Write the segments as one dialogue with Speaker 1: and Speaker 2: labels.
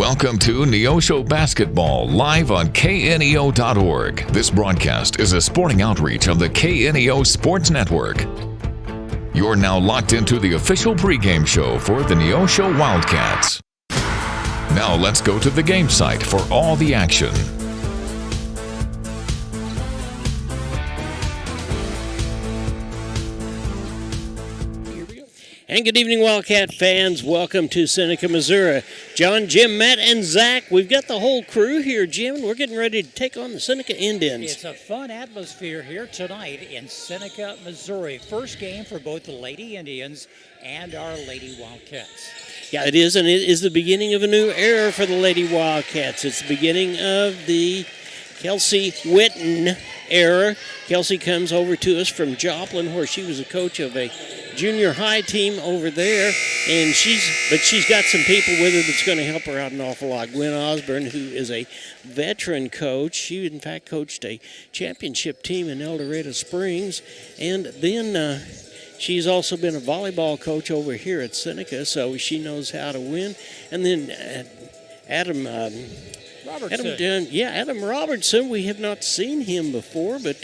Speaker 1: Welcome to Neosho Basketball, live on KNEO.org. This broadcast is a sporting outreach of the KNEO Sports Network. You're now locked into the official pregame show for the Neosho Wildcats. Now let's go to the game site for all the action.
Speaker 2: And good evening, Wildcat fans. Welcome to Seneca, Missouri. John, Jim, Matt, and Zach. We've got the whole crew here, Jim, and we're getting ready to take on the Seneca Indians.
Speaker 3: It's a fun atmosphere here tonight in Seneca, Missouri. First game for both the Lady Indians and our Lady Wildcats.
Speaker 2: Yeah, it is, and it is the beginning of a new era for the Lady Wildcats. It's the beginning of the Kelsey Witten era. Kelsey comes over to us from Joplin, where she was a coach of a junior high team over there, and she's got some people with her that's going to help her out an awful lot. Gwen Osborne, who is a veteran coach. She, in fact, coached a championship team in El Dorado Springs, and then she's also been a volleyball coach over here at Seneca, so she knows how to win. And then Adam Robertson, we have not seen him before, but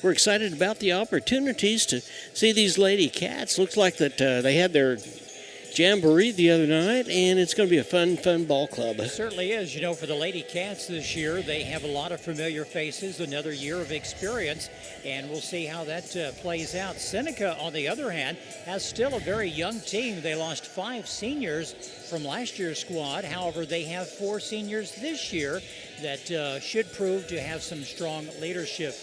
Speaker 2: we're excited about the opportunities to see these Lady Cats. Looks like that they had their jamboree the other night, and it's going to be a fun ball club.
Speaker 3: It certainly is. You know, for the Lady Cats this year, they have a lot of familiar faces, another year of experience, and we'll see how that plays out. Seneca, on the other hand, has still a very young team. They lost 5 seniors from last year's squad. However, they have 4 seniors this year that should prove to have some strong leadership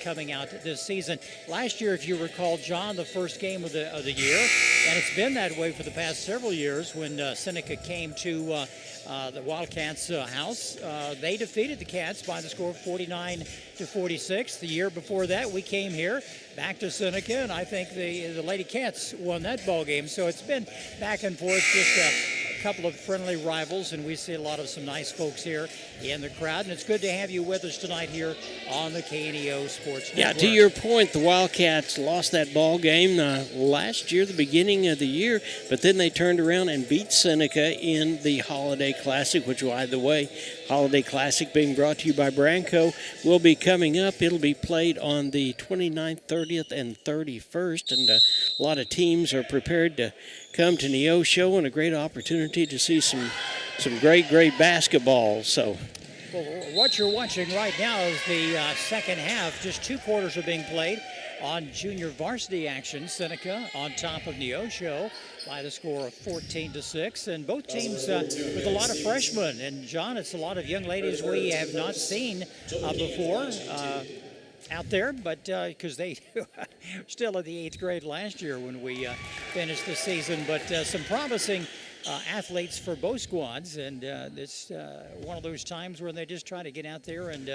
Speaker 3: coming out this season. Last year, if you recall, John, the first game of the year, and it's been that way for the past several years, when Seneca came to the Wildcats' house, they defeated the Cats by the score of 49-46. The year before that, we came here back to Seneca, and I think the Lady Cats won that ball game. So it's been back and forth, just a couple of friendly rivals, and we see a lot of some nice folks here in the crowd, and it's good to have you with us tonight here on the KNEO Sports Network.
Speaker 2: Yeah, to your point, the Wildcats lost that ball game last year, the beginning of the year, but then they turned around and beat Seneca in the Holiday Classic, which, by the way, Holiday Classic being brought to you by Branco, will be coming up. It'll be played on the 29th, 30th, and 31st, and a lot of teams are prepared to come to Neosho, and a great opportunity to see some great basketball. So,
Speaker 3: well, what you're watching right now is the second half. Just 2 quarters are being played on junior varsity action. Seneca on top of Neosho by the score of 14-6, and both teams with a lot of freshmen. And John, it's a lot of young ladies we have not seen before out there, but because they were still in the 8th grade last year when we finished the season. But some promising athletes for both squads, and it's one of those times where they just try to get out there and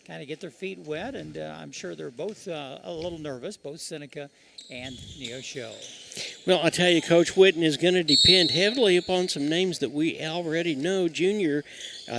Speaker 3: kind of get their feet wet, and I'm sure they're both a little nervous, both Seneca and Neosho.
Speaker 2: Well, I tell you, Coach Witten is going to depend heavily upon some names that we already know. Junior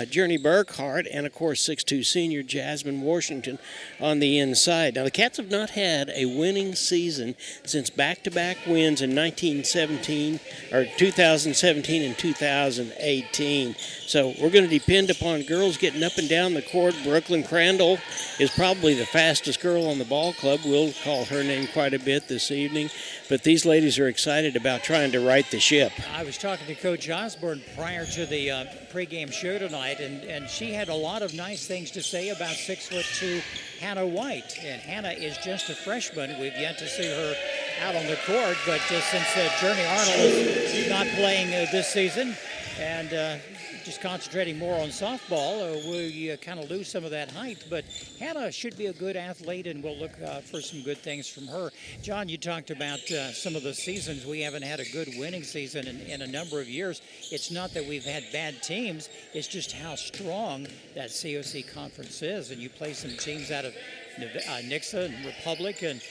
Speaker 2: Journey Burkhart, and of course 6'2" senior Jasmine Washington on the inside. Now, the Cats have not had a winning season since back-to-back wins in 2017 and 2018. So we're going to depend upon girls getting up and down the court. Brooklyn Crandall is probably the fastest girl on the ball club. We'll call her name quite a bit this evening. But these ladies are excited about trying to right the ship.
Speaker 3: I was talking to Coach Osborne prior to the pregame show tonight, and she had a lot of nice things to say about 6'2" Hannah White. And Hannah is just a freshman. We've yet to see her out on the court, but since Journey Arnold is not playing this season and just concentrating more on softball, we kind of lose some of that height. But Hannah should be a good athlete, and we'll look for some good things from her. John, you talked about some of the seasons. We haven't had a good winning season in a number of years. It's not that we've had bad teams. It's just how strong that COC conference is. And you play some teams out of Nixa and Republic and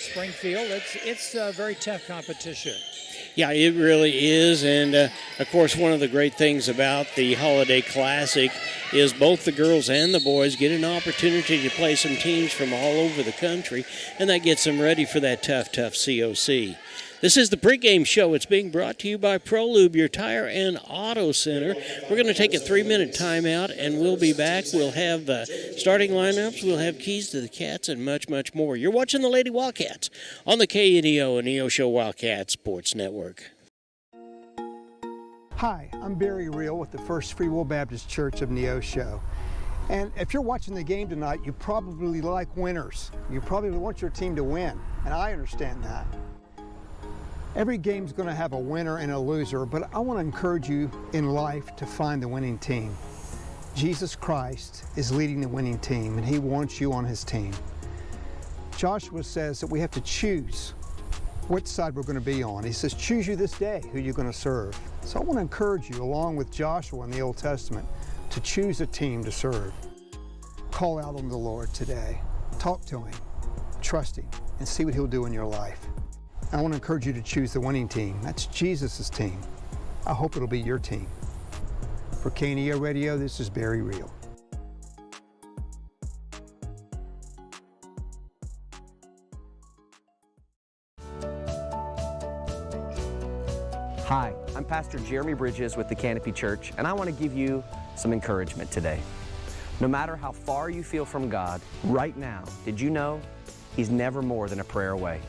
Speaker 3: Springfield. It's a very tough competition.
Speaker 2: Yeah, it really is, and of course one of the great things about the Holiday Classic is both the girls and the boys get an opportunity to play some teams from all over the country, and that gets them ready for that tough COC. This is the pregame show. It's being brought to you by ProLube, your tire and auto center. We're going to take a 3-minute timeout, and we'll be back. We'll have starting lineups. We'll have keys to the Cats and much, much more. You're watching the Lady Wildcats on the KNEO and Neosho Wildcat Sports Network.
Speaker 4: Hi, I'm Barry Reel with the First Free Will Baptist Church of Neosho. And if you're watching the game tonight, you probably like winners. You probably want your team to win, and I understand that. Every game's going to have a winner and a loser, but I want to encourage you in life to find the winning team. Jesus Christ is leading the winning team, and he wants you on his team. Joshua says that we have to choose which side we're going to be on. He says, choose you this day who you're going to serve. So I want to encourage you, along with Joshua in the Old Testament, to choose a team to serve. Call out on the Lord today. Talk to him, trust him, and see what he'll do in your life. I want to encourage you to choose the winning team. That's Jesus' team. I hope it'll be your team. For KNEO Radio, this is Barry Reel.
Speaker 5: Hi, I'm Pastor Jeremy Bridges with the Canopy Church, and I want to give you some encouragement today. No matter how far you feel from God, right now, did you know he's never more than a prayer away?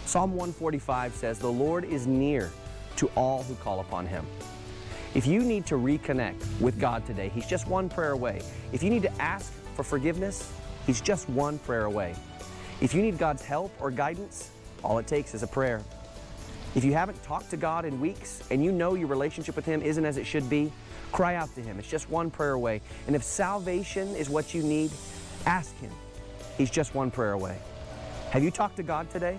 Speaker 5: Psalm 145 says, "The Lord is near to all who call upon him." If you need to reconnect with God today, he's just one prayer away. If you need to ask for forgiveness, he's just one prayer away. If you need God's help or guidance, all it takes is a prayer. If you haven't talked to God in weeks and you know your relationship with him isn't as it should be, cry out to him. It's just one prayer away. And if salvation is what you need, ask him. He's just one prayer away. Have you talked to God today?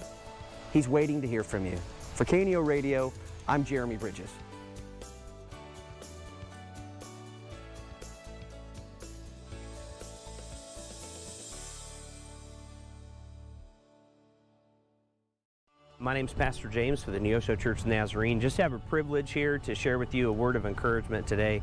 Speaker 5: He's waiting to hear from you. For KNEO Radio, I'm Jeremy Bridges.
Speaker 6: My name's Pastor James for the Neosho Church of the Nazarene. Just have a privilege here to share with you a word of encouragement today.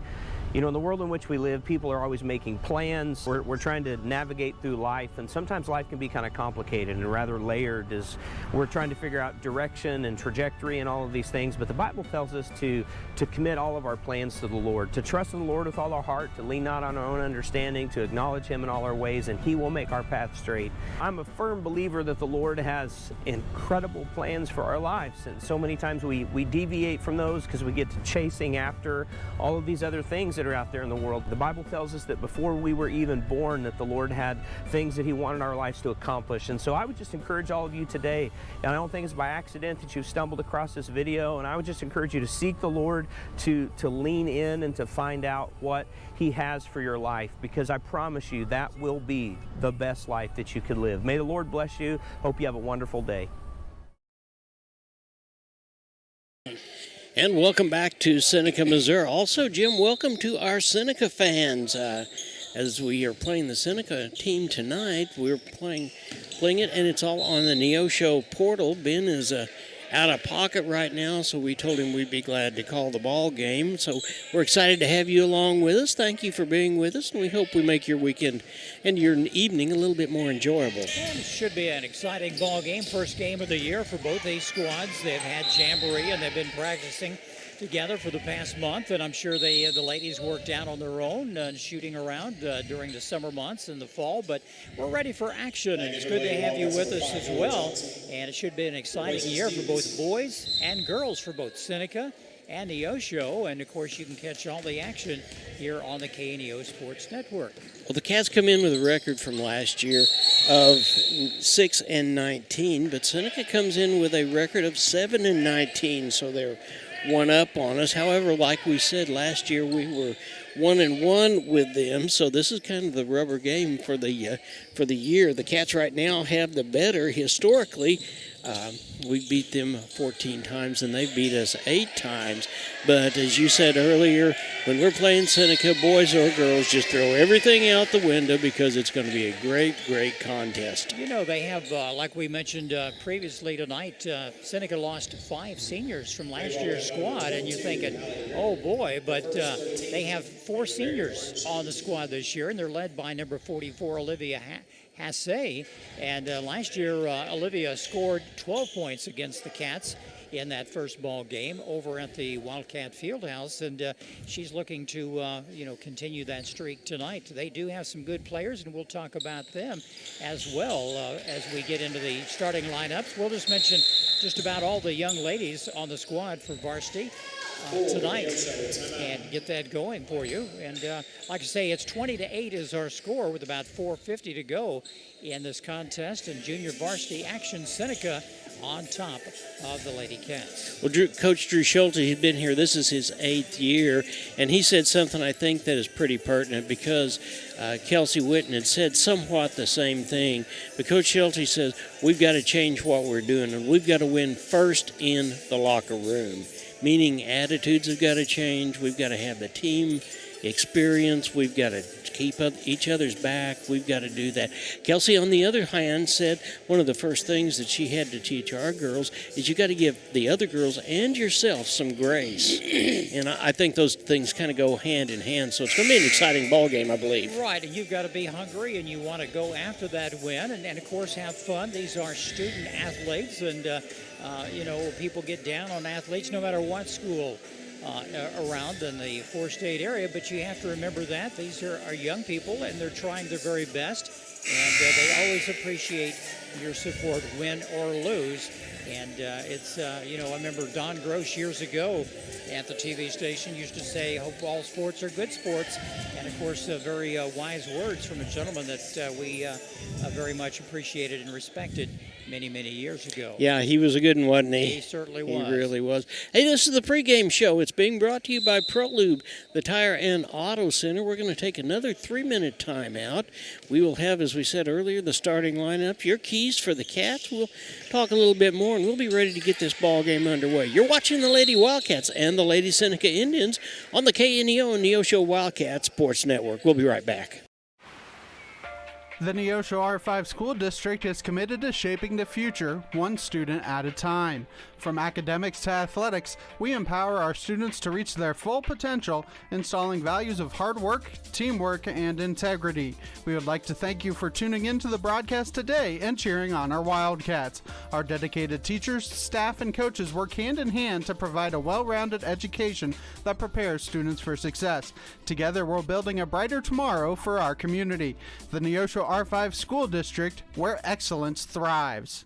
Speaker 6: You know, in the world in which we live, people are always making plans. We're trying to navigate through life, and sometimes life can be kind of complicated and rather layered as we're trying to figure out direction and trajectory and all of these things. But the Bible tells us to commit all of our plans to the Lord, to trust in the Lord with all our heart, to lean not on our own understanding, to acknowledge him in all our ways, and he will make our path straight. I'm a firm believer that the Lord has incredible plans for our lives, and so many times we deviate from those because we get to chasing after all of these other things that are out there in the world. The Bible tells us that before we were even born, that the Lord had things that he wanted our lives to accomplish. And so I would just encourage all of you today, and I don't think it's by accident that you've stumbled across this video, and I would just encourage you to seek the Lord, to lean in and to find out what he has for your life, because I promise you that will be the best life that you could live. May the Lord bless you. Hope you have a wonderful day.
Speaker 2: And welcome back to Seneca, Missouri. Also, Jim, welcome to our Seneca fans. As we are playing the Seneca team tonight, we're playing it, and it's all on the Neosho portal. Ben is out of pocket right now, so we told him we'd be glad to call the ball game. So we're excited to have you along with us. Thank you for being with us, and we hope we make your weekend and your evening a little bit more enjoyable.
Speaker 3: And it should be an exciting ball game. First game of the year for both these squads. They've had jamboree, and they've been practicing together for the past month, and I'm sure the ladies worked out on their own shooting around during the summer months and the fall, but we're ready for action, and it's good to have you with us as well. And it should be an exciting year for both boys and girls, for both Seneca and Neosho, and of course you can catch all the action here on the KNEO Sports Network.
Speaker 2: Well, the Cats come in with a record from last year of 6-19, but Seneca comes in with a record of 7-19, so they're one up on us. However, like we said last year, we were 1-1 with them, so this is kind of the rubber game for the year. The Cats right now have the better historically. We beat them 14 times, and they beat us 8 times. But as you said earlier, when we're playing Seneca, boys or girls, just throw everything out the window because it's going to be a great, great contest.
Speaker 3: You know, they have, like we mentioned previously tonight, Seneca lost 5 seniors from last year's squad, and you're thinking, Oh boy, but they have 4 seniors on the squad this year, and they're led by number 44, Olivia Hasse. And last year, Olivia scored 12 points against the Cats in that first ball game over at the Wildcat Fieldhouse, and she's looking to continue that streak tonight. They do have some good players, and we'll talk about them as well as we get into the starting lineups. We'll just mention just about all the young ladies on the squad for varsity tonight and get that going for you. And like I say, it's 20-8 is our score with about 4:50 to go in this contest, and junior varsity action. Seneca on top of the Lady Cats.
Speaker 2: Well, Coach Drew Schulte, he's been here. This is his 8th year, and he said something I think that is pretty pertinent, because Kelsey Witten had said somewhat the same thing. But Coach Schulte says we've got to change what we're doing, and we've got to win first in the locker room, meaning attitudes have got to change. We've got to have the team experience. We've got to keep up each other's back. We've got to do that. Kelsey, on the other hand, said one of the first things that she had to teach our girls is you got to give the other girls and yourself some grace. And I think those things kind of go hand in hand. So it's going to be an exciting ball game, I believe.
Speaker 3: Right, and you've got to be hungry, and you want to go after that win, and of course have fun. These are student athletes, and people get down on athletes no matter what school around in the four-state area, but you have to remember that these are young people, and they're trying their very best, and they always appreciate your support, win or lose. And I remember Don Gross years ago at the TV station used to say, hope all sports are good sports. And of course, very wise words from a gentleman that we very much appreciated and respected many, many years ago.
Speaker 2: Yeah, he was a good one, wasn't he?
Speaker 3: He certainly was.
Speaker 2: He really was. Hey, this is the pregame show. It's being brought to you by ProLube, the Tire and Auto Center. We're going to take another 3-minute timeout. We will have, as we said earlier, the starting lineup, your keys for the Cats. We'll talk a little bit more, and we'll be ready to get this ball game underway. You're watching the Lady Wildcats and the Lady Seneca Indians on the KNEO and Neosho Wildcat Sports Network. We'll be right back.
Speaker 7: The Neosho R5 School District is committed to shaping the future, one student at a time. From academics to athletics, we empower our students to reach their full potential, installing values of hard work, teamwork, and integrity. We would like to thank you for tuning in to the broadcast today and cheering on our Wildcats. Our dedicated teachers, staff, and coaches work hand in hand to provide a well-rounded education that prepares students for success. Together, we're building a brighter tomorrow for our community. The Neosho R5 School District, where excellence thrives.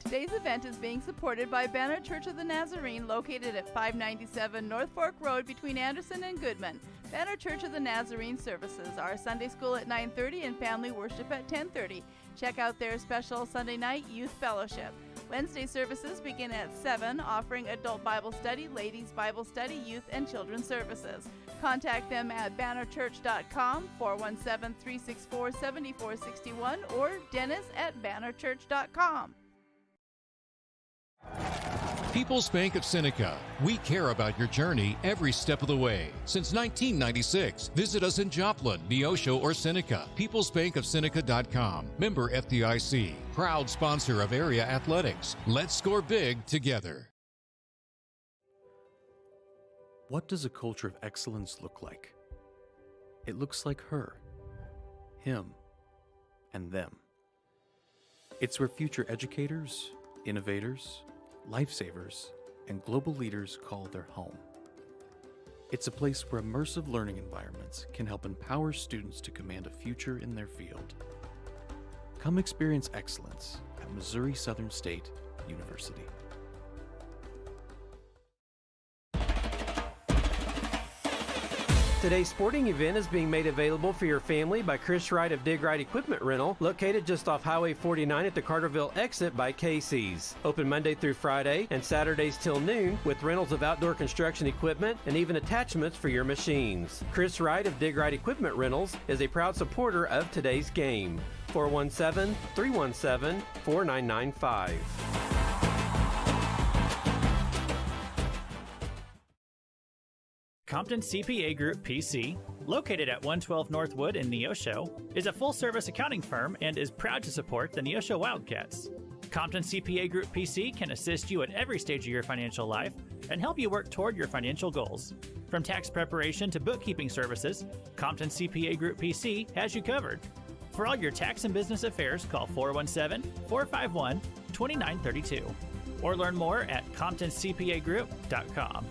Speaker 8: Today's event is being supported by Banner Church of the Nazarene, located at 597 North Fork Road between Anderson and Goodman. Banner Church of the Nazarene services are Sunday school at 9:30 and family worship at 10:30. Check out their special Sunday night youth fellowship. Wednesday services begin at 7, offering adult Bible study, ladies Bible study, youth, and children's services. Contact them at bannerchurch.com, 417-364-7461, or dennis@bannerchurch.com.
Speaker 9: People's Bank of Seneca. We care about your journey every step of the way. Since 1996, visit us in Joplin, Neosho, or Seneca. PeoplesBankOfSeneca.com. Member FDIC. Proud sponsor of area athletics. Let's score big together.
Speaker 10: What does a culture of excellence look like? It looks like her, him, and them. It's where future educators, innovators, lifesavers, and global leaders call their home. It's a place where immersive learning environments can help empower students to command a future in their field. Come experience excellence at Missouri Southern State University.
Speaker 6: Today's sporting event is being made available for your family by Chris Wright of Dig Right Equipment Rental, located just off Highway 49 at the Carterville exit by Casey's. Open Monday through Friday and Saturdays till noon with rentals of outdoor construction equipment and even attachments for your machines. Chris Wright of Dig Right Equipment Rentals is a proud supporter of today's game. 417-317-4995.
Speaker 11: Compton CPA Group PC, located at 112 North Wood in Neosho, is a full-service accounting firm and is proud to support the Neosho Wildcats. Compton CPA Group PC can assist you at every stage of your financial life and help you work toward your financial goals. From tax preparation to bookkeeping services, Compton CPA Group PC has you covered. For all your tax and business affairs, call 417-451-2932 or learn more at ComptonCPAGroup.com.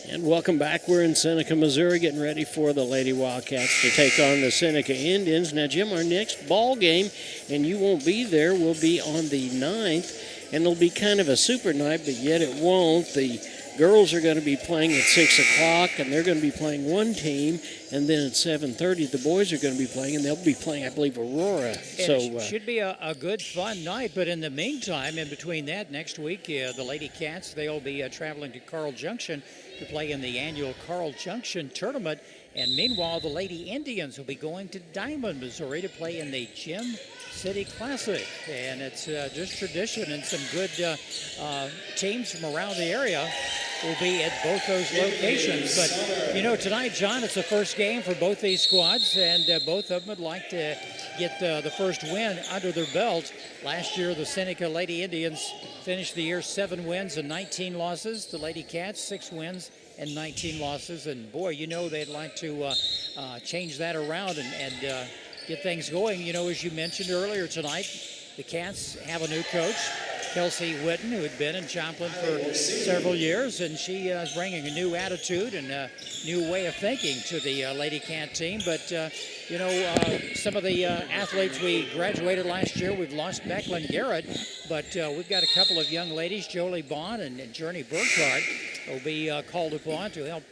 Speaker 2: And welcome back. We're in Seneca, Missouri, getting ready for the Lady Wildcats to take on the Seneca Indians. Now, Jim, our next ball game, and you won't be there, will be on the 9th, and it'll be kind of a super night, but yet it won't. The girls are going to be playing at 6 o'clock, and they're going to be playing one team, and then at 7:30, the boys are going to be playing, and they'll be playing, I believe, Aurora.
Speaker 3: It should be a good, fun night, but in the meantime, in between that, next week, the Lady Cats, they'll be traveling to Carl Junction to play in the annual Carl Junction tournament. And meanwhile, the Lady Indians will be going to Diamond, Missouri to play in the Gym City Classic. And it's just tradition, and some good teams from around the area will be at both those locations. But, tonight, John, it's the first game for both these squads, and both of them would like to get the first win under their belt. Last year, the Seneca Lady Indians finished the year 7 wins and 19 losses. The Lady Cats, 6 wins and 19 losses. And, boy, they'd like to change that around and get things going. As you mentioned earlier tonight, the Cats have a new coach, Kelsey Witten, who had been in Joplin for several years, and she is bringing a new attitude and a new way of thinking to the Lady Cat team. But, some of the athletes we graduated last year, we've lost Becklin Garrett, but we've got a couple of young ladies, Jolie Bond and Journey Burkhart, will be called upon to help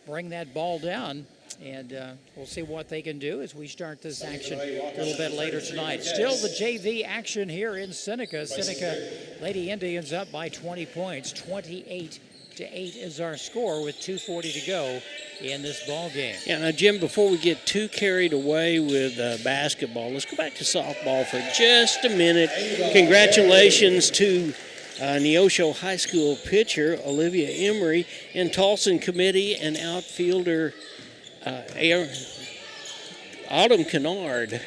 Speaker 3: bring that ball down. And we'll see what they can do as we start this action a little bit later tonight. Still the JV action here in Seneca. Seneca Lady Indians up by 20 points. 28-8 is our score with 2:40 to go in this ball game.
Speaker 2: Yeah, now, Jim, before we get too carried away with basketball, let's go back to softball for just a minute. Congratulations to Neosho High School pitcher Olivia Emery and Tolson committee and outfielder Autumn Kennard.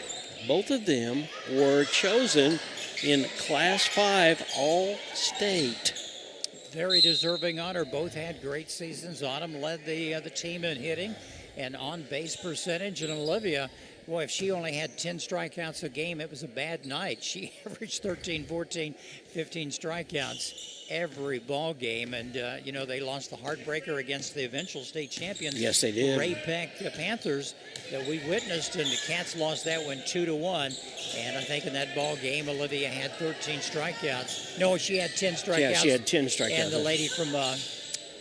Speaker 2: Both of them were chosen in Class 5 All-State.
Speaker 3: Very deserving honor. Both had great seasons. Autumn led the team in hitting and on-base percentage. And Olivia, boy, if she only had 10 strikeouts a game, it was a bad night. She averaged 13, 14, 15 strikeouts every ball game. And, they lost the heartbreaker against the eventual state champions.
Speaker 2: Yes, they did.
Speaker 3: Ray Peck Panthers that we witnessed, and the Cats lost that one 2-1. And I think in that ball game, Olivia had 13 strikeouts. No, she had 10 strikeouts.
Speaker 2: Yeah, she had 10 strikeouts.
Speaker 3: And the lady from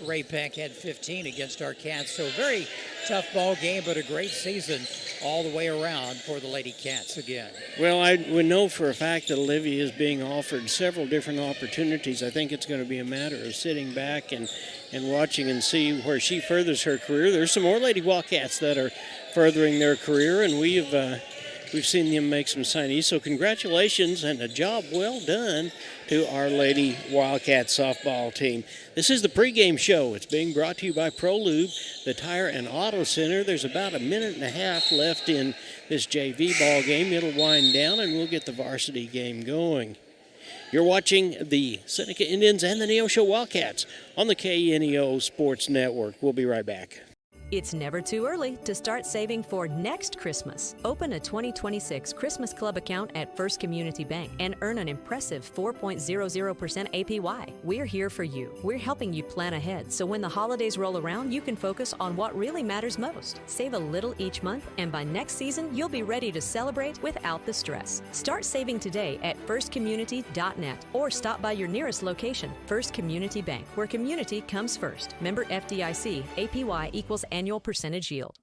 Speaker 3: Ray Peck had 15 against our Cats. So very tough ball game, but a great season all the way around for the Lady Cats again.
Speaker 2: Well, we know for a fact that Olivia is being offered several different opportunities. I think it's going to be a matter of sitting back and watching and see where she furthers her career. There's some more Lady Wildcats that are furthering their career, and we've seen them make some signees. So congratulations and a job well done to our Lady Wildcat softball team. This is the pregame show. It's being brought to you by ProLube, the Tire and Auto Center. There's about a minute and a half left in this JV ball game. It'll wind down and we'll get the varsity game going. You're watching the Seneca Indians and the Neosho Wildcats on the KNEO Sports Network. We'll be right back.
Speaker 12: It's never too early to start saving for next Christmas. Open a 2026 Christmas Club account at First Community Bank and earn an impressive 4.00% APY. We're here for you. We're helping you plan ahead so when the holidays roll around, you can focus on what really matters most. Save a little each month, and by next season, you'll be ready to celebrate without the stress. Start saving today at firstcommunity.net or stop by your nearest location. First Community Bank, where community comes first. Member FDIC, APY equals annual percentage yield.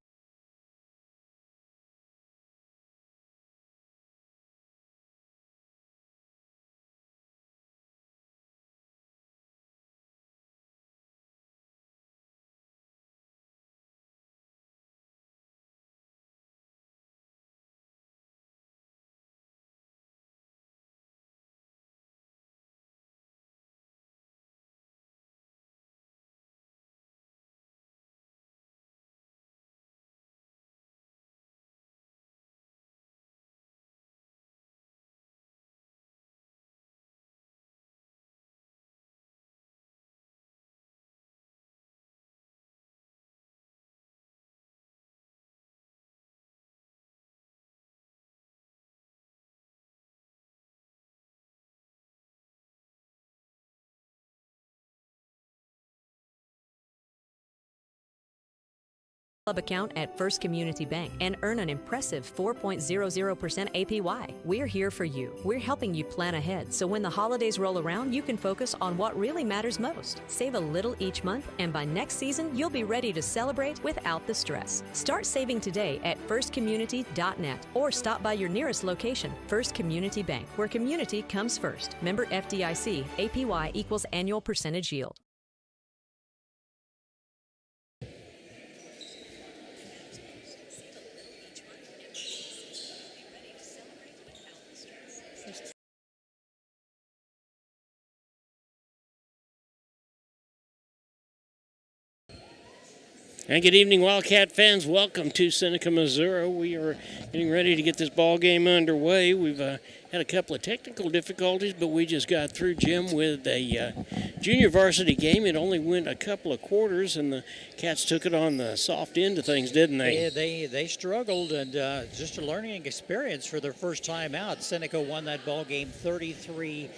Speaker 12: Club account at First Community Bank and earn an impressive 4.00% APY. We're here for you. We're helping you plan ahead so when the holidays roll around, you can focus on what really matters most. Save a little each month, and by next season, you'll be ready to celebrate without the stress. Start saving today at firstcommunity.net or stop by your nearest location. First Community Bank, where community comes first. Member FDIC, APY equals annual percentage yield.
Speaker 2: And good evening, Wildcat fans. Welcome to Seneca, Missouri. We are getting ready to get this ball game underway. We've had a couple of technical difficulties, but we just got through, Jim, with a junior varsity game. It only went a couple of quarters, and the Cats took it on the soft end of things, didn't they?
Speaker 3: Yeah, they struggled, and just a learning experience for their first time out. Seneca won that ball game 33-8,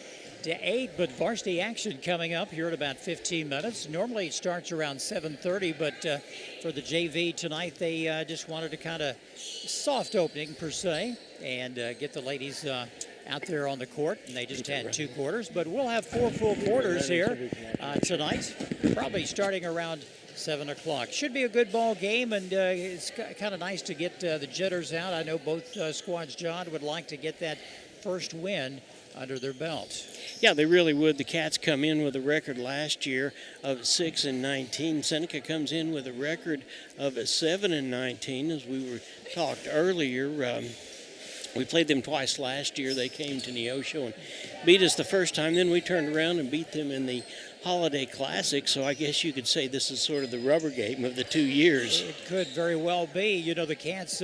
Speaker 3: but varsity action coming up here in about 15 minutes. Normally it starts around 7:30, but for the JV tonight, they just wanted to kind of soft opening per se and get the ladies out there on the court, and they just had 2 quarters. But we'll have 4 full quarters here tonight, probably starting around 7 o'clock. Should be a good ball game, and it's kind of nice to get the jitters out. I know both squads, John, would like to get that first win under their belt.
Speaker 2: Yeah, they really would. The Cats come in with a record last year of 6-19. Seneca comes in with a record of 7-19, as we were talked earlier. We played them twice last year. They came to Neosho and beat us the first time. Then we turned around and beat them in the Holiday Classic, so I guess you could say this is sort of the rubber game of the 2 years.
Speaker 3: It could very well be. You know, the Cats,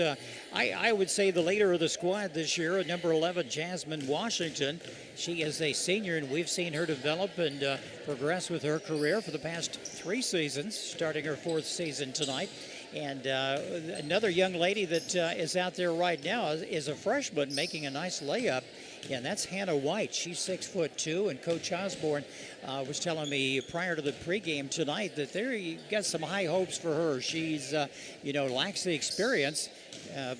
Speaker 3: I would say the leader of the squad this year, number 11, Jasmine Washington. She is a senior, and we've seen her develop and progress with her career for the past 3 seasons, starting her 4th season tonight. And another young lady that is out there right now is a freshman making a nice layup. Yeah, and that's Hannah White. She's 6'2", and Coach Osborne was telling me prior to the pregame tonight that they got some high hopes for her. She's, lacks the experience,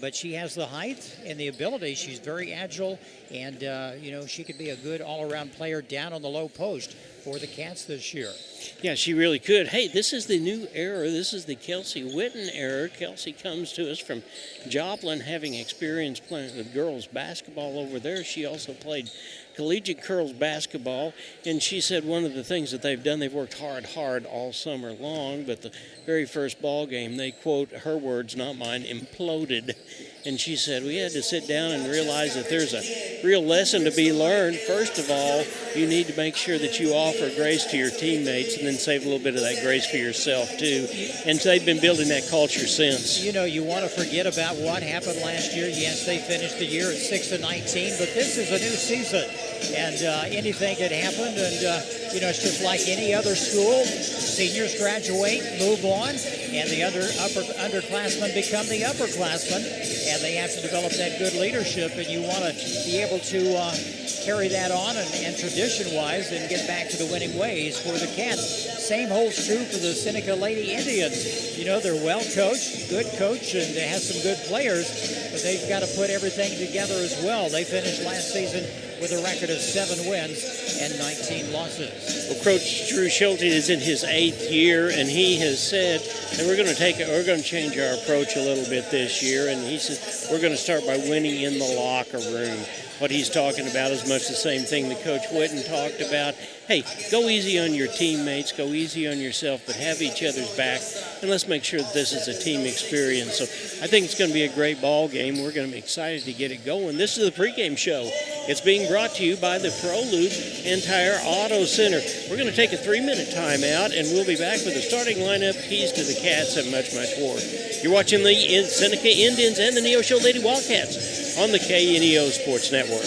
Speaker 3: but she has the height and the ability. She's very agile, and, she could be a good all-around player down on the low post for the Cats this year.
Speaker 2: Yeah, she really could. Hey, this is the new era. This is the Kelsey Witten era. Kelsey comes to us from Joplin, having experience playing with girls basketball over there. She also played collegiate girls basketball, and she said one of the things that they've done, they've worked hard all summer long, but the very first ball game, they quote her words, not mine, imploded. And she said, we had to sit down and realize that there's a real lesson to be learned. First of all, you need to make sure that you offer grace to your teammates and then save a little bit of that grace for yourself, too. And so they've been building that culture since.
Speaker 3: You know, you want to forget about what happened last year. Yes, they finished the year at 6-19, but this is a new season, and anything can happen. And, it's just like any other school. Seniors graduate, move on, and the underclassmen become the upperclassmen, and they have to develop that good leadership, and you want to be able to carry that on and tradition-wise and get back to the winning ways for the Cats. Same holds true for the Seneca Lady Indians. You know, they're well-coached, good coach, and they have some good players, but they've got to put everything together as well. They finished last season with a record of 7 wins and 19 losses.
Speaker 2: Well, Coach Drew Schulte is in his 8th year, and he has said that we're going to change our approach a little bit this year, and he says we're going to start by winning in the locker room. What he's talking about is much the same thing that Coach Witten talked about. Hey, go easy on your teammates, go easy on yourself, but have each other's back, and let's make sure that this is a team experience. So I think it's going to be a great ball game. We're going to be excited to get it going. This is the pregame show. It's being brought to you by the Proloop and Tire Auto Center. We're going to take a 3-minute timeout, and we'll be back with the starting lineup, keys to the Cats, and much, much more. You're watching the Seneca Indians and the Neosho Lady Wildcats on the KNEO Sports Network.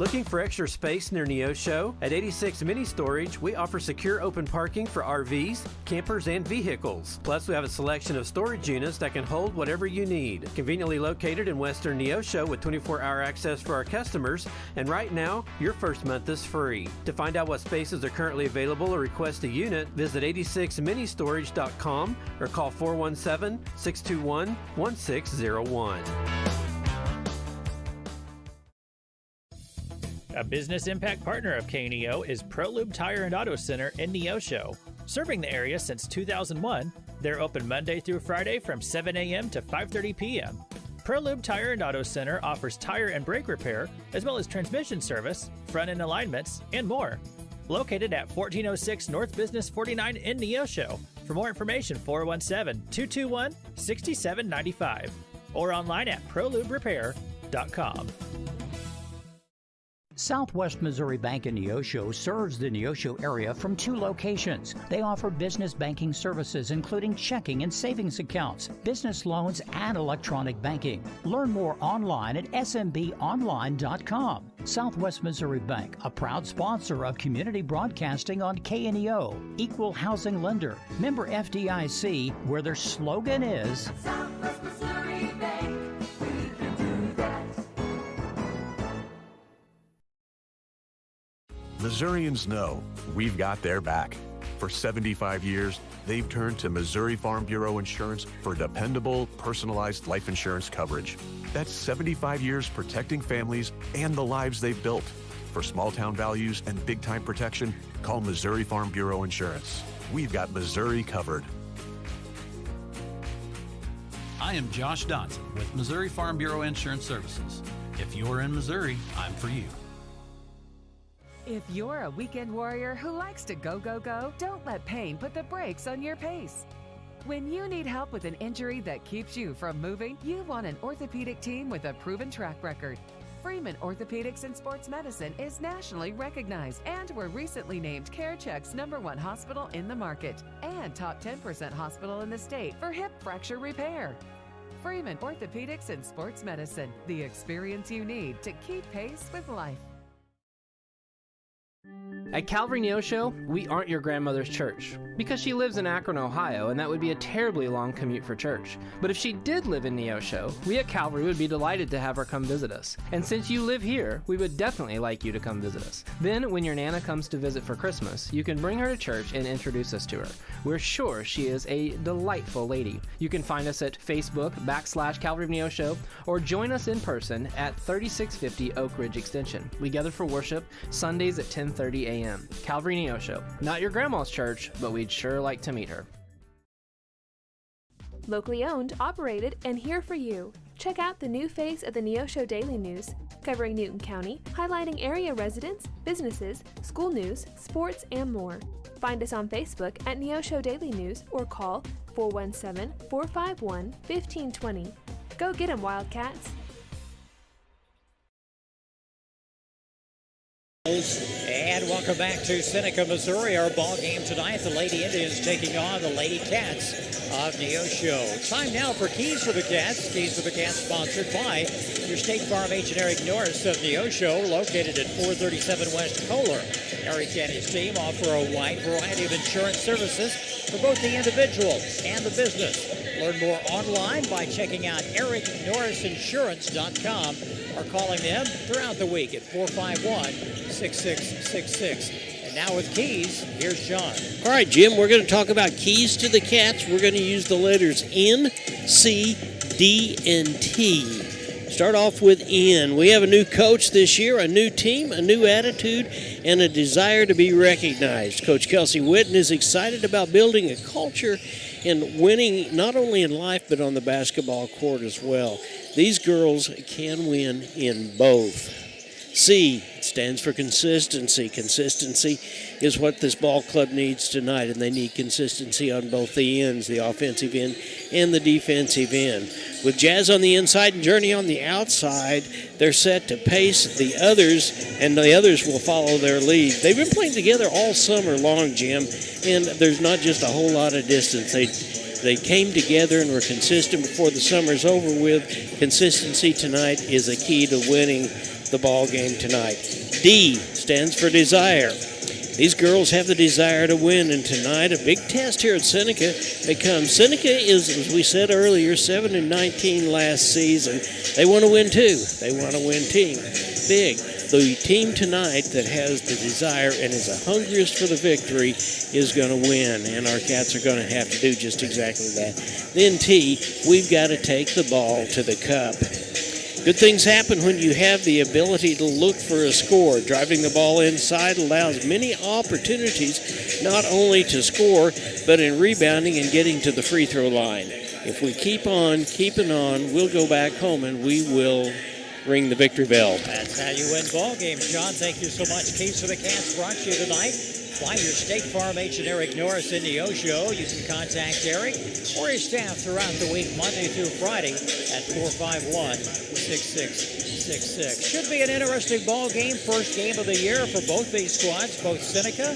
Speaker 6: Looking for extra space near Neosho? At 86 Mini Storage, we offer secure open parking for RVs, campers, and vehicles. Plus, we have a selection of storage units that can hold whatever you need. Conveniently located in Western Neosho with 24-hour access for our customers, and right now, your first month is free. To find out what spaces are currently available or request a unit, visit 86ministorage.com or call 417-621-1601.
Speaker 11: A business impact partner of KNEO is ProLube Tire and Auto Center in Neosho. Serving the area since 2001, they're open Monday through Friday from 7 a.m. to 5:30 p.m. ProLube Tire and Auto Center offers tire and brake repair, as well as transmission service, front-end alignments, and more. Located at 1406 North Business 49 in Neosho. For more information, 417-221-6795 or online at proluberepair.com.
Speaker 13: Southwest Missouri Bank in Neosho serves the Neosho area from 2 locations. They offer business banking services including checking and savings accounts, business loans, and electronic banking. Learn more online at smbonline.com. Southwest Missouri Bank, a proud sponsor of community broadcasting on KNEO, equal housing lender, member FDIC, where their slogan is Southwest Missouri Bank.
Speaker 14: Missourians know we've got their back. For 75 years, they've turned to Missouri Farm Bureau Insurance for dependable, personalized life insurance coverage. That's 75 years protecting families and the lives they've built. For small-town values and big-time protection, call Missouri Farm Bureau Insurance. We've got Missouri covered.
Speaker 15: I am Josh Dotson with Missouri Farm Bureau Insurance Services. If you're in Missouri, I'm for you.
Speaker 16: If you're a weekend warrior who likes to go, go, go, don't let pain put the brakes on your pace. When you need help with an injury that keeps you from moving, you want an orthopedic team with a proven track record. Freeman Orthopedics and Sports Medicine is nationally recognized, and were recently named CareCheck's #1 hospital in the market and top 10% hospital in the state for hip fracture repair. Freeman Orthopedics and Sports Medicine, the experience you need to keep pace with life.
Speaker 6: At Calvary Neosho, we aren't your grandmother's church, because she lives in Akron, Ohio, and that would be a terribly long commute for church. But if she did live in Neosho, we at Calvary would be delighted to have her come visit us. And since you live here, we would definitely like you to come visit us. Then, when your Nana comes to visit for Christmas, you can bring her to church and introduce us to her. We're sure she is a delightful lady. You can find us at Facebook/Calvary of Neosho, or join us in person at 3650 Oak Ridge Extension. We gather for worship Sundays at 10:30 a.m. Calvary Neosho. Not your grandma's church, but we'd sure like to meet her.
Speaker 17: Locally owned, operated, and here for you. Check out the new face of the Neosho Daily News, covering Newton County, highlighting area residents, businesses, school news, sports, and more. Find us on Facebook at Neosho Daily News or call 417-451-1520. Go get 'em, Wildcats!
Speaker 3: And welcome back to Seneca, Missouri. Our ball game tonight, the Lady Indians taking on the Lady Cats of Neosho. Time now for Keys for the Cats. Keys for the Cats sponsored by your State Farm agent Eric Norris of Neosho, located at 437 West Kohler. Eric and his team offer a wide variety of insurance services for both the individual and the business. Learn more online by checking out ericnorrisinsurance.com or calling them throughout the week at 451-6666. And now with Keys, here's John.
Speaker 2: All right, Jim, we're going to talk about Keys to the Cats. We're going to use the letters N, C, D, and T. Start off with N. We have a new coach this year, a new team, a new attitude, and a desire to be recognized. Coach Kelsey Witten is excited about building a culture and winning not only in life but on the basketball court as well. These girls can win in both. C stands for consistency. Consistency is what this ball club needs tonight, and they need consistency on both the ends, the offensive end and the defensive end. With Jazz on the inside and Journey on the outside, they're set to pace the others, and the others will follow their lead. They've been playing together all summer long, Jim, and there's not just a whole lot of distance. They came together and were consistent before the summer's over with. Consistency tonight is a key to winning the ball game tonight. D stands for desire. These girls have the desire to win, and tonight a big test here at Seneca. Seneca is, as we said earlier, 7-19 last season. They want to win too. They want to win big. The team tonight that has the desire and is the hungriest for the victory is going to win, and our Cats are going to have to do just exactly that. Then T, we've got to take the ball to the cup. Good things happen when you have the ability to look for a score. Driving the ball inside allows many opportunities not only to score, but in rebounding and getting to the free throw line. If we keep on keeping on, we'll go back home and we will ring the victory bell.
Speaker 3: That's how you win ball games, John. Thank you so much. Keys for the Cats brought to you tonight by your State Farm agent Eric Norris in Neosho. You can contact Eric or his staff throughout the week, Monday through Friday at 451-6666. Should be an interesting ball game. First game of the year for both these squads, both Seneca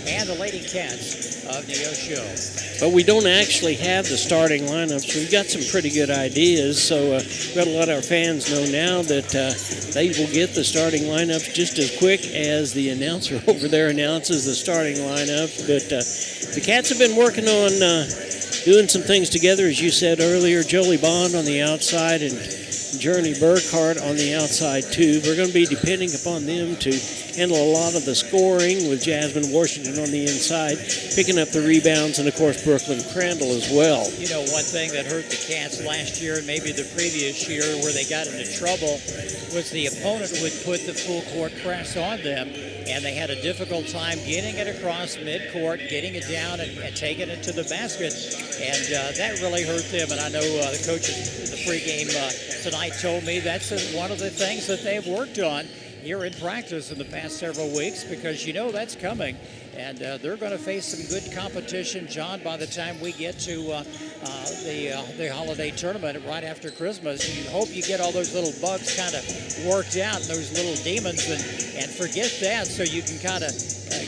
Speaker 3: and the Lady Cats of Neosho.
Speaker 2: But we don't actually have the starting lineups. We've got some pretty good ideas, so we've got a lot of our fans know now that they will get the starting lineups just as quick as the announcer over there announces the starting lineup. But the Cats have been working on doing some things together, as you said earlier. Jolie Bond on the outside and Journey Burkhart on the outside, too. We're going to be depending upon them to handle a lot of the scoring, with Jasmine Washington on the inside, picking up the rebounds, and, of course, Brooklyn Crandall as well.
Speaker 3: You know, one thing that hurt the Cats last year and maybe the previous year where they got into trouble was the opponent would put the full court press on them, and they had a difficult time getting it across midcourt, getting it down, and taking it to the basket, and that really hurt them. And I know the coaches in the pregame tonight told me that's one of the things that they've worked on here in practice in the past several weeks, because you know that's coming, and they're going to face some good competition, John, by the time we get to the holiday tournament right after Christmas. You hope you get all those little bugs kind of worked out, those little demons, and forget that, so you can kind of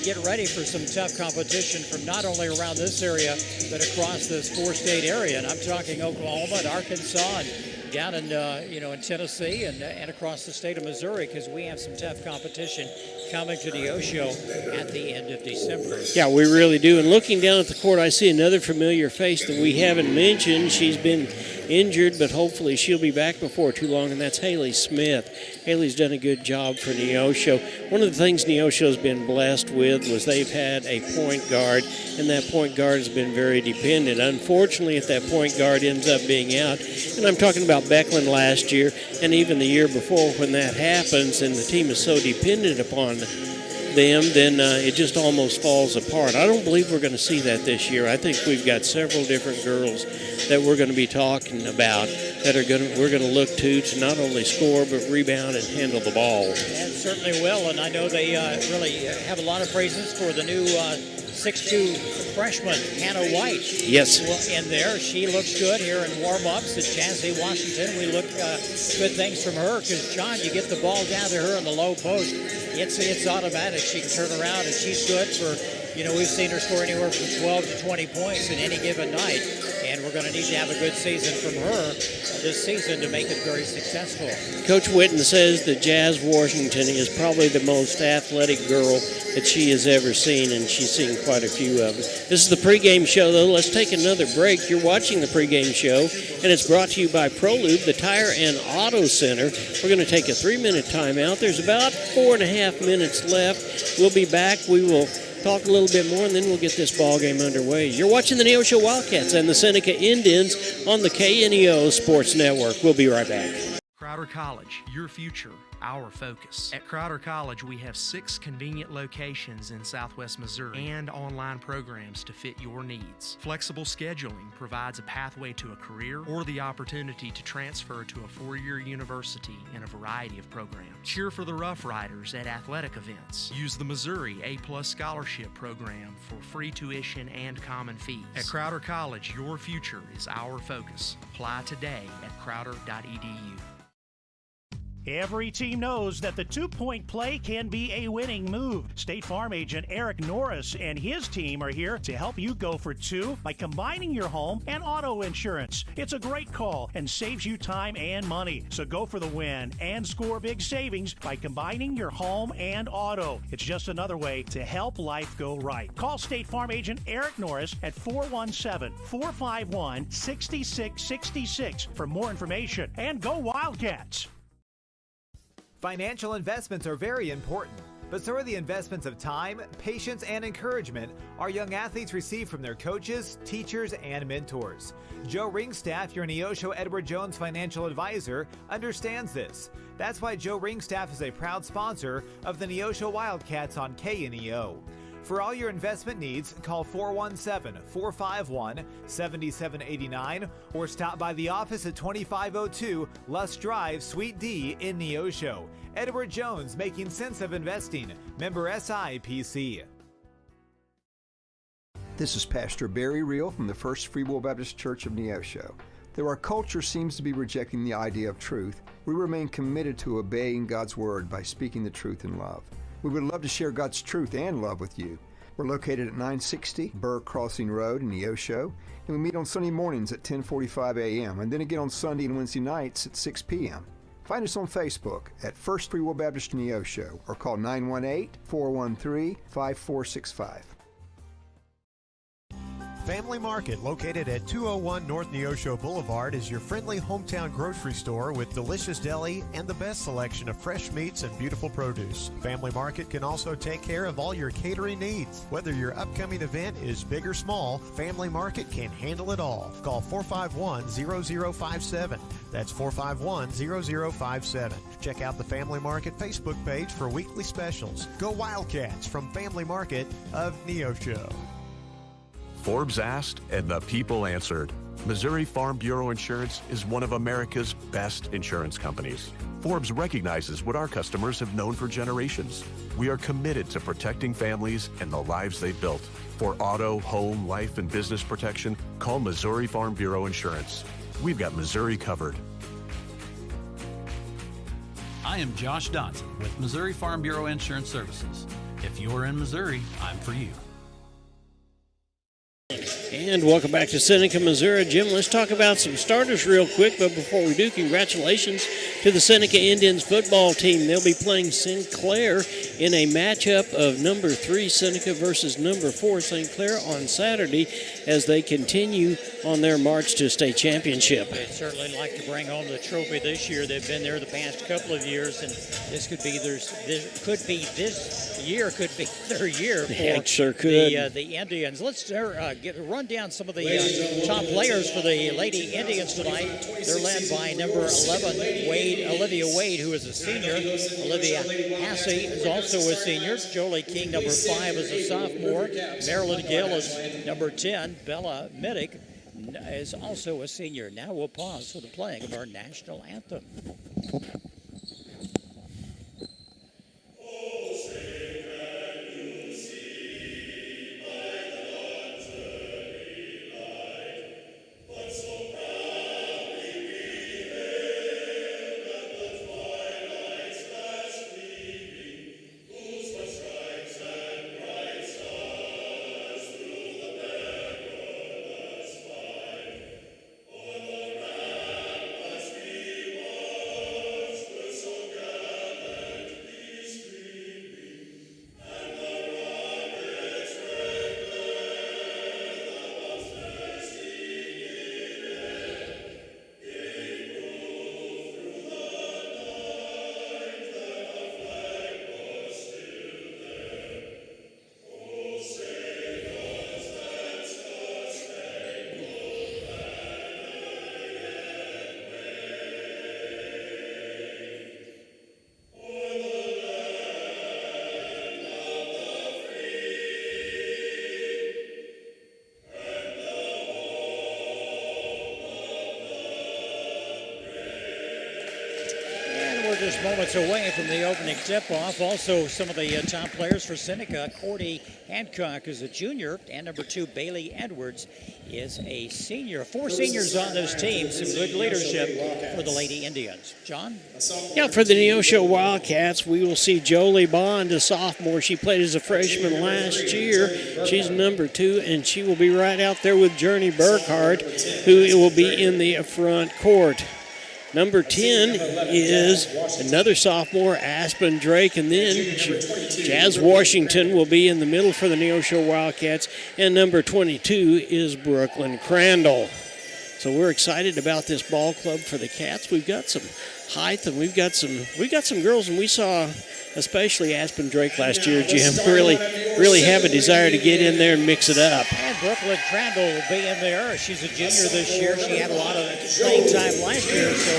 Speaker 3: get ready for some tough competition from not only around this area, but across this four-state area. And I'm talking Oklahoma and Arkansas and down in in Tennessee and across the state of Missouri, because we have some tough competition coming to Neosho at the end of December.
Speaker 2: Yeah, we really do. And looking down at the court, I see another familiar face that we haven't mentioned. She's been injured, but hopefully she'll be back before too long, and that's Haley Smith. Haley's done a good job for Neosho. One of the things Neosho's been blessed with was they've had a point guard, and that point guard has been very dependent. Unfortunately, if that point guard ends up being out, and I'm talking about Beckland last year and even the year before, when that happens and the team is so dependent upon them, then it just almost falls apart. I don't believe we're going to see that this year. I think we've got several different girls that we're going to be talking about that we're going to look to not only score but rebound and handle the ball.
Speaker 3: And certainly will, and I know they really have a lot of praises for the new 6'2" freshman, Hannah White.
Speaker 2: Yes.
Speaker 3: In there. She looks good here in warm-ups. At Jazzy Washington, we look good things from her, because, John, you get the ball down to her in the low post, it's automatic. She can turn around, and she's good for, we've seen her score anywhere from 12 to 20 points in any given night, and we're going to need to have a good season from her this season to make it very successful.
Speaker 2: Coach Witten says that Jazz Washington is probably the most athletic girl that she has ever seen, and she's seen quite a few of them. This is the pregame show, though. Let's take another break. You're watching the pregame show, and it's brought to you by ProLube, the Tire and Auto Center. We're going to take a 3-minute timeout. There's about 4.5 minutes left. We'll be back. We will talk a little bit more, and then we'll get this ball game underway. You're watching the Neosho Wildcats and the Seneca Indians on the KNEO Sports Network. We'll be right back.
Speaker 18: Crowder College, your future, our focus. At Crowder College, we have 6 convenient locations in Southwest Missouri and online programs to fit your needs. Flexible scheduling provides a pathway to a career or the opportunity to transfer to a 4-year university in a variety of programs. Cheer for the Rough Riders at athletic events. Use the Missouri A+ Scholarship Program for free tuition and common fees. At Crowder College, your future is our focus. Apply today at crowder.edu.
Speaker 19: Every team knows that the two-point play can be a winning move. State Farm agent Eric Norris and his team are here to help you go for two by combining your home and auto insurance. It's a great call and saves you time and money. So go for the win and score big savings by combining your home and auto. It's just another way to help life go right. Call State Farm agent Eric Norris at 417-451-6666 for more information. And go Wildcats!
Speaker 20: Financial investments are very important, but so are the investments of time, patience, and encouragement our young athletes receive from their coaches, teachers, and mentors. Joe Ringstaff, your Neosho Edward Jones financial advisor, understands this. That's why Joe Ringstaff is a proud sponsor of the Neosho Wildcats on KNEO. For all your investment needs, call 417-451-7789 or stop by the office at 2502 Lusk Drive, Suite D in Neosho. Edward Jones, making sense of investing. Member SIPC.
Speaker 4: This is Pastor Barry Reel from the First Free Will Baptist Church of Neosho. Though our culture seems to be rejecting the idea of truth, we remain committed to obeying God's Word by speaking the truth in love. We would love to share God's truth and love with you. We're located at 960 Burr Crossing Road in Neosho, and we meet on Sunday mornings at 10:45 a.m. and then again on Sunday and Wednesday nights at 6 p.m. Find us on Facebook at First Free Will Baptist Neosho or call 918-413-5465.
Speaker 21: Family Market, located at 201 North Neosho Boulevard, is your friendly hometown grocery store with delicious deli and the best selection of fresh meats and beautiful produce. Family Market can also take care of all your catering needs. Whether your upcoming event is big or small, Family Market can handle it all. Call 451-0057. That's 451-0057. Check out the Family Market Facebook page for weekly specials. Go Wildcats from Family Market of Neosho.
Speaker 14: Forbes asked, and the people answered. Missouri Farm Bureau Insurance is one of America's best insurance companies. Forbes recognizes what our customers have known for generations. We are committed to protecting families and the lives they've built. For auto, home, life, and business protection, call Missouri Farm Bureau Insurance. We've got Missouri covered.
Speaker 15: I am Josh Dotson with Missouri Farm Bureau Insurance Services. If you're in Missouri, I'm for you.
Speaker 2: And welcome back to Seneca, Missouri. Jim, let's talk about some starters real quick. But before we do, congratulations to the Seneca Indians football team. They'll be playing Sinclair in a matchup of number 3 Seneca versus number 4 St. Clair on Saturday as they continue on their march to state championship.
Speaker 3: They'd certainly like to bring home the trophy this year. They've been there the past couple of years, and this could be their year for
Speaker 2: Heck, sure could.
Speaker 3: the Indians. Let's run down some of the top players for the Lady Indians tonight. They're led by number 11, Olivia Wade, who is a senior. Olivia Hassey is also a senior. Jolie King, number 5, is a sophomore. Marilyn Gill is number 10. Bella Middick is also a senior. Now we'll pause for the playing of our national anthem. just moments away from the opening tip-off. Also, some of the top players for Seneca. Cordy Hancock is a junior, and number 2, Bailey Edwards, is a senior. 4 seniors on this team. Some good leadership for the Lady Indians. John?
Speaker 2: Yeah, for the Neosho Wildcats, we will see Jolie Bond, a sophomore. She played as a freshman last year. She's number 2, and she will be right out there with Journey Burkhart, who will be in the front court. Number 10 is another sophomore, Aspen Drake, and then Jazz Washington will be in the middle for the Neosho Wildcats, and number 22 is Brooklyn Crandall. So we're excited about this ball club for the Cats. We've got some height, and we've got some girls, and we saw especially Aspen Drake last year, Jim, really have a desire to get in there and mix it up.
Speaker 3: And Brooklyn Crandall will be in there. She's a junior this year. She had a lot of playing time last year, so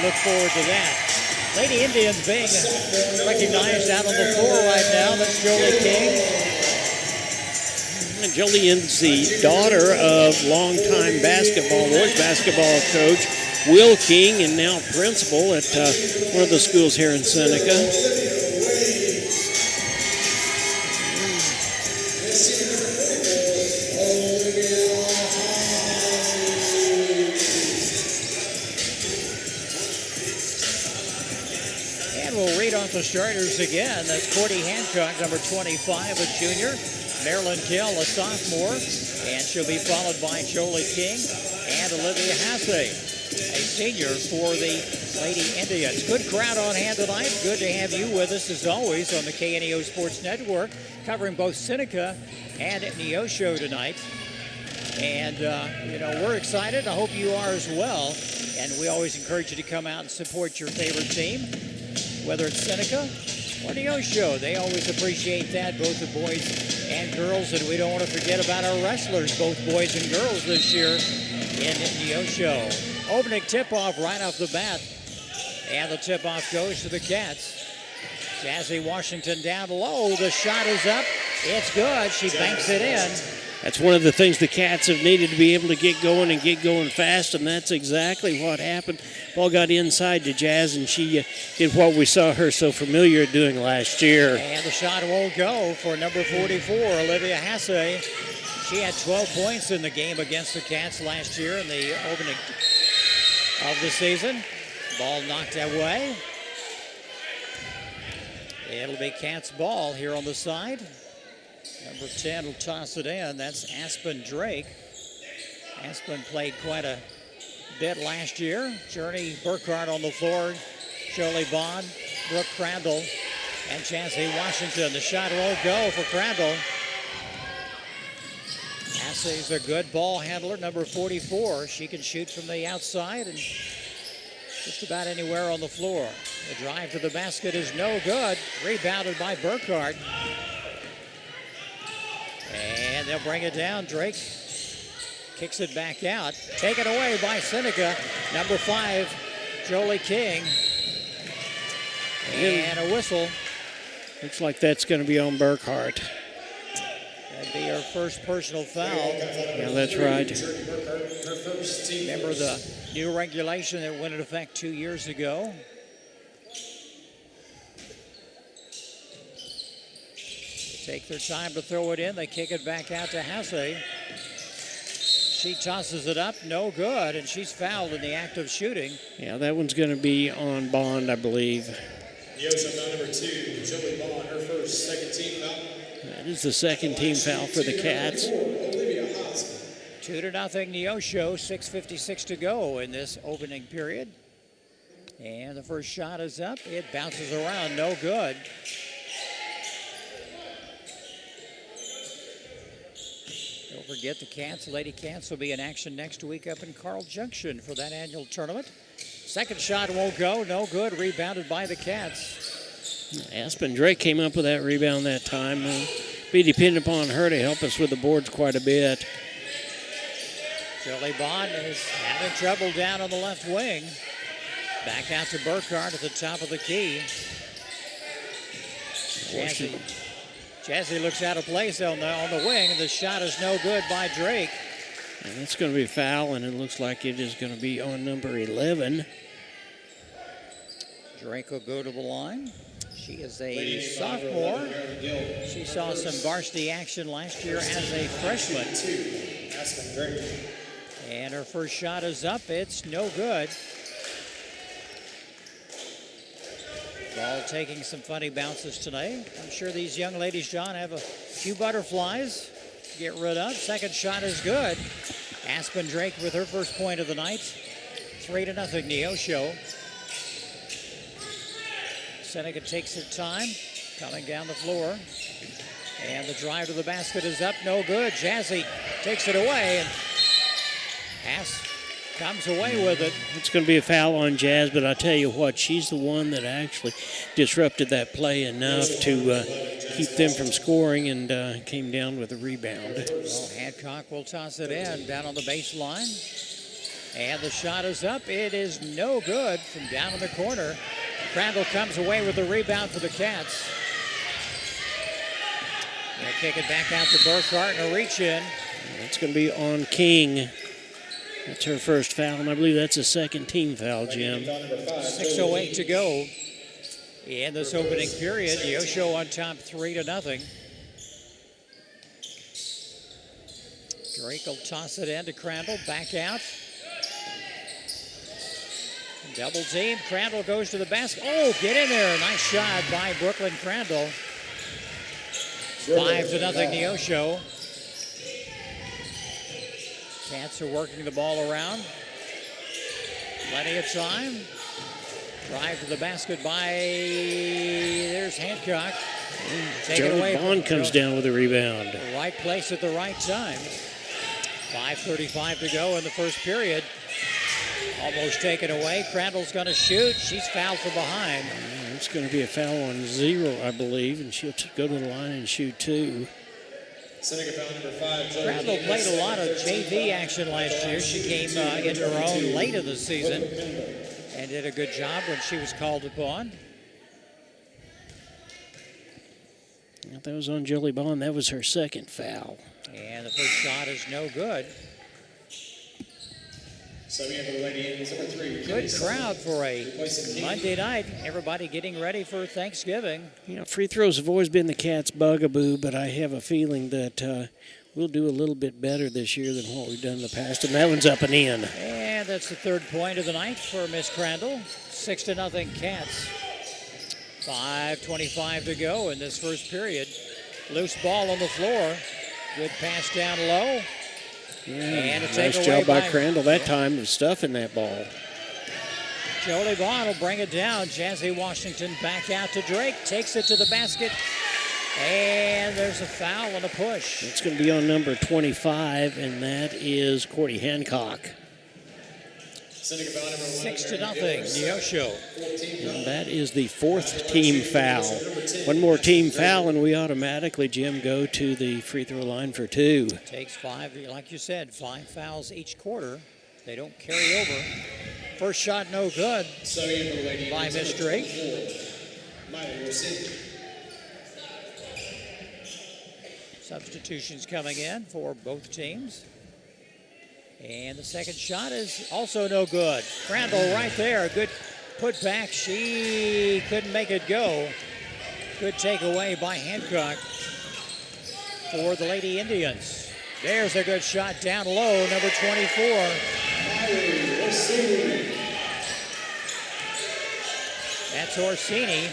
Speaker 3: look forward to that. Lady Indians being recognized out on the floor right now. That's Jolie King.
Speaker 2: And Jolie is the daughter of longtime boys basketball coach Will King, and now principal at one of the schools here in Seneca.
Speaker 3: We'll read off the starters again. That's Cordy Hancock, number 25, a junior. Marilyn Gill, a sophomore. And she'll be followed by Jolie King and Olivia Hasse, a senior for the Lady Indians. Good crowd on hand tonight. Good to have you with us, as always, on the KNEO Sports Network, covering both Seneca and Neosho tonight. And, we're excited. I hope you are as well. And we always encourage you to come out and support your favorite team, whether it's Seneca or Neosho. They always appreciate that, both the boys and girls. And we don't want to forget about our wrestlers, both boys and girls this year in Neosho. Opening tip-off right off the bat. And the tip-off goes to the Cats. Jazzy Washington down low. The shot is up. It's good. She banks it in.
Speaker 2: That's one of the things the Cats have needed to be able to get going fast, and that's exactly what happened. Ball got inside to Jazz, and she did what we saw her so familiar at doing last year.
Speaker 3: And the shot won't go for number 44, Olivia Hasse. She had 12 points in the game against the Cats last year in the opening of the season. Ball knocked away. It'll be Cats ball here on the side. Number 10 will toss it in. That's Aspen Drake. Aspen played quite a bit last year. Journey Burkhart on the floor. Jolie Bond, Brooke Crandall, and Jazzy Washington. The shot won't go for Crandall. Assay's a good ball handler, number 44. She can shoot from the outside and just about anywhere on the floor. The drive to the basket is no good. Rebounded by Burkhart. And they'll bring it down. Drake kicks it back out. Taken away by Seneca. Number 5, Jolie King. And a whistle.
Speaker 2: Looks like that's going to be on Burkhart.
Speaker 3: That'd be her first personal foul.
Speaker 2: Yeah, that's right.
Speaker 3: Remember the new regulation that went into effect 2 years ago? Take their time to throw it in. They kick it back out to Hasse. She tosses it up, no good, and she's fouled in the act of shooting.
Speaker 2: Yeah, that one's going to be on Bond, I believe.
Speaker 1: Neosho foul number 2, Jolie Bond, her first second team foul.
Speaker 2: That is the second team foul for the Cats.
Speaker 3: 2-0 Neosho, 6:56 to go in this opening period. And the first shot is up. It bounces around, no good. Don't forget the Cats, Lady Cats, will be in action next week up in Carl Junction for that annual tournament. Second shot won't go, no good, rebounded by the Cats.
Speaker 2: Aspen Drake came up with that rebound that time. Be dependent upon her to help us with the boards quite a bit.
Speaker 3: Jolie Bond is having trouble down on the left wing. Back out to Burkhart at the top of the key. Jazzy looks out of place on the wing, and the shot is no good by Drake.
Speaker 2: And it's going to be a foul, and it looks like it is going to be on number 11.
Speaker 3: Drake will go to the line. She is a sophomore. She saw some varsity action last year as a freshman. And her first shot is up. It's no good. Ball taking some funny bounces today. I'm sure these young ladies, John, have a few butterflies to get rid of. Second shot is good. Aspen Drake with her first point of the night. 3-0 Neosho. Seneca takes her time, coming down the floor. And the drive to the basket is up, no good. Jazzy takes it away, and Ass comes away with it.
Speaker 2: It's going to be a foul on Jazz, but I tell you what, she's the one that actually disrupted that play enough to keep them from scoring and came down with a rebound.
Speaker 3: Well, Hancock will toss it in down on the baseline. And the shot is up. It is no good from down in the corner. Crandall comes away with the rebound for the Cats. They'll kick it back out to Burkhart and a reach in.
Speaker 2: That's going to be on King. That's her first foul, and I believe that's a second team foul, Jim.
Speaker 3: 6:08 to go in this opening period. Neosho on top 3-0. Drake will toss it in to Crandall. Back out. Double team. Crandall goes to the basket. Oh, get in there. Nice shot by Brooklyn Crandall. 5-0 Neosho. Cats are working the ball around. Plenty of time. Drive to the basket by, there's Hancock. Taken away.
Speaker 2: Bond comes down with a rebound.
Speaker 3: The right place at the right time. 5:35 to go in the first period. Almost taken away. Crandall's going to shoot. She's fouled from behind.
Speaker 2: It's going to be a foul on 0, I believe, and she'll go to the line and shoot 2.
Speaker 1: Seneca foul number 5.
Speaker 3: Crandall played a lot of JV action last year. She came into her own late in the season and did a good job when she was called upon.
Speaker 2: That was on Jolie Bond. That was her second foul.
Speaker 3: And the first shot is no good. Good crowd for a Monday night. Everybody getting ready for Thanksgiving.
Speaker 2: You know, free throws have always been the Cats' bugaboo, but I have a feeling that we'll do a little bit better this year than what we've done in the past, and that one's up and in.
Speaker 3: And that's the third point of the night for Miss Crandall. 6-0 Cats. 5:25 to go in this first period. Loose ball on the floor. Good pass down low.
Speaker 2: Yeah, nice job by Crandall that time of stuffing that ball.
Speaker 3: Jolie Bond will bring it down. Jazzy Washington back out to Drake. Takes it to the basket. And there's a foul and a push.
Speaker 2: It's going to be on number 25, and that is Cordy Hancock.
Speaker 3: 6-0, Neosho.
Speaker 2: And that is the fourth team foul. One more team foul, and we automatically, Jim, go to the free throw line for 2.
Speaker 3: Takes 5, like you said, 5 fouls each quarter. They don't carry over. First shot, no good by Miss Drake. Substitutions coming in for both teams. And the second shot is also no good. Crandall right there. Good put back. She couldn't make it go. Good takeaway by Hancock for the Lady Indians. There's a good shot down low, number 24. That's Orsini.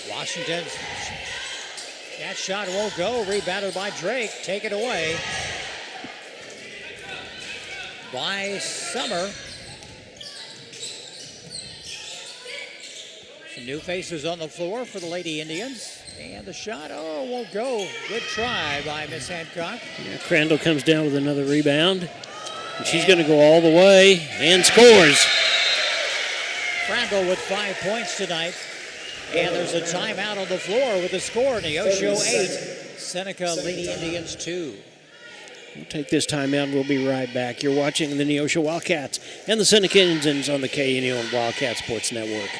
Speaker 3: Washington's that shot won't go. Rebounded by Drake. Take it away by Summer. Some new faces on the floor for the Lady Indians. And the shot, won't go. Good try by Miss Hancock.
Speaker 2: Yeah, Crandall comes down with another rebound. And she's going to go all the way and scores.
Speaker 3: Crandall with 5 points tonight. And there's a timeout on the floor with the score. Neosho 8, Seneca Lady Indians 2.
Speaker 2: We'll take this timeout and we'll be right back. You're watching the Neosho Wildcats and the Seneca Indians on the KNO and Wildcat Sports Network.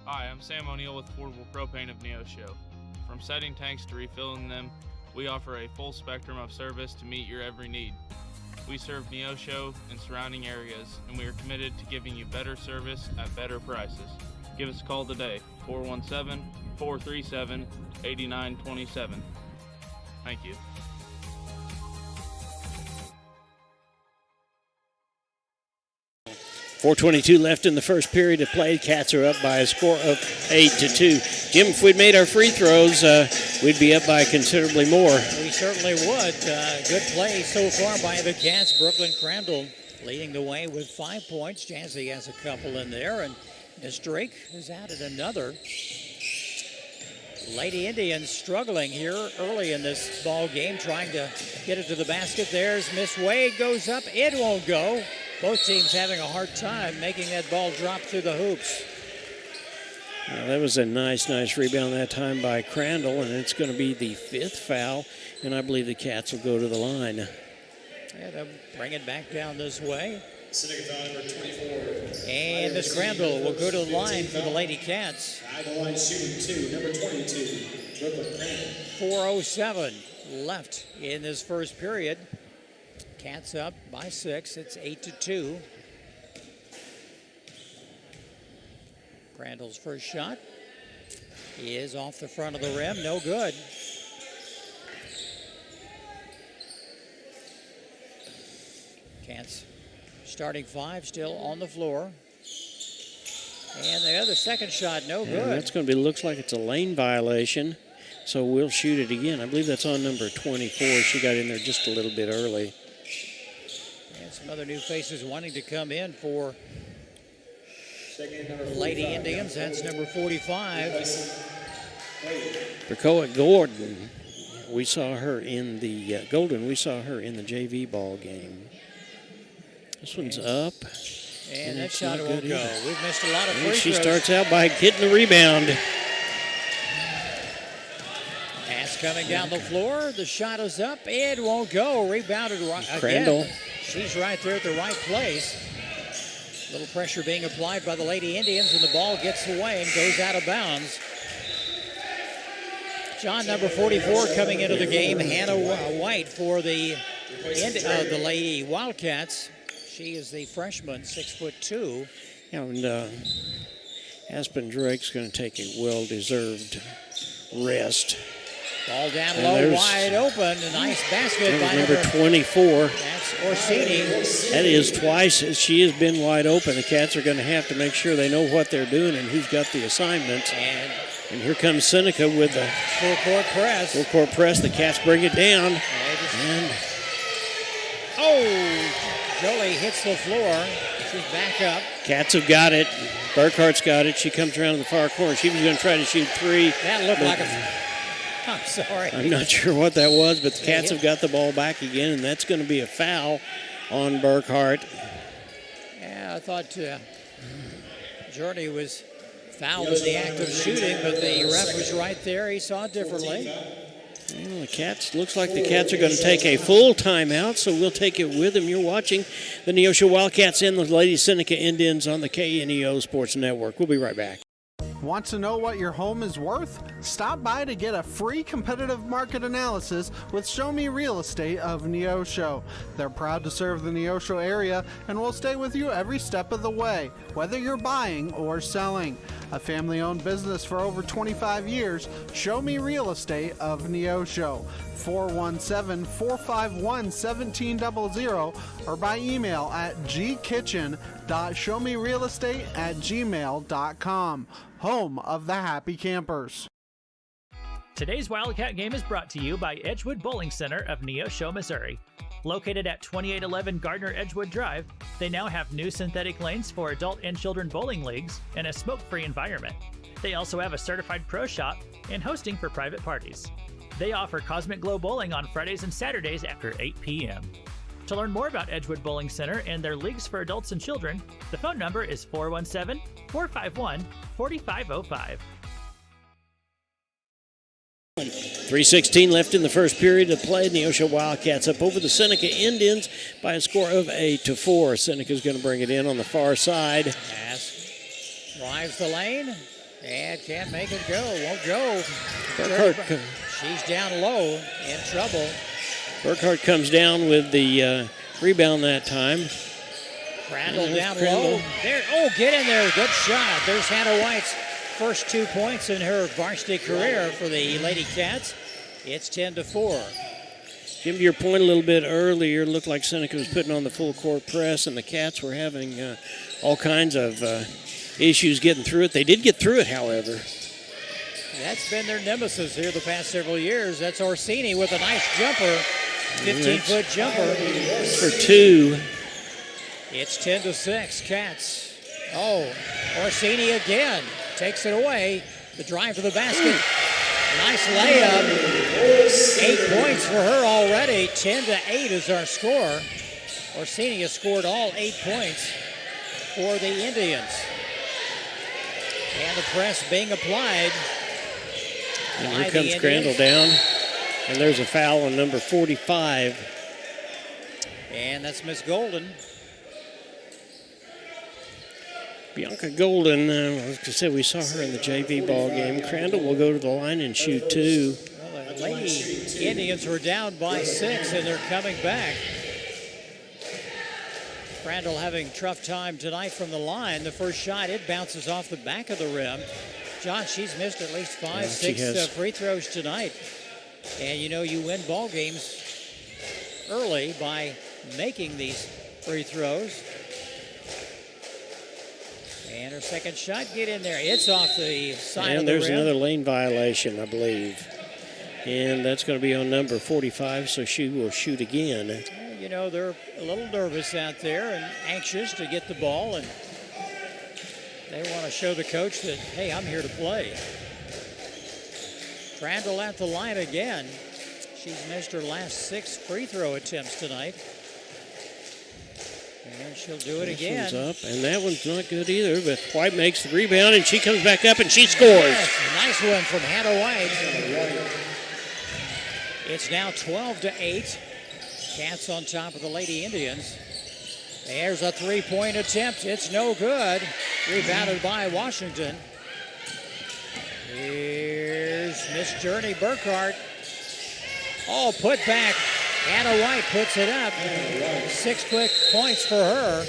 Speaker 5: Hi, I'm Sam O'Neill with Affordable Propane of Neosho. From setting tanks to refilling them, we offer a full spectrum of service to meet your every need. We serve Neosho and surrounding areas, and we are committed to giving you better service at better prices. Give us a call today, 417-437-8927. Thank you.
Speaker 2: .422 left in the first period of play. Cats are up by a score of 8-2. Jim, if we'd made our free throws, we'd be up by considerably more.
Speaker 3: We certainly would. Good play so far by the Cats. Brooklyn Crandall leading the way with 5 points. Jazzy has a couple in there, and Miss Drake has added another. Lady Indians struggling here early in this ball game, trying to get it to the basket. There's Miss Wade, goes up. It won't go. Both teams having a hard time making that ball drop through the hoops.
Speaker 2: Well, that was a nice rebound that time by Crandall, and it's going to be the 5th foul, and I believe the Cats will go to the line.
Speaker 3: Yeah, they'll bring it back down this way.
Speaker 1: Seneca foul number 24.
Speaker 3: And Miss Crandall will go to the line for the Lady Cats.
Speaker 1: At the line shooting 2, number 22, Brooklyn Crandall.
Speaker 3: 4:07 left in this first period. Cats up by 6. It's 8-2. Crandall's first shot is off the front of the rim. No good. Cats starting 5 still on the floor. And the other second shot, no good.
Speaker 2: Yeah, that's going to be, looks like it's a lane violation. So we'll shoot it again. I believe that's on number 24. She got in there just a little bit early.
Speaker 3: And some other new faces wanting to come in for Lady Indians. That's number 45.
Speaker 2: Berkoa Gordon. We saw her in the Golden. We saw her in the JV ball game. This one's up.
Speaker 3: And that shot won't go. We've missed a lot of free throws.
Speaker 2: She starts out by getting the rebound.
Speaker 3: Pass coming down the floor. The shot is up. It won't go. Rebounded again.
Speaker 2: Crandall.
Speaker 3: She's right there at the right place. Little pressure being applied by the Lady Indians, and the ball gets away and goes out of bounds. John, number 44, coming into the game. Hannah White for the Lady Wildcats. She is the freshman, 6'2".
Speaker 2: And Aspen Drake's going to take a well-deserved rest.
Speaker 3: Ball down low, wide open. A nice basket by
Speaker 2: number 24.
Speaker 3: That's Orsini.
Speaker 2: That is twice she has been wide open. The Cats are going to have to make sure they know what they're doing and who's got the assignments. And here comes Seneca with the
Speaker 3: full court press.
Speaker 2: Full court press. The Cats bring it down. And
Speaker 3: Jolie hits the floor. She's back up.
Speaker 2: Cats have got it. Burkhart's got it. She comes around to the far corner. She was going to try to shoot 3.
Speaker 3: That looked like a... I'm sorry.
Speaker 2: I'm not sure what that was, but the Cats have got the ball back again, and that's going to be a foul on Burkhart.
Speaker 3: Yeah, I thought Jordy was fouled in the act of shooting, but the ref was right there. He saw it differently.
Speaker 2: Well, the Cats, looks like the Cats are going to take a full timeout, so we'll take it with them. You're watching the Neosho Wildcats and the Lady Seneca Indians on the KNEO Sports Network. We'll be right back.
Speaker 7: Want to know what your home is worth? Stop by to get a free competitive market analysis with Show Me Real Estate of Neosho. They're proud to serve the Neosho area and will stay with you every step of the way, whether you're buying or selling. A family-owned business for over 25 years, Show Me Real Estate of Neosho. 417-451-1700 or by email at gkitchen.showmerealestate@gmail.com. Home of the Happy Campers.
Speaker 11: Today's Wildcat game is brought to you by Edgewood Bowling Center of Neosho, Missouri. Located at 2811 Gardner Edgewood Drive, they now have new synthetic lanes for adult and children bowling leagues and a smoke-free environment. They also have a certified pro shop and hosting for private parties. They offer Cosmic Glow Bowling on Fridays and Saturdays after 8 p.m. To learn more about Edgewood Bowling Center and their leagues for adults and children, the phone number is 417-451-4505.
Speaker 2: 3:16 left in the first period of play. Neosho Wildcats up over the Seneca Indians by a score of 8-4. Seneca's going to bring it in on the far side.
Speaker 3: Pass drives the lane and can't make it go. Won't go.
Speaker 2: Burkhart,
Speaker 3: she's down low, in trouble.
Speaker 2: Burkhart comes down with the rebound that time.
Speaker 3: Crandall
Speaker 2: And
Speaker 3: down
Speaker 2: Crandall.
Speaker 3: low. There, get in there. Good shot. There's Hannah White's first 2 points in her varsity career for the Lady Cats. It's 10-4.
Speaker 2: Jim, to your point a little bit earlier, it looked like Seneca was putting on the full court press, and the Cats were having all kinds of issues getting through it. They did get through it, however.
Speaker 3: That's been their nemesis here the past several years. That's Orsini with a nice jumper, 15-foot jumper.
Speaker 2: For 2.
Speaker 3: It's 10-6, Cats. Oh, Orsini again takes it away. The drive to the basket. Nice layup. 8 points for her already. 10-8 is our score. Orsini has scored all 8 points for the Indians. And the press being applied.
Speaker 2: And
Speaker 3: by
Speaker 2: here comes
Speaker 3: the
Speaker 2: Crandall
Speaker 3: Indians.
Speaker 2: down. And there's a foul on number 45.
Speaker 3: And that's Miss Golden.
Speaker 2: Bianca Golden, like I said, we saw her in the JV ball game. Crandall will go to the line and shoot 2.
Speaker 3: Well, the Lady Indians were down by 6, and they're coming back. Crandall having a tough time tonight from the line. The first shot, it bounces off the back of the rim. John, she's missed at least 5, 6 free throws tonight. And you know, you win ball games early by making these free throws. And her second shot, get in there. It's off the side of the rim.
Speaker 2: And there's another lane violation, I believe. And that's going to be on number 45, so she will shoot again.
Speaker 3: You know, they're a little nervous out there and anxious to get the ball, and they want to show the coach that, hey, I'm here to play. Crandall at the line again. She's missed her last 6 free throw attempts tonight. And she'll do it again.
Speaker 2: This one's up, and that one's not good either, but White makes the rebound, and she comes back up, and she scores.
Speaker 3: Yes, nice one from Hannah White. It's now 12-8. Cats on top of the Lady Indians. There's a three-point attempt. It's no good. Rebounded by Washington. Here's Miss Journey Burkhart. Oh, put back. Hannah White puts it up. 6 quick points for her.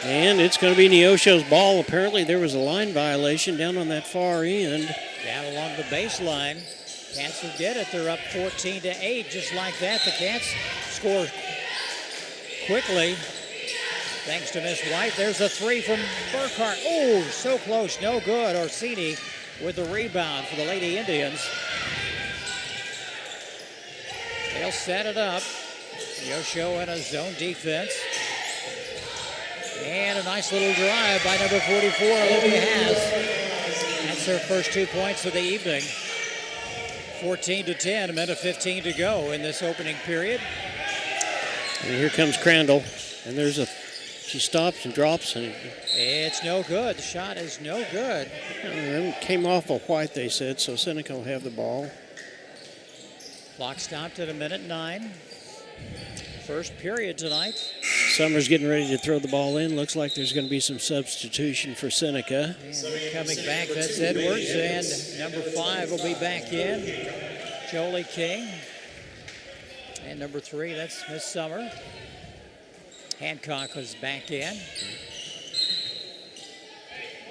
Speaker 2: And it's going to be Neosho's ball. Apparently there was a line violation down on that far end.
Speaker 3: Down along the baseline. Cats will get it. They're up 14-8. Just like that, the Cats score quickly. Thanks to Miss White. There's a 3 from Burkhart. Oh, so close. No good. Orsini with the rebound for the Lady Indians. They'll set it up. Neosho in a zone defense. And a nice little drive by number 44, Olivia Haas. That's her first 2 points of the evening. 14-10, a minute 15 to go in this opening period.
Speaker 2: And here comes Crandall. And there's she stops and drops. And
Speaker 3: it's no good. The shot is no good.
Speaker 2: It came off of White, they said, so Seneca will have the ball.
Speaker 3: Clock stopped at a minute 9. First period tonight.
Speaker 2: Summers getting ready to throw the ball in. Looks like there's going to be some substitution for Seneca.
Speaker 3: And coming back, that's Edwards, and number 5 will be back in. Jolie King. And number 3, that's Miss Summer. Hancock was back in.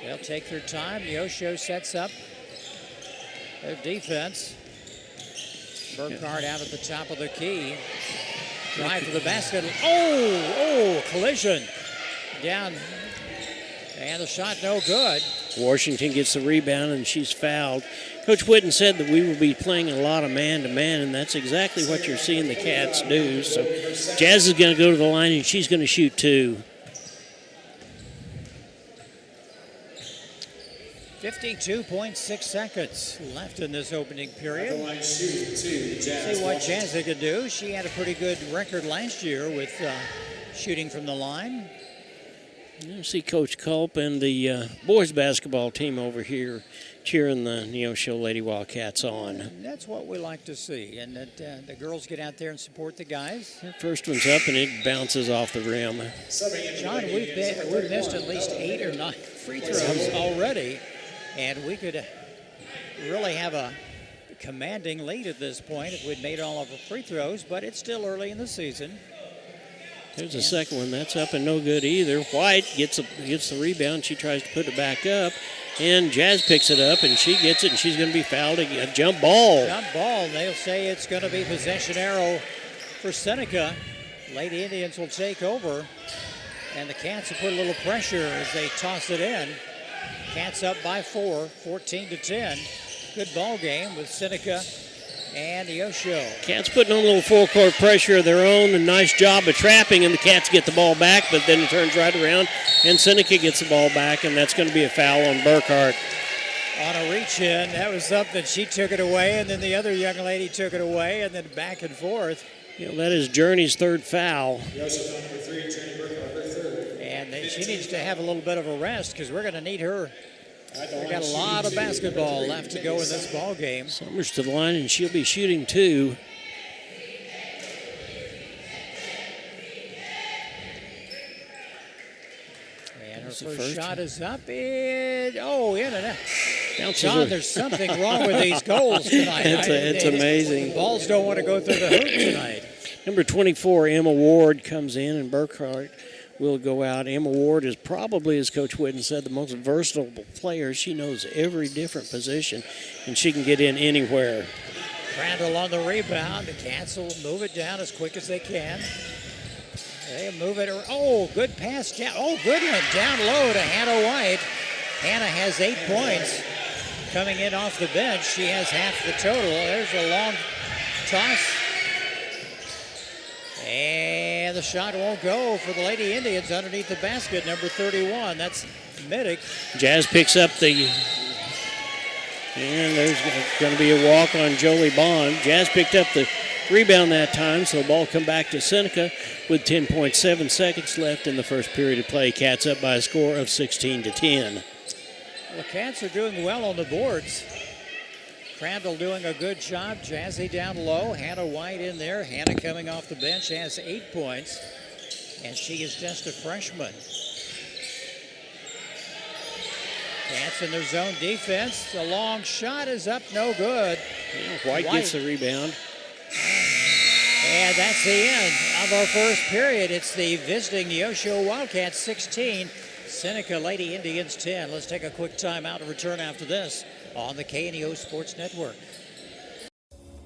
Speaker 3: They'll take their time. Neosho sets up their defense. Burkhart out at the top of the key. Drive to the basket. Oh, collision. Down. And the shot no good.
Speaker 2: Washington gets the rebound, and she's fouled. Coach Whitten said that we will be playing a lot of man-to-man, and that's exactly what you're seeing the Cats do. So Jazz is going to go to the line, and she's going to shoot 2.
Speaker 3: 52.6 seconds left in this opening period. See what Jazz can do. She had a pretty good record last year with shooting from the line.
Speaker 2: You see Coach Culp and the boys basketball team over here cheering the Neosho Lady Wildcats on.
Speaker 3: And that's what we like to see, and that the girls get out there and support the guys.
Speaker 2: First one's up, and it bounces off the rim.
Speaker 3: John, we've missed at least 8 or 9 free throws already, and we could really have a commanding lead at this point if we'd made all of our free throws, but it's still early in the season.
Speaker 2: There's a second one. That's up and no good either. White gets the rebound. She tries to put it back up. And Jazz picks it up, and she gets it, and she's going to be fouled again. A jump ball.
Speaker 3: Jump ball. They'll say it's going to be possession arrow for Seneca. Lady Indians will take over. And the Cats will put a little pressure as they toss it in. Cats up by 4, 14-10. Good ball game with Seneca and Neosho.
Speaker 2: Cats putting on a little full court pressure of their own. A nice job of trapping, and the Cats get the ball back, but then it turns right around, and Seneca gets the ball back, and that's going to be a foul on Burkhart.
Speaker 3: On a reach-in, that was something. She took it away, and then the other young lady took it away, and then back and forth.
Speaker 2: That is Journey's third foul.
Speaker 3: And she needs to have a little bit of a rest because we're going to need her. We've got a lot of basketball left to go in this ball game.
Speaker 2: Summers to the line, and she'll be shooting 2.
Speaker 3: And her first shot is up. In and out.
Speaker 2: John,
Speaker 3: there's something wrong with these goals tonight.
Speaker 2: It's amazing.
Speaker 3: The balls don't want to go through the hoop tonight.
Speaker 2: Number 24, Emma Ward, comes in, and Burkhart will go out. Emma Ward is probably, as Coach Whitten said, the most versatile player. She knows every different position, and she can get in anywhere.
Speaker 3: Crandall on the rebound. The Cats will move it down as quick as they can. They move it. Good pass down. Good one. Down low to Hannah White. Hannah has 8 points. Coming in off the bench, she has half the total. There's a long toss. And the shot won't go for the Lady Indians underneath the basket, number 31. That's Middick.
Speaker 2: Jazz picks up and there's going to be a walk on Jolie Bond. Jazz picked up the rebound that time, so the ball come back to Seneca with 10.7 seconds left in the first period of play. Cats up by a score of 16-10.
Speaker 3: Well, the Cats are doing well on the boards. Crandall doing a good job. Jazzy down low. Hannah White in there. Hannah coming off the bench has 8 points. And she is just a freshman. Cats in their zone defense. The long shot is up, no good.
Speaker 2: White gets the rebound.
Speaker 3: And that's the end of our first period. It's the visiting Neosho Wildcats 16, Seneca Lady Indians 10. Let's take a quick timeout and return after this on the KNEO Sports Network.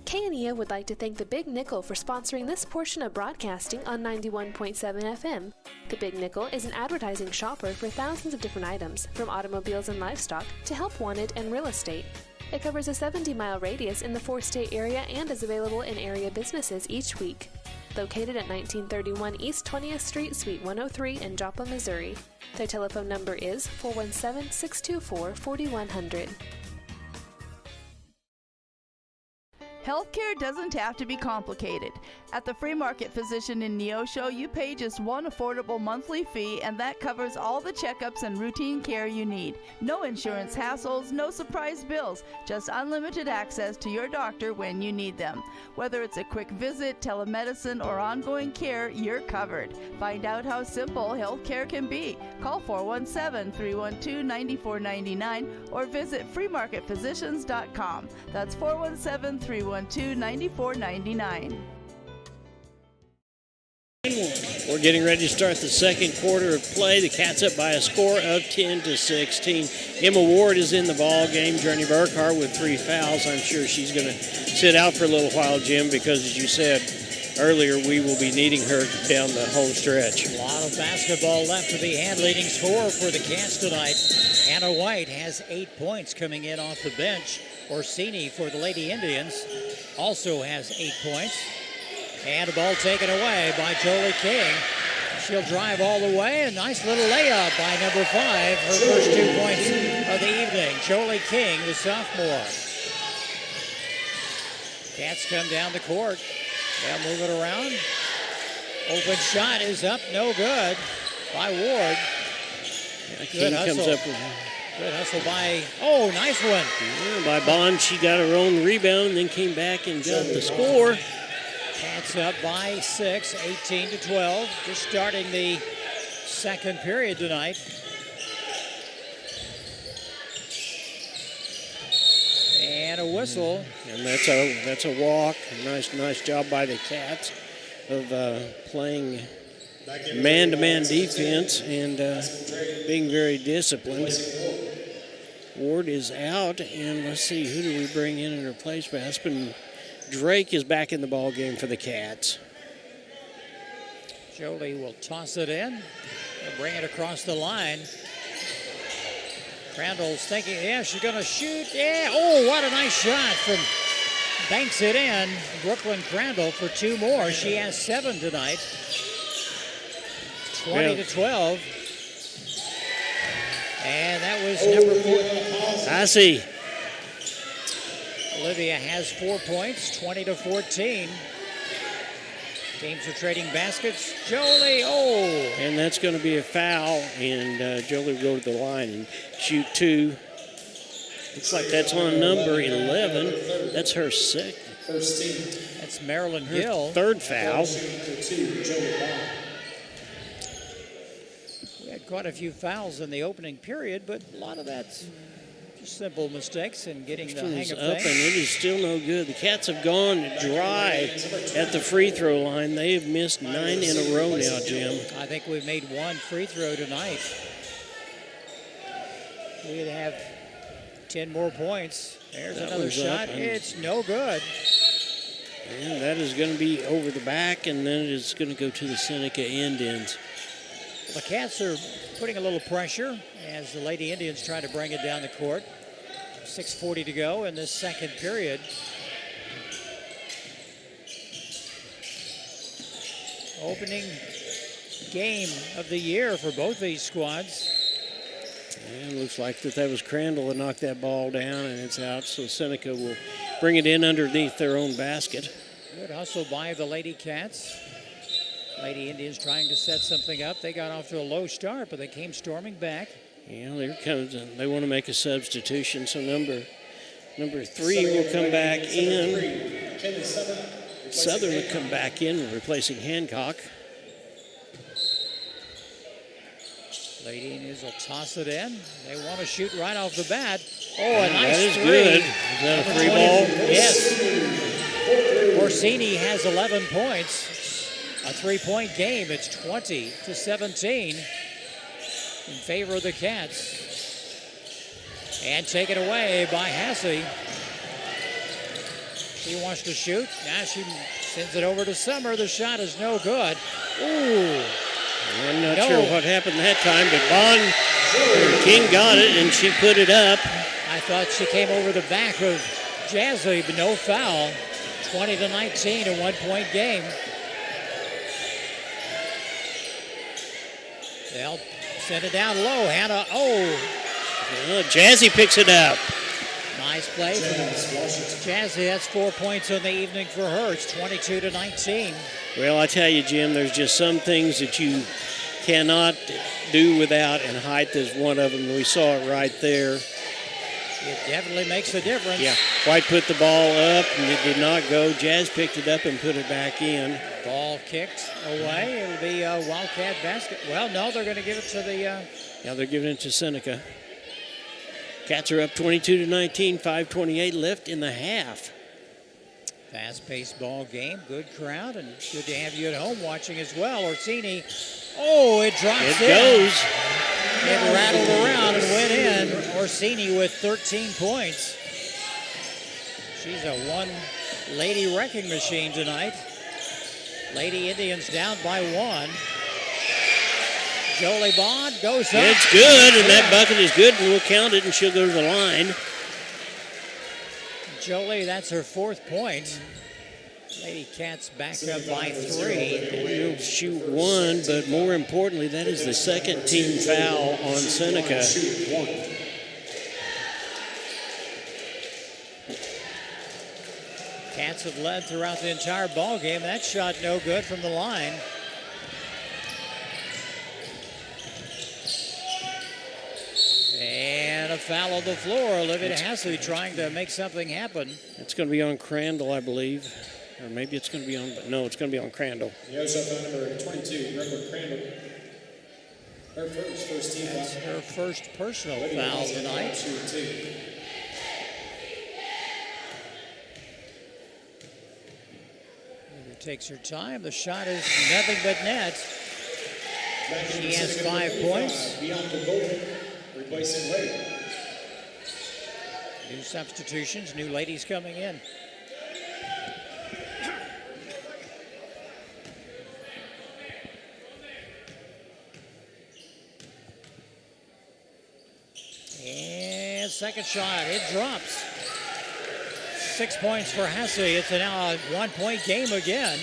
Speaker 17: KNEO would like to thank the Big Nickel for sponsoring this portion of broadcasting on 91.7 FM. The Big Nickel is an advertising shopper for thousands of different items, from automobiles and livestock to help wanted and real estate. It covers a 70-mile radius in the 4-state area and is available in area businesses each week. Located at 1931 East 20th Street, Suite 103 in Joplin, Missouri. Their telephone number is 417-624-4100.
Speaker 8: Healthcare doesn't have to be complicated. At the Free Market Physician in Neosho, you pay just one affordable monthly fee, and that covers all the checkups and routine care you need. No insurance hassles, no surprise bills, just unlimited access to your doctor when you need them. Whether it's a quick visit, telemedicine, or ongoing care, you're covered. Find out how simple healthcare can be. Call 417-312-9499 or visit freemarketphysicians.com. That's 417-312-9499.
Speaker 2: We're getting ready to start the second quarter of play. The Cats up by a score of 10-16. Emma Ward is in the ball game. Journey Burkhart with 3 fouls. I'm sure she's going to sit out for a little while, Jim, because as you said earlier, we will be needing her down the home stretch.
Speaker 3: A lot of basketball left to be had. Leading scorer for the Cats tonight, Hannah White, has 8 points coming in off the bench. Orsini for the Lady Indians also has 8 points. And the ball taken away by Jolie King. She'll drive all the way. A nice little layup by number 5. Her first 2 points of the evening. Jolie King, the sophomore. Cats come down the court. They'll move it around. Open shot is up, no good by Ward.
Speaker 2: King comes up with
Speaker 3: good hustle by, nice one.
Speaker 2: Yeah, by Bond. She got her own rebound and then came back and got the score.
Speaker 3: Cats up by 6, 18-12. Just starting the second period tonight. And a whistle.
Speaker 2: And that's a walk. Nice job by the Cats of playing man-to-man defense and being very disciplined. Ward is out, and let's see, who do we bring in replace Aspen? Drake is back in the ball game for the Cats.
Speaker 3: Jolie will toss it in and bring it across the line. Crandall's thinking, yeah, she's going to shoot. Yeah, oh, what a nice shot from banks it in. Brooklyn Crandall for 2 more. She has 7 tonight. 20-12. And that was number 4.
Speaker 2: I see.
Speaker 3: Olivia has 4 points, 20-14. Teams are trading baskets. Jolie, oh!
Speaker 2: And that's going to be a foul, and Jolie will go to the line and shoot 2. Looks like that's on number 11. That's her second.
Speaker 3: That's Marilyn Gill.
Speaker 2: Third foul.
Speaker 3: We had quite a few fouls in the opening period, but a lot of that's just simple mistakes and getting the hang of
Speaker 2: up,
Speaker 3: things.
Speaker 2: and it is still no good. The Cats have gone dry at the free throw line. They have missed 9 in a row now, Jim.
Speaker 3: I think we've made 1 free throw tonight. We'd have 10 more points. There's another shot. It's no good.
Speaker 2: And that is going to be over the back, and then it is going to go to the Seneca Indians.
Speaker 3: The Cats are putting a little pressure as the Lady Indians try to bring it down the court. 6:40 to go in this second period. Opening game of the year for both these squads.
Speaker 2: And it looks like that was Crandall that knocked that ball down, and it's out. So Seneca will bring it in underneath their own basket.
Speaker 3: Good hustle by the Lady Cats. Lady Indians trying to set something up. They got off to a low start, but they came storming back.
Speaker 2: Yeah, they want to make a substitution. So number 3 will come back in. Southern will come back in, replacing Hancock.
Speaker 3: Lady Indians will toss it in. They want to shoot right off the bat. Oh, a nice
Speaker 2: that is
Speaker 3: 3.
Speaker 2: Good. Is that a free ball?
Speaker 3: Yes. Orsini has 11 points. A 3-point game. It's 20-17 in favor of the Cats. And taken away by Hasse. She wants to shoot. Now she sends it over to Summer. The shot is no good. Ooh.
Speaker 2: I'm not sure what happened that time, but King got it, and she put it up.
Speaker 3: I thought she came over the back of Jazzy, but no foul. 20-19, a 1-point game. They'll send it down low. Hannah,
Speaker 2: Jazzy picks it up.
Speaker 3: Nice play from Jazzy. That's 4 points on the evening for her. It's 22-19.
Speaker 2: Well, I tell you, Jim, there's just some things that you cannot do without, and height is one of them. We saw it right there.
Speaker 3: It definitely makes a difference.
Speaker 2: Yeah, White put the ball up, and it did not go. Jazz picked it up and put it back in.
Speaker 3: Ball kicked away. It'll be a Wildcat basket. Well, no, they're going to give it to the...
Speaker 2: Yeah, they're giving it to Seneca. Cats are up 22-19, 5:28 left in the half.
Speaker 3: Fast-paced ball game, good crowd, and good to have you at home watching as well. Orsini, it drops in.
Speaker 2: It goes.
Speaker 3: It rattled around and went in. Orsini with 13 points. She's a one-lady wrecking machine tonight. Lady Indians down by 1. Jolie Bond goes up.
Speaker 2: It's good, and that bucket is good, and we'll count it, and she'll go to the line.
Speaker 3: Jolie, that's her 4th point. Lady Cats back up by 3.
Speaker 2: And we'll shoot 1, but more importantly, that is the second team foul on Seneca.
Speaker 3: Cats have led throughout the entire ball game. That shot no good from the line. And a foul on the floor. Olivia Hasse trying to make something happen.
Speaker 2: It's going to be on Crandall, I believe. Or maybe it's going to be on, no, it's going to be on Crandall.
Speaker 1: Neosho foul number 22, Brooklyn Crandall. Her first team foul.
Speaker 3: That's her first personal foul tonight. Olivia takes her time. The shot is nothing but net. She has 5 points.
Speaker 1: Bianca Golden, replacing Lady.
Speaker 3: New substitutions, new ladies coming in. And second shot, it drops. 6 points for Hesse. It's now a 1-point game again.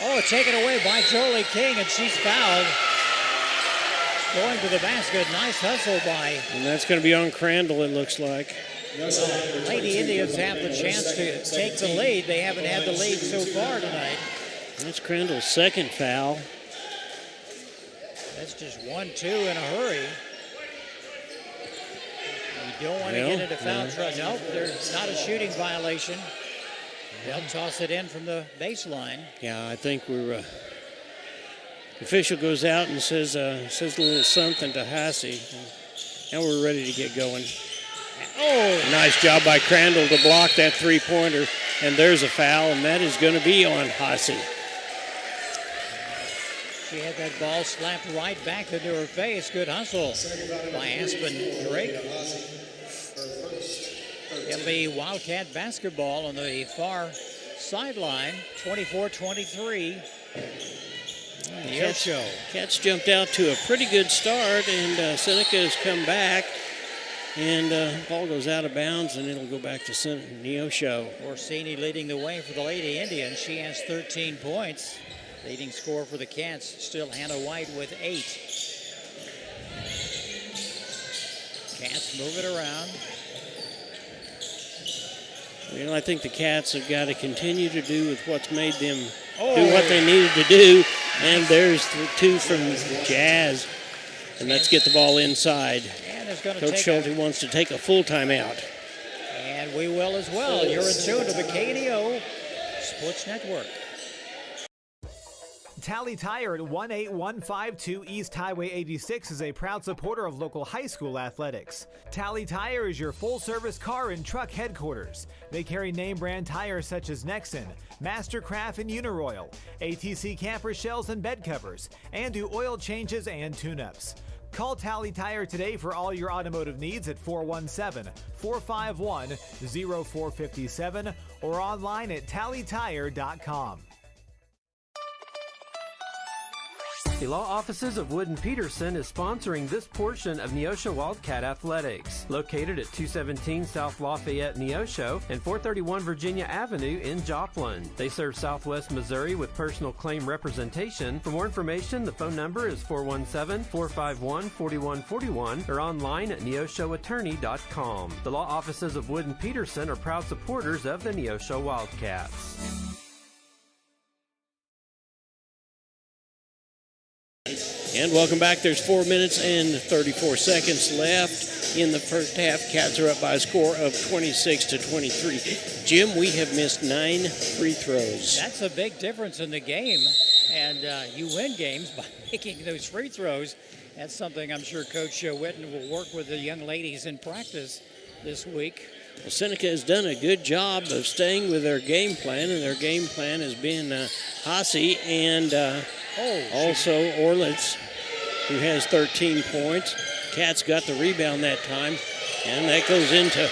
Speaker 3: Oh, taken away by Jolie King, and she's fouled. Going to the basket, nice hustle by.
Speaker 2: And that's going to be on Crandall, it looks like.
Speaker 3: Lady Indians have the chance to take the lead. They haven't had the lead so far tonight.
Speaker 2: That's Crandall's second foul.
Speaker 3: That's just 1-2 in a hurry. You don't want to get into foul trouble. Nope, there's not a shooting violation. They'll toss it in from the baseline.
Speaker 2: Yeah, I think we're. Official goes out and says a little something to Hasse. Now we're ready to get going.
Speaker 3: Oh!
Speaker 2: Nice job by Crandall to block that three-pointer. And there's a foul, and that is going to be on Hasse.
Speaker 3: She had that ball slapped right back into her face. Good hustle by Aspen Drake. It'll be Wildcat basketball on the far sideline, 24-23. Neosho.
Speaker 2: Cats jumped out to a pretty good start, and Seneca has come back. And ball goes out of bounds, and it'll go back to Neosho.
Speaker 3: Orsini leading the way for the Lady Indians. She has 13 points. Leading scorer for the Cats, still Hannah White with 8. Cats move it around.
Speaker 2: You know, I think the Cats have got to continue to do with what's made them do what they needed to do. And there's the 2 from Jazz. And let's get the ball inside. Coach Schulte wants to take a full timeout.
Speaker 3: And we will as well. You're in tune to the KNEO Sports Network.
Speaker 20: Tally Tire at 18152 East Highway 86 is a proud supporter of local high school athletics. Tally Tire is your full-service car and truck headquarters. They carry name-brand tires such as Nexen, Mastercraft, and Uniroyal, ATC camper shells and bed covers, and do oil changes and tune-ups. Call Tally Tire today for all your automotive needs at 417-451-0457 or online at tallytire.com.
Speaker 6: The law offices of Wood & Peterson is sponsoring this portion of Neosho Wildcat Athletics. Located at 217 South Lafayette, Neosho, and 431 Virginia Avenue in Joplin. They serve Southwest Missouri with personal claim representation. For more information, the phone number is 417-451-4141 or online at neoshoattorney.com. The law offices of Wood & Peterson are proud supporters of the Neosho Wildcats.
Speaker 2: And welcome back. There's 4 minutes and 34 seconds left in the first half. Cats are up by a score of 26-23. Jim, we have missed 9 free throws.
Speaker 3: That's a big difference in the game. And you win games by making those free throws. That's something I'm sure Coach Witten will work with the young ladies in practice this week.
Speaker 2: Well, Seneca has done a good job of staying with their game plan, and their game plan has been Hasse and also Orlitz, who has 13 points. Cats got the rebound that time, and that goes into...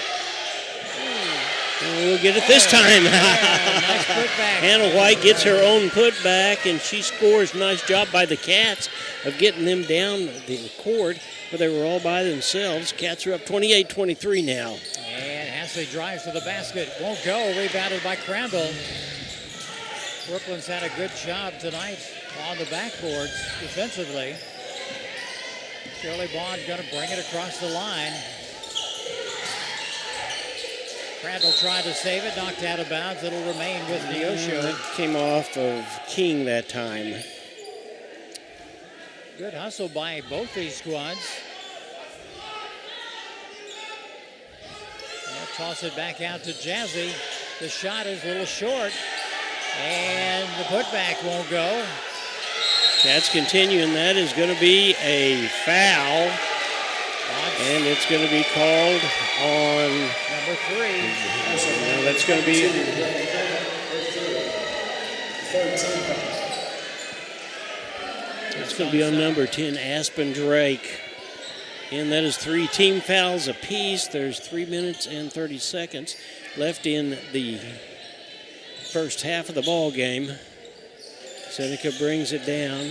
Speaker 2: We'll get it this time.
Speaker 3: Nice putback.
Speaker 2: Hannah White gets her own putback, and she scores. Nice job by the Cats of getting them down the court where they were all by themselves. Cats are up 28-23 now.
Speaker 3: And Hasse drives to the basket. Won't go. Rebounded by Crandall. Brooklyn's had a good job tonight on the backboards defensively. Shirley Bond going to bring it across the line. Crandall tried to save it, knocked out of bounds. It'll remain with Neosho.
Speaker 2: It came off of King that time.
Speaker 3: Good hustle by both these squads. They'll toss it back out to Jazzy. The shot is a little short, and the putback won't go.
Speaker 2: Cats continue, and that is going to be a foul. And it's going to be called on
Speaker 3: number 3.
Speaker 2: Now that's going to be That's going to be on number 10, Aspen Drake. And that is 3 team fouls apiece. There's 3 minutes and 30 seconds left in the first half of the ball game. Seneca brings it down.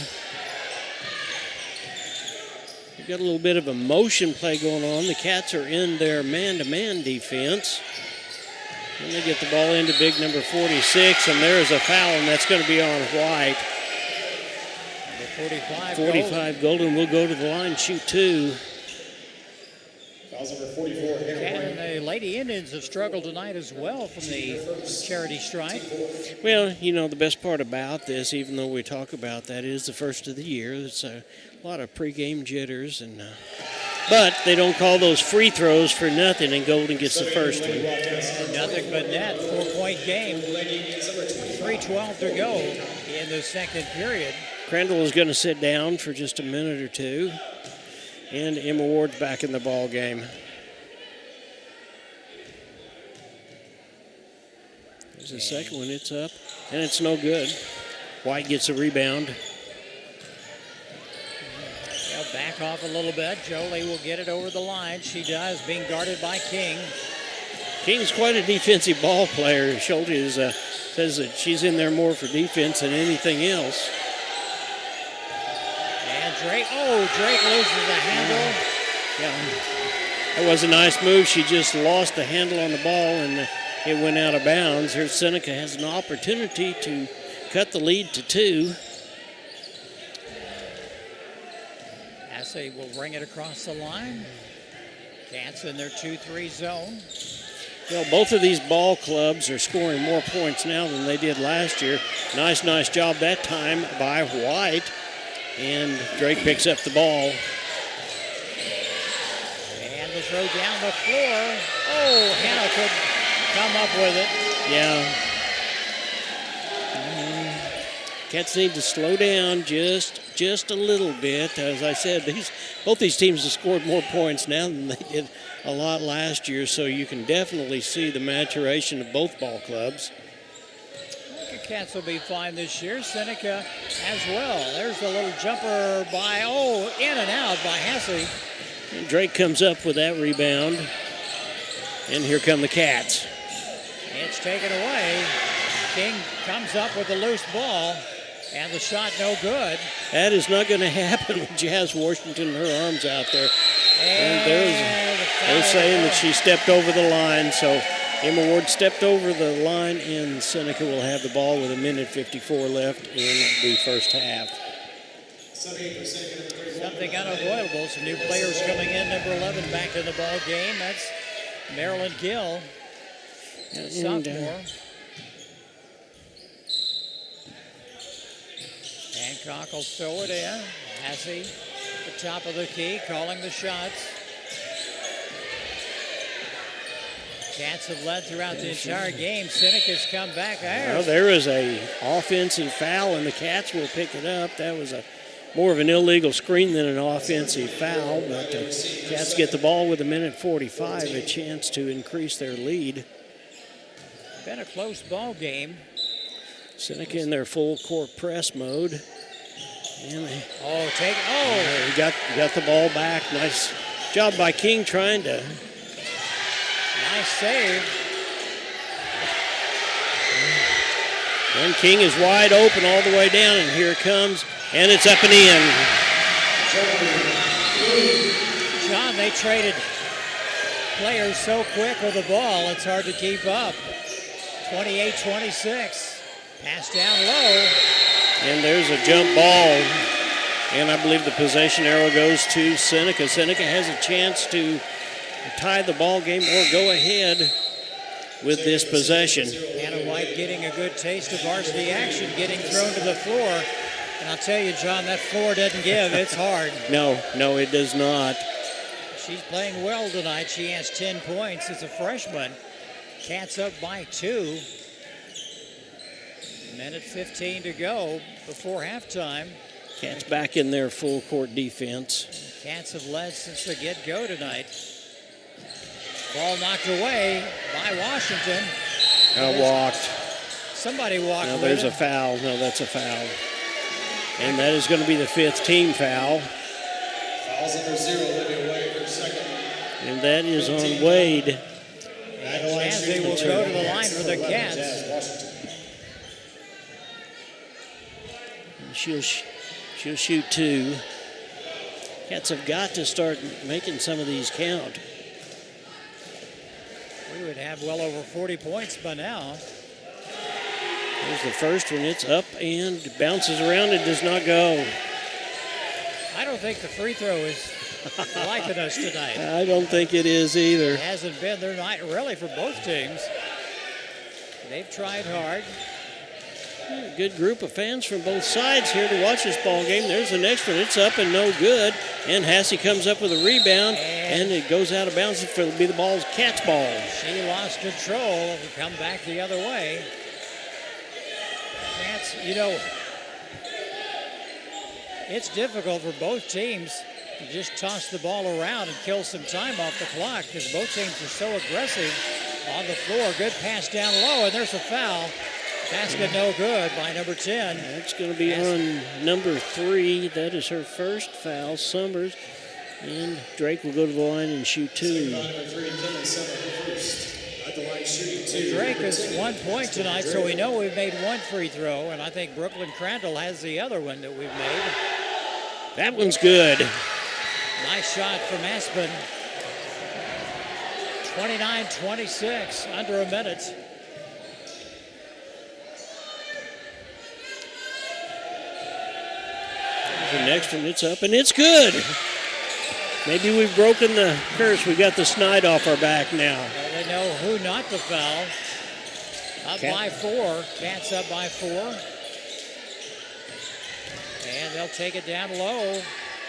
Speaker 2: We've got a little bit of a motion play going on. The Cats are in their man-to-man defense. And they get the ball into big number 46, and there's a foul, and that's going to be on White. 45 Golden will go to the line, shoot 2.
Speaker 1: Fouls number 44,
Speaker 3: And the Lady Indians have struggled tonight as well from the charity stripe.
Speaker 2: Well, you know, the best part about this, even though we talk about that, is the first of the year. It's a lot of pregame jitters, and but they don't call those free throws for nothing, and Golden gets the first one.
Speaker 3: Nothing but net, 4-point game. 3:12 to go in the second period.
Speaker 2: Crandall is going to sit down for just a minute or two, and Emma Ward's back in the ball game. There's the second one, it's up, and it's no good. White gets a rebound.
Speaker 3: They'll back off a little bit. Jolie will get it over the line. She does, being guarded by King.
Speaker 2: King's quite a defensive ball player. Schulte says that she's in there more for defense than anything else.
Speaker 3: And Drake loses the handle.
Speaker 2: Yeah, that was a nice move. She just lost the handle on the ball, and it went out of bounds. Here Seneca has an opportunity to cut the lead to 2.
Speaker 3: Assay will bring it across the line. Cats in their 2-3 zone.
Speaker 2: Well, both of these ball clubs are scoring more points now than they did last year. Nice job that time by White. And Drake picks up the ball.
Speaker 3: And the throw down the floor. Oh, Hannah could come up with it.
Speaker 2: Yeah. Cats need to slow down just a little bit. As I said, both these teams have scored more points now than they did a lot last year, so you can definitely see the maturation of both ball clubs.
Speaker 3: The Cats will be fine this year. Seneca as well. There's a little jumper by, in and out by Hasse.
Speaker 2: And Drake comes up with that rebound. And here come the Cats.
Speaker 3: It's taken away. King comes up with a loose ball, and the shot no good.
Speaker 2: That is not going to happen with Jazz Washington and her arms out there. And they're saying that she stepped over the line, so Emma Ward stepped over the line, and Seneca will have the ball with 1:54 left in the first half.
Speaker 3: Something unavoidable. Some new players coming in. Number 11 back in the ball game. That's Marilyn Gill, sophomore. Hancock will throw it in. Hasse, the top of the key, calling the shots. Cats have led throughout the entire game. Seneca's come back.
Speaker 2: Well, there is a offensive foul, and the Cats will pick it up. That was more of an illegal screen than an offensive foul, but the Cats get the ball with 1:45, a chance to increase their lead.
Speaker 3: Been a close ball game.
Speaker 2: Seneca in their full court press mode. And they got the ball back. Nice job by King trying to.
Speaker 3: Nice save.
Speaker 2: And King is wide open all the way down, and here it comes, and it's up and in.
Speaker 3: John, they traded players so quick with the ball, it's hard to keep up. 28-26. Pass down low.
Speaker 2: And there's a jump ball. And I believe the possession arrow goes to Seneca. Seneca has a chance to tie the ball game or go ahead with this possession.
Speaker 3: Hannah White getting a good taste of varsity action, getting thrown to the floor. And I'll tell you, John, that floor doesn't give. It's hard.
Speaker 2: No, it does not.
Speaker 3: She's playing well tonight. She has 10 points as a freshman. Cats up by 2. Minute 15 to go before halftime.
Speaker 2: Cats back in their full court defense.
Speaker 3: Cats have led since the get-go tonight. Ball knocked away by Washington.
Speaker 2: Walked.
Speaker 3: Somebody walked.
Speaker 2: No,
Speaker 3: with
Speaker 2: there's
Speaker 3: it.
Speaker 2: a foul. No, that's a foul. And that is going to be the 5th team foul.
Speaker 1: Fouls number 0, Olivia Wade, her second.
Speaker 2: And that is on Wade.
Speaker 3: They will go to the line for the Cats.
Speaker 2: She'll shoot 2. Cats have got to start making some of these count.
Speaker 3: We would have well over 40 points by now.
Speaker 2: There's the first one. It's up and bounces around and does not go.
Speaker 3: I don't think the free throw is liking us tonight.
Speaker 2: I don't think it is either.
Speaker 3: It hasn't been their night really for both teams. They've tried hard.
Speaker 2: A good group of fans from both sides here to watch this ball game. There's the next one. It's up and no good. And Hassey comes up with a rebound, and it goes out of bounds. It'll be the ball's Cats' ball.
Speaker 3: She lost control and come back the other way. Cats, it's difficult for both teams to just toss the ball around and kill some time off the clock because both teams are so aggressive on the floor. Good pass down low, and there's a foul. Basket no good by number 10.
Speaker 2: That's going to be on number 3. That is her first foul, Summers. And Drake will go to the line and shoot 2.
Speaker 3: Drake has 1 point tonight, so we know we've made 1 free throw, and I think Brooklyn Crandall has the other one that we've made.
Speaker 2: That one's good.
Speaker 3: Nice shot from Aspen. 29-26, under a minute.
Speaker 2: The next one, it's up, and it's good. Maybe we've broken the curse. We got the snide off our back now.
Speaker 3: Well, they know who not to foul. Up by 4. Cats up by 4. And they'll take it down low.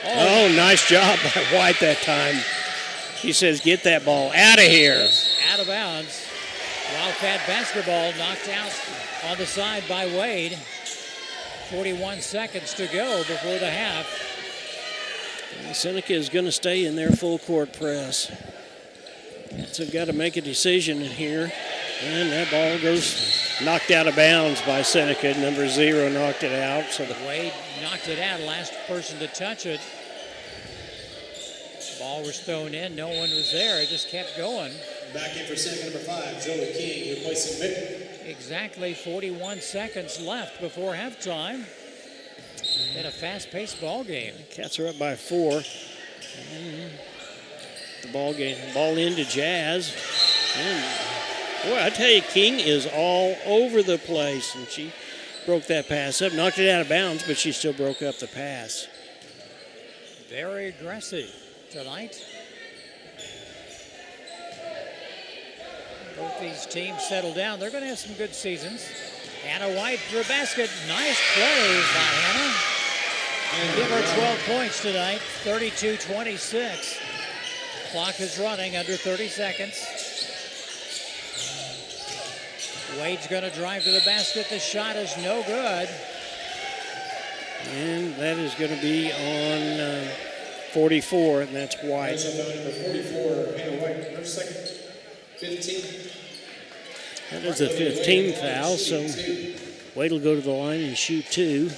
Speaker 2: Oh, nice job by White that time. He says, get that ball out of here.
Speaker 3: Out of bounds. Wildcat basketball knocked out on the side by Wade. 41 seconds to go before the half.
Speaker 2: Seneca is going to stay in their full court press. Cats have got to make a decision in here. And that ball goes knocked out of bounds by Seneca. Number 0 knocked it out. So
Speaker 3: Wade knocked it out. Last person to touch it. Ball was thrown in. No one was there. It just kept going.
Speaker 1: Back in for Seneca number 5, Joey King replacing Mick.
Speaker 3: Exactly 41 seconds left before halftime in a fast-paced ball game.
Speaker 2: Cats are up by 4. And the ball into Jazz. And boy, I tell you, King is all over the place, and she broke that pass up, knocked it out of bounds, but she still broke up the pass.
Speaker 3: Very aggressive tonight. Both these teams settle down. They're going to have some good seasons. Hannah White for a basket. Nice play by Hannah. And give her 12 points tonight, 32-26. Clock is running under 30 seconds. Wade's going to drive to the basket. The shot is no good.
Speaker 2: And that is going to be on 44, and that's White.
Speaker 1: That's number 44, Hannah White, her second, 15.
Speaker 2: That is a 15 foul, so Wade will go to the line and shoot 2.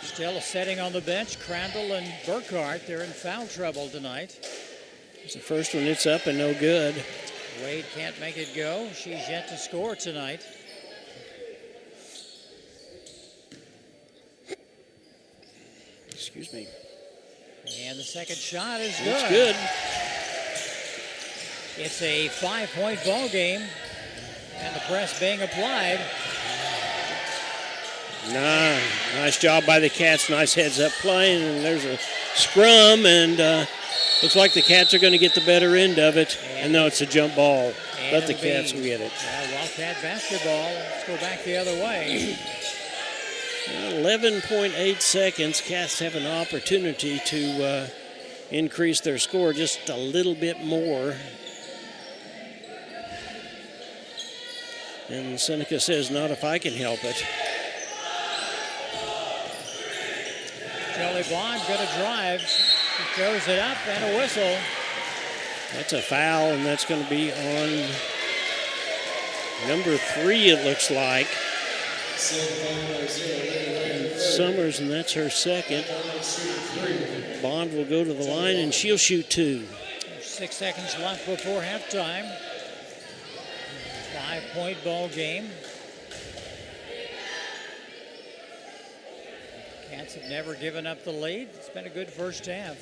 Speaker 3: Still sitting on the bench, Crandall and Burkhart. They're in foul trouble tonight.
Speaker 2: It's the first one. It's up and no good.
Speaker 3: Wade can't make it go. She's yet to score tonight.
Speaker 2: Excuse me.
Speaker 3: And the second shot is good.
Speaker 2: It's good.
Speaker 3: It's a 5-point ball game, and the press being applied.
Speaker 2: Nice job by the Cats. Nice heads-up play, and there's a scrum, and looks like the Cats are going to get the better end of it. And no, it's a jump ball. Let the Cats get it.
Speaker 3: Wildcat basketball. Let's go back the other way.
Speaker 2: 11.8 seconds. Cats have an opportunity to increase their score just a little bit more. And Seneca says, not if I can help it.
Speaker 3: Jolie Bond going to drive. He throws it up and a whistle.
Speaker 2: That's a foul, and that's going to be on number 3, it looks like. Summers, and that's her second. Bond will go to the line, and she'll shoot 2.
Speaker 3: 6 seconds left before halftime. 5-point ball game. Cats have never given up the lead. It's been a good first half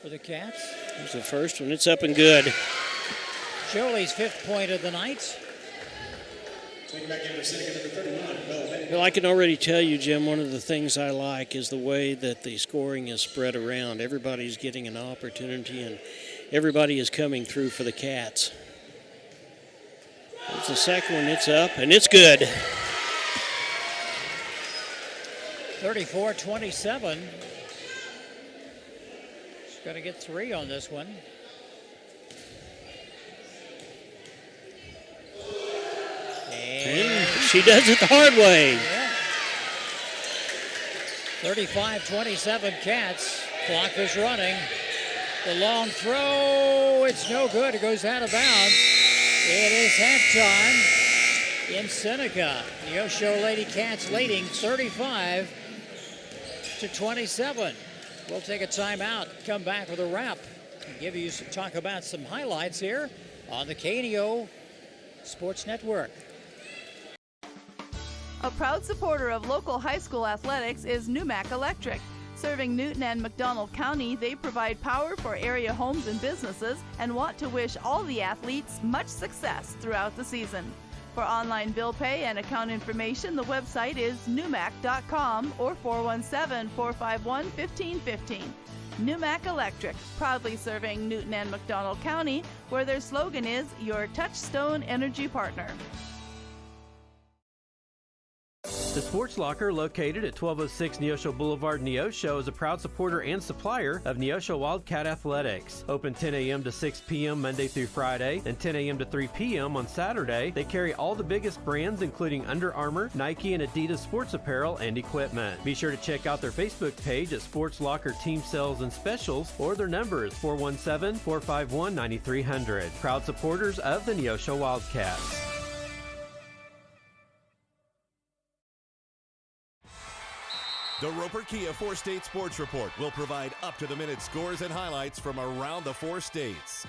Speaker 3: for the Cats.
Speaker 2: Here's the first one. It's up and good.
Speaker 3: Jolie's 5th point of the night.
Speaker 1: Taking back in for Seneca, number 31.
Speaker 2: Well, I can already tell you, Jim, one of the things I like is the way that the scoring is spread around. Everybody's getting an opportunity, and everybody is coming through for the Cats. It's the second one. It's up, and it's good.
Speaker 3: 34-27. She's got to get 3 on this one.
Speaker 2: And she does it the hard way.
Speaker 3: Yeah. 35-27 Cats. Clock is running. The long throw, it's no good. It goes out of bounds. It is halftime in Seneca. Neosho Lady Cats leading 35-27. We'll take a timeout, come back with a wrap, and give you talk about some highlights here on the KNEO Sports Network.
Speaker 8: A proud supporter of local high school athletics is Numac Electric. Serving Newton and McDonald County, they provide power for area homes and businesses and want to wish all the athletes much success throughout the season. For online bill pay and account information, the website is numac.com or 417-451-1515. Numac Electric, proudly serving Newton and McDonald County, where their slogan is your touchstone energy partner.
Speaker 6: The Sports Locker, located at 1206 Neosho Boulevard, Neosho, is a proud supporter and supplier of Neosho Wildcat Athletics. Open 10 a.m. to 6 p.m. Monday through Friday and 10 a.m. to 3 p.m. on Saturday. They carry all the biggest brands, including Under Armour, Nike, and Adidas sports apparel and equipment. Be sure to check out their Facebook page at Sports Locker Team Sales and Specials, or their number is 417-451-9300. Proud supporters of the Neosho Wildcats.
Speaker 9: The Roper Kia 4-State Sports Report will provide up-to-the-minute scores and highlights from around the 4 states.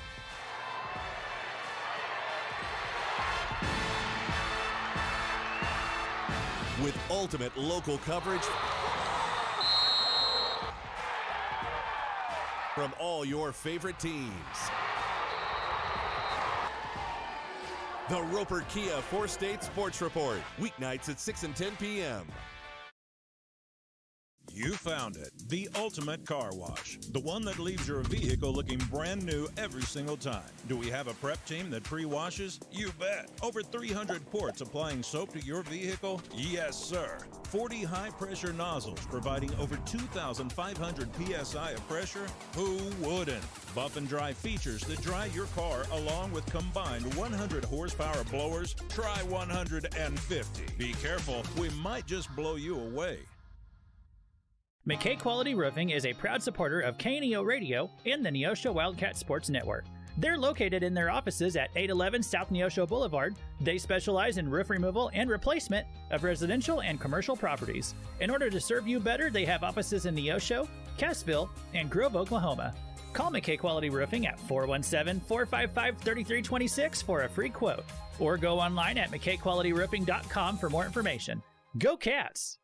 Speaker 9: With ultimate local coverage from all your favorite teams. The Roper Kia 4-State Sports Report, weeknights at 6 and 10 p.m.
Speaker 22: You found it, the ultimate car wash, the one that leaves your vehicle looking brand new every single time. Do we have a prep team that pre-washes? You bet. Over 300 ports applying soap to your vehicle? Yes, sir. 40 high-pressure nozzles providing over 2,500 psi of pressure? Who wouldn't? Buff and dry features that dry your car along with combined 100 horsepower blowers? Try 150. Be careful, we might just blow you away.
Speaker 11: McKay Quality Roofing is a proud supporter of KNEO Radio and the Neosho Wildcat Sports Network. They're located in their offices at 811 South Neosho Boulevard. They specialize in roof removal and replacement of residential and commercial properties. In order to serve you better, they have offices in Neosho, Cassville, and Grove, Oklahoma. Call McKay Quality Roofing at 417-455-3326 for a free quote, or go online at mckayqualityroofing.com for more information. Go Cats!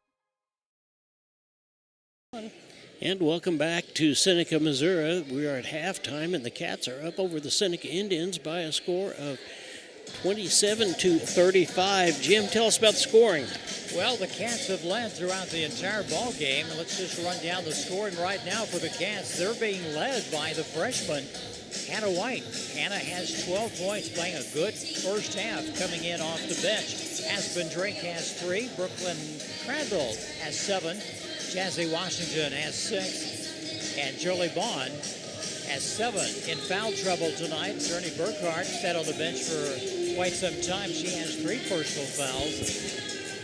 Speaker 2: And welcome back to Seneca, Missouri. We are at halftime, and the Cats are up over the Seneca Indians by a score of 27-35. Jim, tell us about the scoring.
Speaker 3: Well, the Cats have led throughout the entire ball game. Let's just run down the scoring right now for the Cats. They're being led by the freshman, Hannah White. Hannah has 12 points, playing a good first half, coming in off the bench. Aspen Drake has 3. Brooklyn Crandall has 7. Jazzy Washington has 6, and Jolie Bond has 7. In foul trouble tonight, Journey Burkhart sat on the bench for quite some time. She has 3 personal fouls,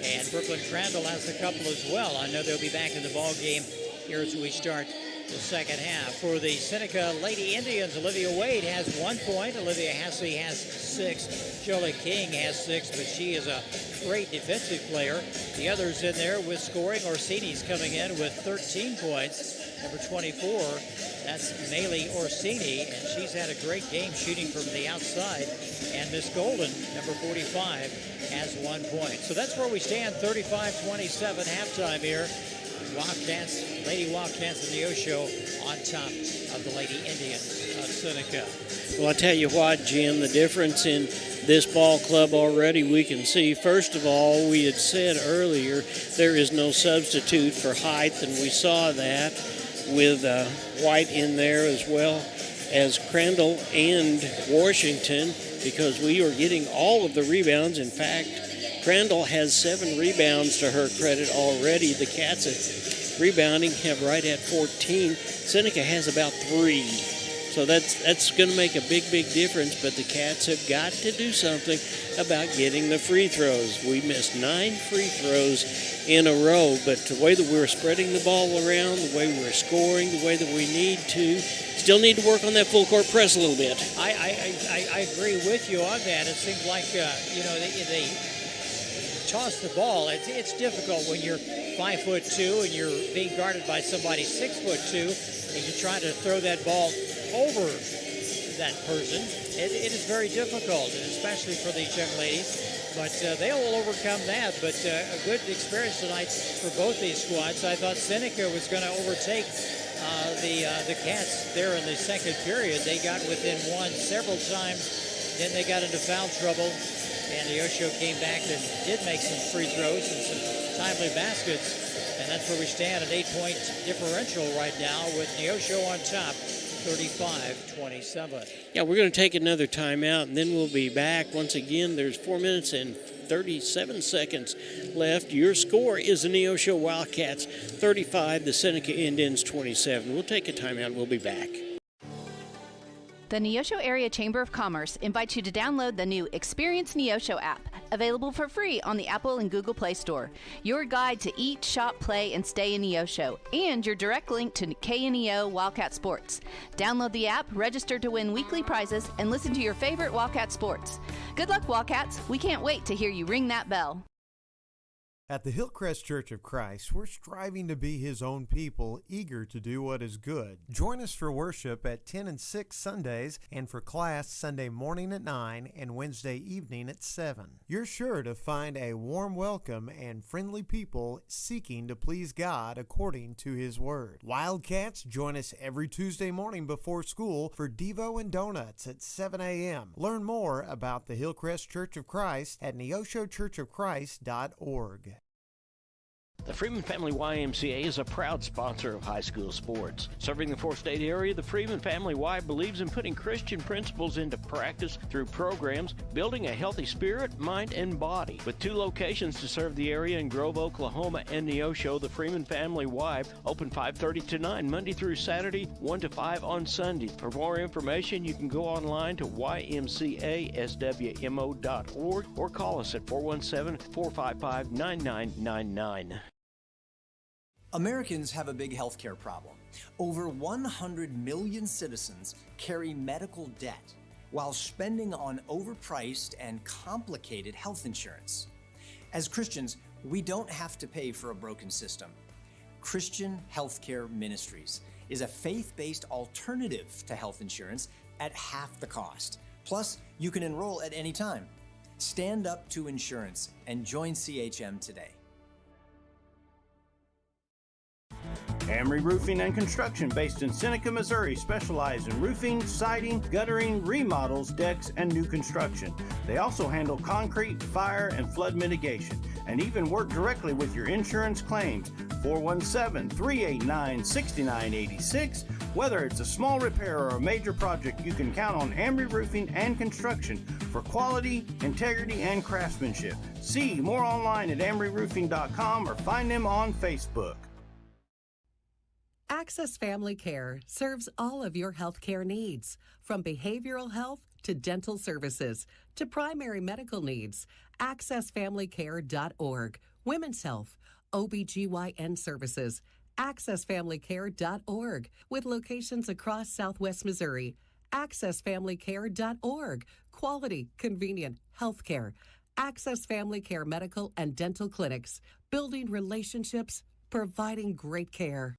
Speaker 3: and Brooklyn Crandall has a couple as well. I know they'll be back in the ball game here as we start the second half. For the Seneca Lady Indians, Olivia Wade has 1 point. Olivia Hassey has 6. Jolie King has 6, but she is a great defensive player. The others in there with scoring, Orsini's coming in with 13 points. Number 24, that's Maylee Orsini, and she's had a great game shooting from the outside. And Miss Golden, number 45, has 1 point. So that's where we stand, 35-27 halftime here. Lady Wildcats of Neosho on top of the Lady Indians of Seneca.
Speaker 2: Well, I tell you what, Jim, the difference in this ball club already we can see. First of all, we had said earlier there is no substitute for height, and we saw that with White in there as well as Crandall and Washington, because we are getting all of the rebounds. In fact, Crandall has 7 rebounds to her credit already. The Cats at rebounding have right at 14. Seneca has about 3. So that's going to make a big, big difference, but the Cats have got to do something about getting the free throws. We missed 9 free throws in a row, but the way that we're spreading the ball around, the way we're scoring, the way that we need to, still need to work on that full court press a little bit.
Speaker 3: I agree with you on that. It seems like, they toss the ball. It's difficult when you're 5'2" and you're being guarded by somebody 6'2", and you're trying to throw that ball over that person. It is very difficult, and especially for these young ladies. But they will overcome that. But a good experience tonight for both these squads. I thought Seneca was going to overtake the Cats there in the second period. They got within 1 several times. Then they got into foul trouble. And Neosho came back and did make some free throws and some timely baskets. And that's where we stand, an 8-point differential right now with Neosho on top, 35-27.
Speaker 2: Yeah, we're going to take another timeout, and then we'll be back. Once again, there's 4 minutes and 37 seconds left. Your score is the Neosho Wildcats 35, the Seneca Indians 27. We'll take a timeout. We'll be back.
Speaker 10: The Neosho Area Chamber of Commerce invites you to download the new Experience Neosho app, available for free on the Apple and Google Play Store. Your guide to eat, shop, play, and stay in Neosho, and your direct link to KNEO Wildcat Sports. Download the app, register to win weekly prizes, and listen to your favorite Wildcat sports. Good luck, Wildcats. We can't wait to hear you ring that bell.
Speaker 21: At the Hillcrest Church of Christ, we're striving to be His own people, eager to do what is good. Join us for worship at 10 and 6 Sundays, and for class Sunday morning at 9 and Wednesday evening at 7. You're sure to find a warm welcome and friendly people seeking to please God according to His Word. Wildcats, join us every Tuesday morning before school for Devo and Donuts at 7 a.m. Learn more about the Hillcrest Church of Christ at neoshochurchofchrist.org.
Speaker 2: The Freeman Family YMCA is a proud sponsor of high school sports. Serving the 4-state area, the Freeman Family Y believes in putting Christian principles into practice through programs, building a healthy spirit, mind, and body. With 2 locations to serve the area in Grove, Oklahoma, and Neosho, the Freeman Family Y open 5:30 to 9 Monday through Saturday, 1 to 5 on Sunday. For more information, you can go online to ymcaswmo.org or call us at 417-455-9999.
Speaker 12: Americans have a big healthcare problem. Over 100 million citizens carry medical debt while spending on overpriced and complicated health insurance. As Christians, we don't have to pay for a broken system. Christian Healthcare Ministries is a faith-based alternative to health insurance at half the cost. Plus, you can enroll at any time. Stand up to insurance and join CHM today.
Speaker 19: Amory Roofing and Construction, based in Seneca, Missouri, specialize in roofing, siding, guttering, remodels, decks, and new construction. They also handle concrete, fire, and flood mitigation, and even work directly with your insurance claims. 417-389-6986. Whether it's a small repair or a major project, you can count on Amory Roofing and Construction for quality, integrity, and craftsmanship. See more online at amoryroofing.com or find them on Facebook.
Speaker 23: Access Family Care serves all of your health care needs, from behavioral health to dental services to primary medical needs. AccessFamilyCare.org, women's health, OBGYN services, accessfamilycare.org, with locations across Southwest Missouri. accessfamilycare.org. Quality, convenient health care. Access Family Care Medical and Dental Clinics. Building relationships, providing great care.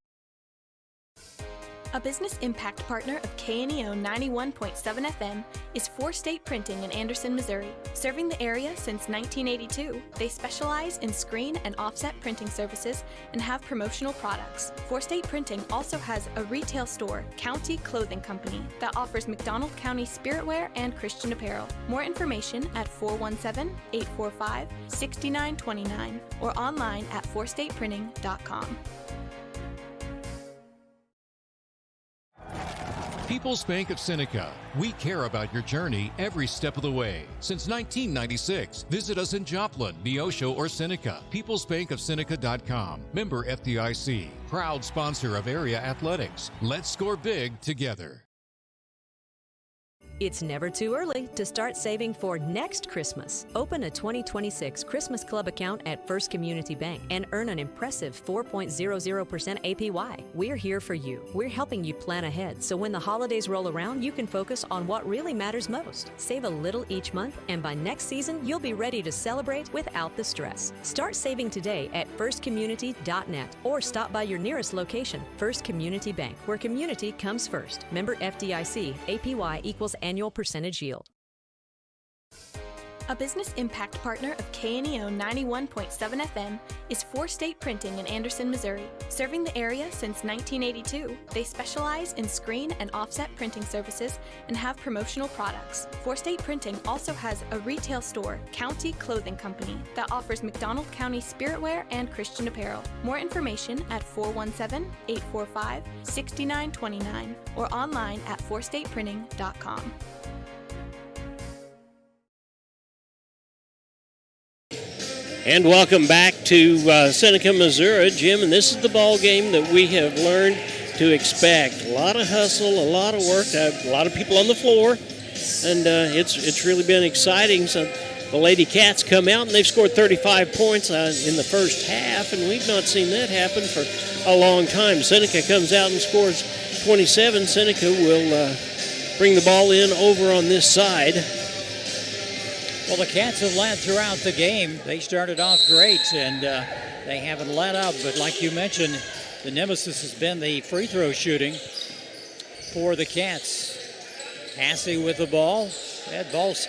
Speaker 13: A business impact partner of KNEO 91.7 FM is 4State Printing in Anderson, Missouri. Serving the area since 1982, they specialize in screen and offset printing services and have promotional products. 4State Printing also has a retail store, County Clothing Company, that offers McDonald County spiritwear and Christian apparel. More information at 417-845-6929 or online at 4stateprinting.com.
Speaker 16: People's Bank of Seneca. We care about your journey every step of the way. Since 1996, visit us in Joplin, Neosho, or Seneca. PeoplesBankOfSeneca.com. Member FDIC. Proud sponsor of area athletics. Let's score big together.
Speaker 18: It's never too early to start saving for next Christmas. Open a 2026 Christmas Club account at First Community Bank and earn an impressive 4.00% APY. We're here for you. We're helping you plan ahead so when the holidays roll around, you can focus on what really matters most. Save a little each month, and by next season, you'll be ready to celebrate without the stress. Start saving today at firstcommunity.net or stop by your nearest location. First Community Bank, where community comes first. Member FDIC. APY equals annual percentage yield.
Speaker 13: A business impact partner of KNEO 91.7 FM is 4State Printing in Anderson, Missouri. Serving the area since 1982, they specialize in screen and offset printing services and have promotional products. 4State Printing also has a retail store, County Clothing Company, that offers McDonald County spiritwear and Christian apparel. More information at 417-845-6929 or online at 4stateprinting.com.
Speaker 2: And welcome back to Seneca, Missouri, Jim. And this is the ball game that we have learned to expect. A lot of hustle, a lot of work, a lot of people on the floor, and it's really been exciting. So the Lady Cats come out and they've scored 35 points in the first half, and we've not seen that happen for a long time. Seneca comes out and scores 27. Seneca will bring the ball in over on this side.
Speaker 3: Well, the Cats have led throughout the game. They started off great, and they haven't let up. But like you mentioned, the nemesis has been the free throw shooting for the Cats. Hasse with the ball. That ball's,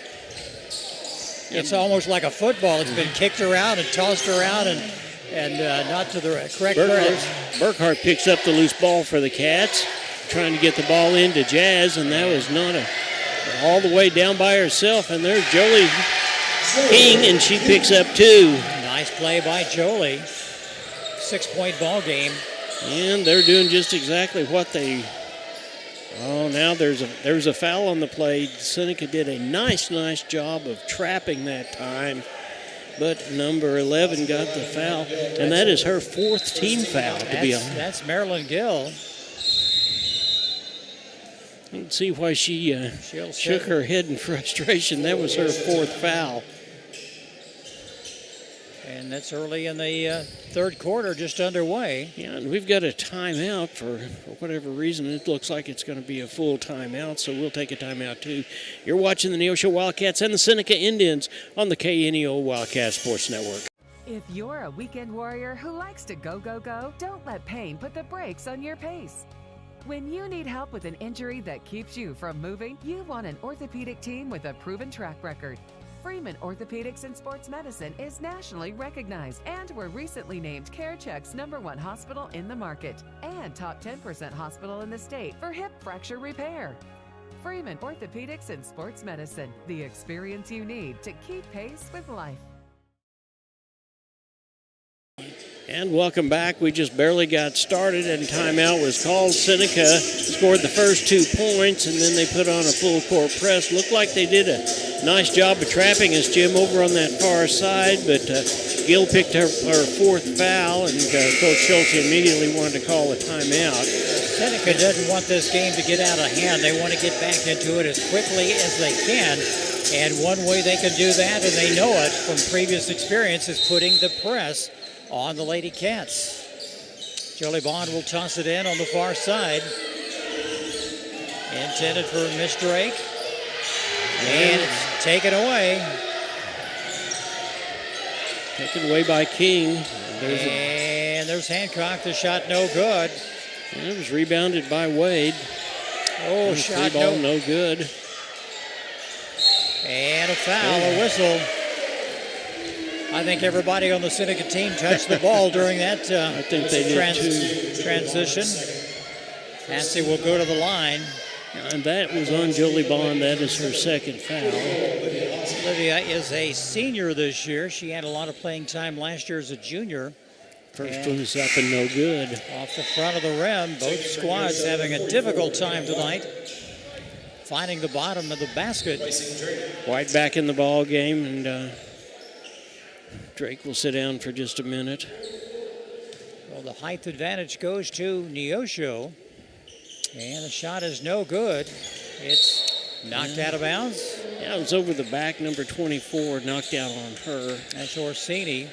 Speaker 3: it's almost like a football. It's been kicked around and tossed around and not to the correct place.
Speaker 2: Burkhart picks up the loose ball for the Cats, trying to get the ball into Jazz, and that was not all the way down by herself. And there's Jolie King, and she picks up two.
Speaker 3: Nice play by Jolie. 6-point ball game.
Speaker 2: And they're doing just exactly what they... Oh, now there's a foul on the play. Seneca did a nice job of trapping that time. But number 11 got the foul. And that is her fourth team foul, to be honest.
Speaker 3: That's Marilyn Gill.
Speaker 2: You can see why she shook her head in frustration. That was her fourth foul.
Speaker 3: And that's early in the third quarter, just underway.
Speaker 2: Yeah, and we've got a timeout for whatever reason. It looks like it's going to be a full timeout, so we'll take a timeout too. You're watching the Neosho Wildcats and the Seneca Indians on the KNEO Wildcat Sports Network.
Speaker 24: If you're a weekend warrior who likes to go, don't let pain put the brakes on your pace. When you need help with an injury that keeps you from moving, you want an orthopedic team with a proven track record. Freeman Orthopedics and Sports Medicine is nationally recognized, and were recently named CareCheck's #1 hospital in the market and top 10% hospital in the state for hip fracture repair. Freeman Orthopedics and Sports Medicine, the experience you need to keep pace with life.
Speaker 2: And welcome back. We just barely got started and timeout was called. Seneca scored the first 2 points, and then they put on a full court press. Looked like they did a nice job of trapping us, Jim, over on that far side, but Gill picked her fourth foul, and Coach Schultz immediately wanted to call a timeout.
Speaker 3: Seneca doesn't want this game to get out of hand. They want to get back into it as quickly as they can, and one way they can do that, and they know it from previous experience, is putting the press on the Lady Cats. Jolie Bond will toss it in on the far side. Intended for Miss Drake. And it's taken away.
Speaker 2: Taken away by King.
Speaker 3: There's Hancock. The shot no good.
Speaker 2: And it was rebounded by Wade.
Speaker 3: Oh,
Speaker 2: and
Speaker 3: shot
Speaker 2: ball no good.
Speaker 3: And a foul, a whistle. I think everybody on the Seneca team touched the ball during that
Speaker 2: I think they did too.
Speaker 3: Transition. Nancy will go to the line.
Speaker 2: And that was on Jolie Bond. That is her second foul.
Speaker 3: Olivia is a senior this year. She had a lot of playing time last year as a junior.
Speaker 2: First one is up and no good.
Speaker 3: Off the front of the rim. Both squads having a difficult time tonight finding the bottom of the basket.
Speaker 2: White back in the ball game, and Drake will sit down for just a minute.
Speaker 3: Well, the height advantage goes to Neosho. And the shot is no good. It's knocked out of bounds.
Speaker 2: Yeah, it was over the back, number 24, knocked out on her.
Speaker 3: That's Orsini.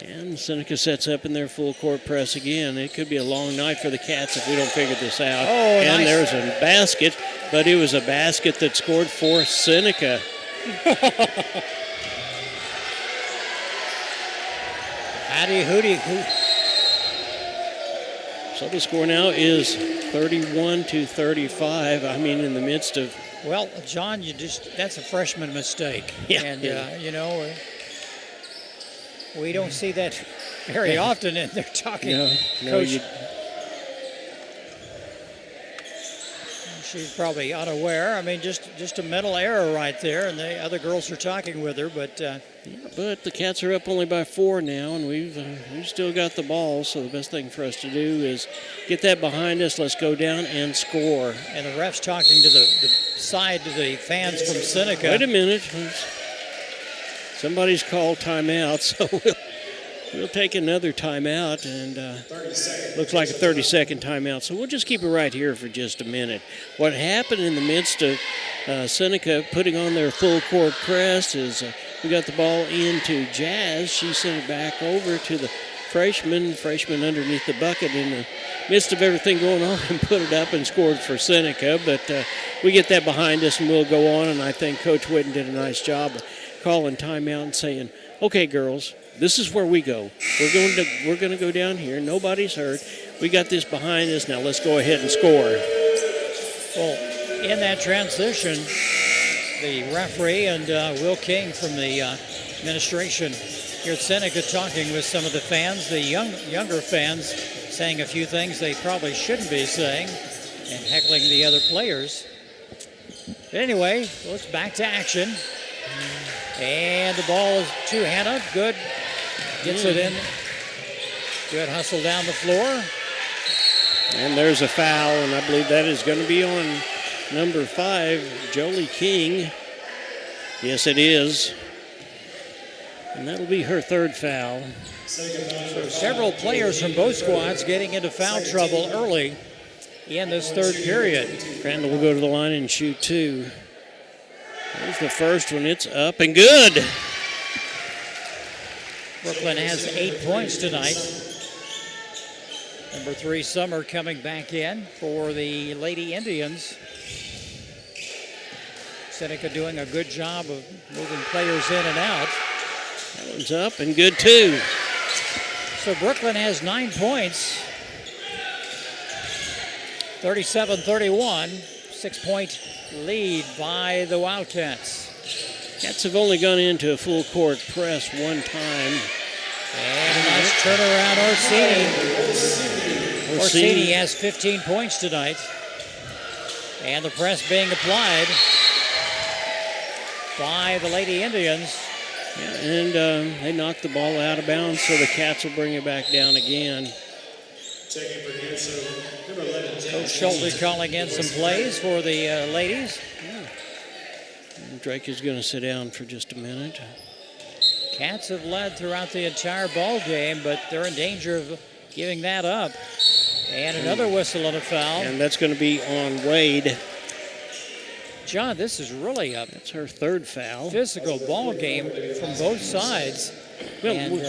Speaker 2: And Seneca sets up in their full court press again. It could be a long night for the Cats if we don't figure this out.
Speaker 3: Oh,
Speaker 2: and
Speaker 3: nice.
Speaker 2: There's a basket, but it was a basket that scored for Seneca.
Speaker 3: Howdy hooty.
Speaker 2: So the score now is 31-35. I mean, in the midst of...
Speaker 3: Well, John, that's a freshman mistake.
Speaker 2: Yeah.
Speaker 3: And, you know, we don't see that very often, and they're talking.
Speaker 2: No,
Speaker 3: Coach, she's probably unaware. I mean, just a mental error right there, and the other girls are talking with her, but...
Speaker 2: But the Cats are up only by 4 now, and we've still got the ball, so the best thing for us to do is get that behind us. Let's go down and score.
Speaker 3: And the ref's talking to the side to the fans from Seneca.
Speaker 2: Wait a minute. Somebody's called timeout, so we'll take another timeout, and looks like a 30-second timeout. So we'll just keep it right here for just a minute. What happened in the midst of Seneca putting on their full court press is we got the ball into Jazz. She sent it back over to the freshman underneath the bucket in the midst of everything going on, and put it up and scored for Seneca. But we get that behind us, and we'll go on, and I think Coach Whitten did a nice job of calling timeout and saying, okay, girls, this is where we go. We're going to go down here. Nobody's hurt. We got this behind us. Now let's go ahead and score.
Speaker 3: Well, in that transition, the referee and Will King from the administration here at Seneca talking with some of the fans, the younger fans, saying a few things they probably shouldn't be saying and heckling the other players. But anyway, well, it's back to action. And the ball is to Hannah. Good. Gets it in. Good hustle down the floor.
Speaker 2: And there's a foul, and I believe that is going to be on number 5, Jolie King. Yes, it is. And that'll be her third foul.
Speaker 3: So several players from both squads getting into foul trouble early in this third period.
Speaker 2: Crandall will go to the line and shoot 2. There's the first one. It's up and good.
Speaker 3: Brooklyn has 8 points tonight. Number 3, Summer, coming back in for the Lady Indians. Seneca doing a good job of moving players in and out.
Speaker 2: That one's up and good too.
Speaker 3: So Brooklyn has 9 points. 37-31. 6-point lead by the Wildcats.
Speaker 2: Cats have only gone into a full court press one time.
Speaker 3: And a nice turnaround, Orsini. Orsini has 15 points tonight. And the press being applied by the Lady Indians.
Speaker 2: Yeah, and they knocked the ball out of bounds, so the Cats will bring it back down again.
Speaker 3: Coach Schulte calling in some plays for the ladies.
Speaker 2: Yeah. And Drake is going to sit down for just a minute.
Speaker 3: Cats have led throughout the entire ball game, but they're in danger of giving that up. And another whistle on a foul.
Speaker 2: And that's going to be on Wade.
Speaker 3: John, this is really a
Speaker 2: That's her third foul.
Speaker 3: Physical ball game from both sides.
Speaker 2: Well,
Speaker 3: and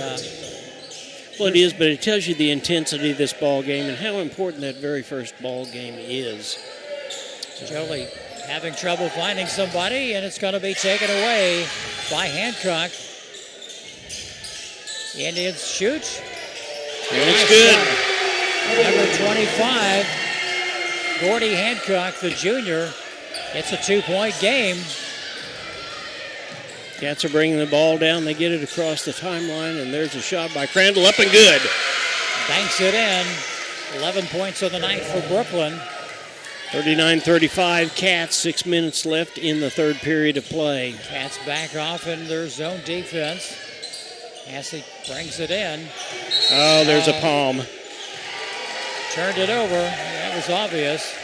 Speaker 2: Well, it is, but it tells you the intensity of this ball game and how important that very first ball game is.
Speaker 3: Jolie having trouble finding somebody, and it's going to be taken away by Hancock. Indians shoot.
Speaker 2: And it's good.
Speaker 3: Number 25, Gordy Hancock, the junior. It's a 2-point game.
Speaker 2: Cats are bringing the ball down. They get it across the timeline, and there's a shot by Crandall, up and good.
Speaker 3: Banks it in. 11 points of the night for Brooklyn.
Speaker 2: 39-35 Cats, 6 minutes left in the third period of play.
Speaker 3: Cats back off in their zone defense. Massey brings it in.
Speaker 2: Oh, there's a palm.
Speaker 3: Turned it over. That was obvious.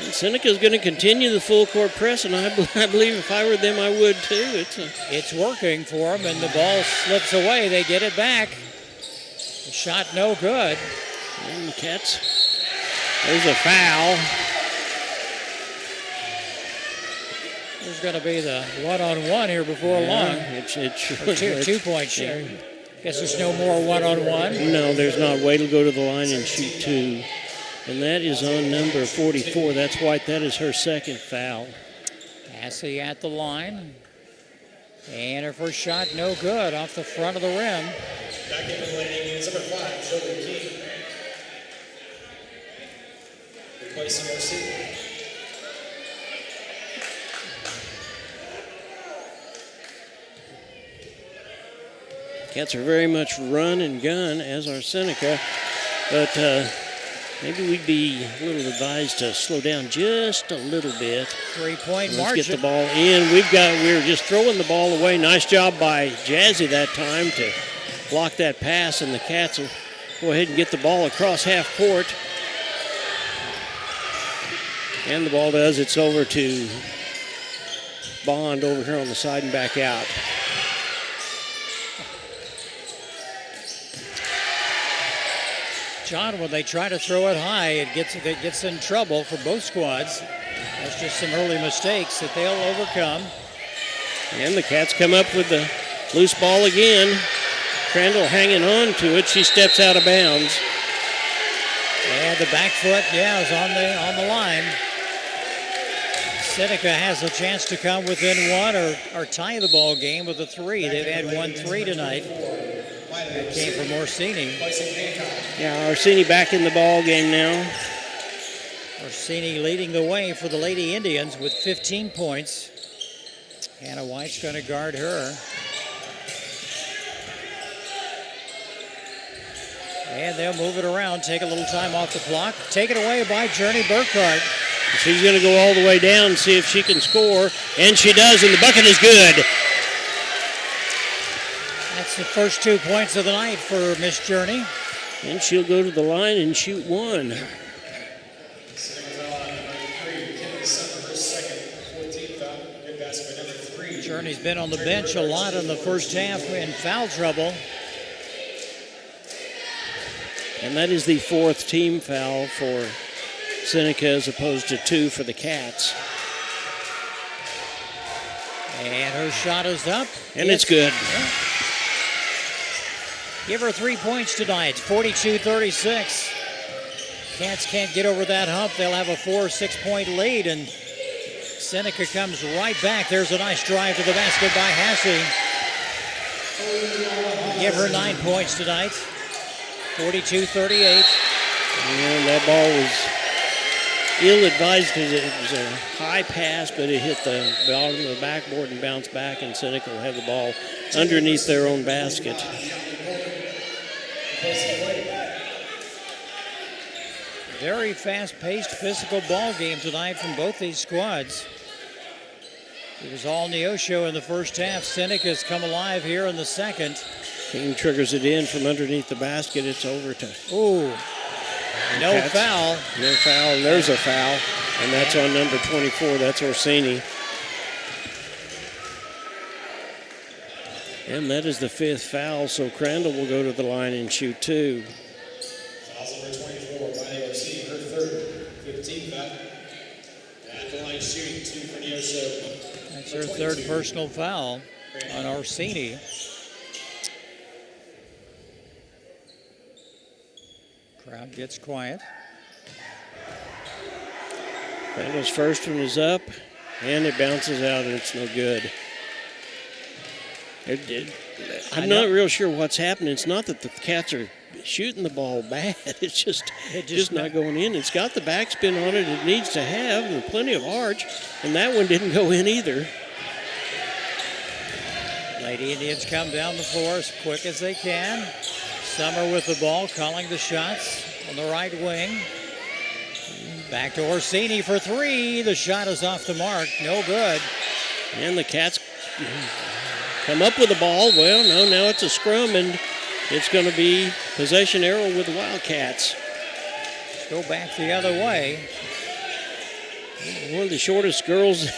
Speaker 2: And Seneca's going to continue the full court press, and I believe if I were them, I would too.
Speaker 3: It's working for them, and the ball slips away. They get it back. The shot no good.
Speaker 2: And the Cats, there's a foul.
Speaker 3: There's going to be the one-on-one here before long.
Speaker 2: It's
Speaker 3: 2 point share. Guess there's no more one-on-one.
Speaker 2: No, there's not. Wade will go to the line and shoot 2. And that is on number 44. That's White. That is her second foul.
Speaker 3: Massey at the line. And her first shot no good off the front of the rim.
Speaker 1: Back in the lane is number 5, Jolie King. Replacing Orsini.
Speaker 2: Cats are very much run and gun, as are Seneca. But maybe we'd be a little advised to slow down just a little bit.
Speaker 3: 3-point margin.
Speaker 2: Let's get the ball in. We're just throwing the ball away. Nice job by Jazzy that time to block that pass, and the Cats will go ahead and get the ball across half court. And the ball does. It's over to Bond over here on the side and back out.
Speaker 3: John, when they try to throw it high, it gets in trouble for both squads. That's just some early mistakes that they'll overcome.
Speaker 2: And the Cats come up with the loose ball again. Crandall hanging on to it. She steps out of bounds.
Speaker 3: And the back foot, is on the line. Seneca has a chance to come within one or tie the ball game with a 3. They've had 1 3 tonight. That came from Orsini.
Speaker 2: Yeah, Orsini back in the ball game now.
Speaker 3: Orsini leading the way for the Lady Indians with 15 points. Hannah White's going to guard her. And they'll move it around, take a little time off the clock. Taken away by Journey Burkhart.
Speaker 2: She's going to go all the way down and see if she can score. And she does, and the bucket is good.
Speaker 3: That's the first 2 points of the night for Miss Journey.
Speaker 2: And she'll go to the line and shoot 1.
Speaker 3: Journey's been on the bench a lot in the first half in foul trouble.
Speaker 2: And that is the 4th team foul for Seneca as opposed to 2 for the Cats.
Speaker 3: And her shot is up.
Speaker 2: And it's good.
Speaker 3: Yeah. Give her 3 points tonight, 42-36. Cats can't get over that hump. They'll have a 4 or 6 point lead, and Seneca comes right back. There's a nice drive to the basket by Hassey. Give her 9 points tonight, 42-38.
Speaker 2: And that ball was ill-advised because it was a high pass, but it hit the bottom of the backboard and bounced back, and Seneca will have the ball underneath their own basket.
Speaker 3: Very fast-paced, physical ball game tonight from both these squads. It was all Neosho in the first half. Seneca's come alive here in the second.
Speaker 2: King triggers it in from underneath the basket. It's over to...
Speaker 3: Ooh. No foul.
Speaker 2: No foul. And there's a foul. And that's on number 24. That's Orsini. And that is the 5th foul. So Crandall will go to the line and shoot 2.
Speaker 1: Foul number 24 by Orsini. Her 3rd. 15th foul. At the line shooting 2 for Neosho.
Speaker 3: That's her 3rd personal foul on Orsini. Crowd gets quiet.
Speaker 2: Crandall's first one is up, and it bounces out, and it's no good. I'm not real sure what's happening. It's not that the Cats are shooting the ball bad. It's just not going in. It's got the backspin on it it needs to have, and plenty of arch, and that one didn't go in either.
Speaker 3: Lady Indians come down the floor as quick as they can. Summer with the ball, calling the shots on the right wing. Back to Orsini for three. The shot is off the mark. No good.
Speaker 2: And the Cats come up with the ball. Well, no, now it's a scrum, and it's going to be possession arrow with the Wildcats.
Speaker 3: Let's go back the other way.
Speaker 2: One of the shortest girls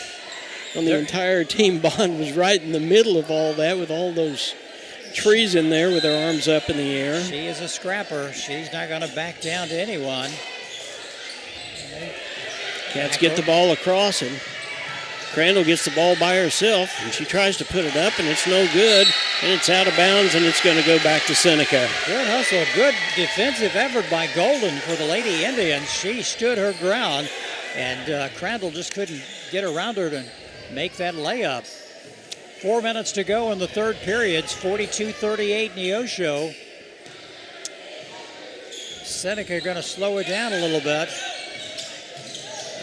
Speaker 2: on the entire team, Bond, was right in the middle of all that with all those trees in there with her arms up in the air.
Speaker 3: She is a scrapper. She's not going to back down to anyone.
Speaker 2: Cats get the ball across, and Crandall gets the ball by herself, and she tries to put it up, and it's no good, and it's out of bounds, and it's going to go back to Seneca.
Speaker 3: Good hustle. Good defensive effort by Golden for the Lady Indians. She stood her ground, and Crandall just couldn't get around her to make that layup. 4 minutes to go in the third period. It's 42-38 Neosho. Seneca going to slow it down a little bit.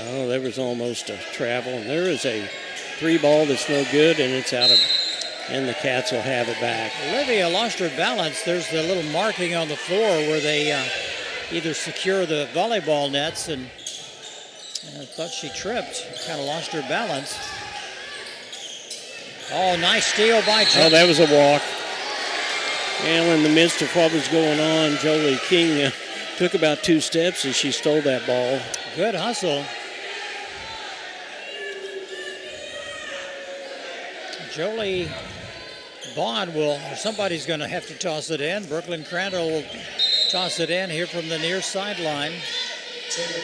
Speaker 2: Oh, there was almost a travel. And there is a three ball that's no good, and it's out of, and the Cats will have it back.
Speaker 3: Olivia lost her balance. There's the little marking on the floor where they either secure the volleyball nets, and I thought she tripped, kind of lost her balance. Oh, nice steal by Jolie.
Speaker 2: Oh, that was a walk. Well, in the midst of what was going on, Jolie King took about 2 steps as she stole that ball.
Speaker 3: Good hustle. Jolie Bond will, somebody's going to have to toss it in. Brooklyn Crandall will toss it in here from the near sideline.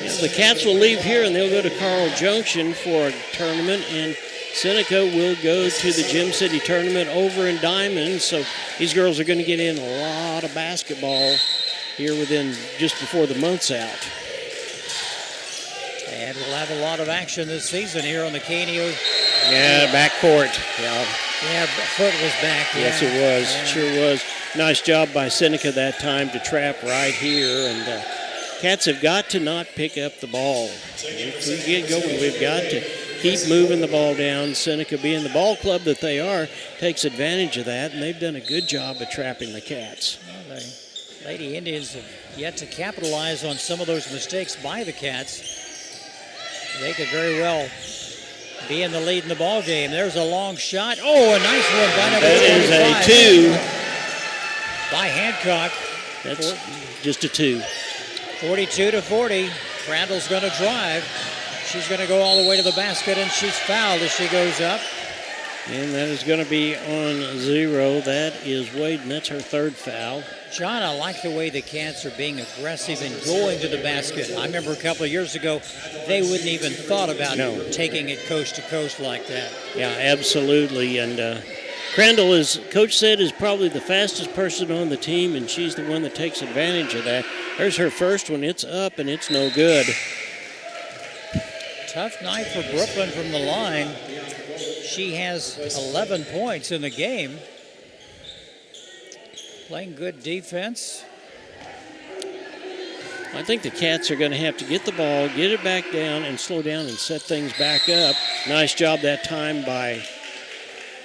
Speaker 2: Yeah, the Cats will leave here and they'll go to Carl Junction for a tournament, and Seneca will go to the Gym City tournament over in Diamond. So these girls are going to get in a lot of basketball here within just before the month's out.
Speaker 3: And we'll have a lot of action this season here on the KNEO.
Speaker 2: Yeah, backcourt.
Speaker 3: Yeah, foot was back.
Speaker 2: Yes, it was. Yeah. Sure was. Nice job by Seneca that time to trap right here. And Cats have got to not pick up the ball. If we get going, we've got to keep moving the ball down. Seneca, being the ball club that they are, takes advantage of that, and they've done a good job of trapping the Cats.
Speaker 3: Well, the Lady Indians have yet to capitalize on some of those mistakes by the Cats. They could very well be in the lead in the ball game. There's a long shot. Oh, a nice one by number 25.
Speaker 2: That is a 2.
Speaker 3: By Hancock.
Speaker 2: That's just a 2.
Speaker 3: 42-40. Crandall's going to drive. She's going to go all the way to the basket, and she's fouled as she goes up.
Speaker 2: And that is going to be on 0. That is Wade, and that's her 3rd foul.
Speaker 3: John, I like the way the Cats are being aggressive and going to the basket. I remember a couple of years ago, they wouldn't even thought about taking it coast to coast like that.
Speaker 2: Yeah, absolutely. And Crandall, as Coach said, is probably the fastest person on the team, and she's the one that takes advantage of that. There's her first one. It's up, and it's no good.
Speaker 3: Tough night for Brooklyn from the line. She has 11 points in the game. Playing good defense.
Speaker 2: I think the Cats are going to have to get the ball, get it back down, and slow down and set things back up. Nice job that time by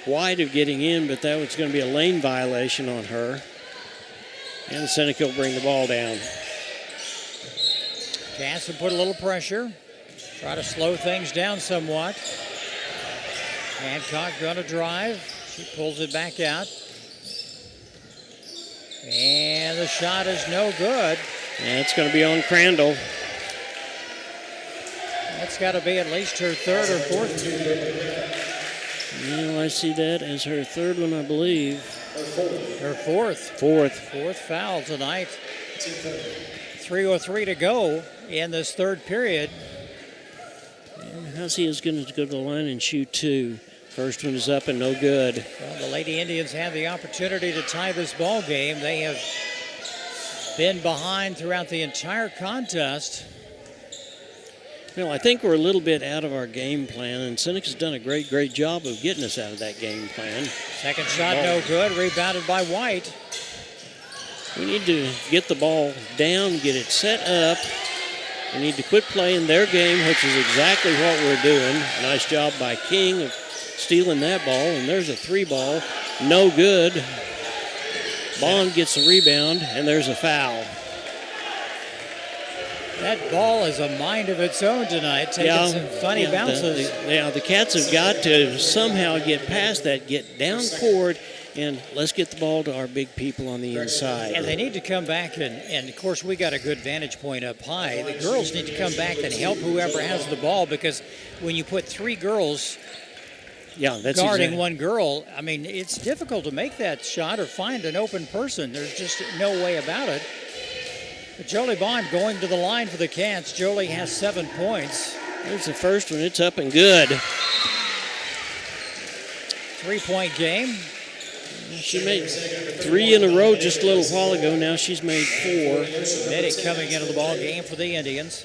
Speaker 2: White of getting in, but that was going to be a lane violation on her. And Seneca will bring the ball down.
Speaker 3: Cats will put a little pressure. Try to slow things down somewhat. Hancock going to drive. She pulls it back out. And the shot is no good.
Speaker 2: And it's going to be on Crandall.
Speaker 3: That's got to be at least her 3rd or 4th.
Speaker 2: Well, I see that as her 3rd one, I believe.
Speaker 3: Her 4th. 4th foul tonight. 3:03 to go in this 3rd period.
Speaker 2: And Hussey is going to go to the line and shoot 2. First one is up and no good.
Speaker 3: Well, the Lady Indians have the opportunity to tie this ball game. They have been behind throughout the entire contest.
Speaker 2: Well, I think we're a little bit out of our game plan, and Seneca's done a great job of getting us out of that game plan.
Speaker 3: Second shot, no good. Rebounded by White.
Speaker 2: We need to get the ball down, get it set up. We need to quit playing their game, which is exactly what we're doing. Nice job by King of stealing that ball, and there's a 3-ball. No good. Bond gets the rebound, and there's a foul.
Speaker 3: That ball is a mind of its own tonight, taking some funny bounces.
Speaker 2: The Cats have got to somehow get past that, get down court, and let's get the ball to our big people on the inside.
Speaker 3: And they need to come back, and of course, we got a good vantage point up high. The girls need to come back and help whoever has the ball, because when you put 3 girls guarding one girl, I mean, it's difficult to make that shot or find an open person. There's just no way about it. But Jolie Bond going to the line for the Cats. Jolie has 7 points.
Speaker 2: There's the first one. It's up and good.
Speaker 3: 3-point game.
Speaker 2: She made 3 in a row just a little while ago. Now she's made 4.
Speaker 3: Medic coming into the ball game for the Indians.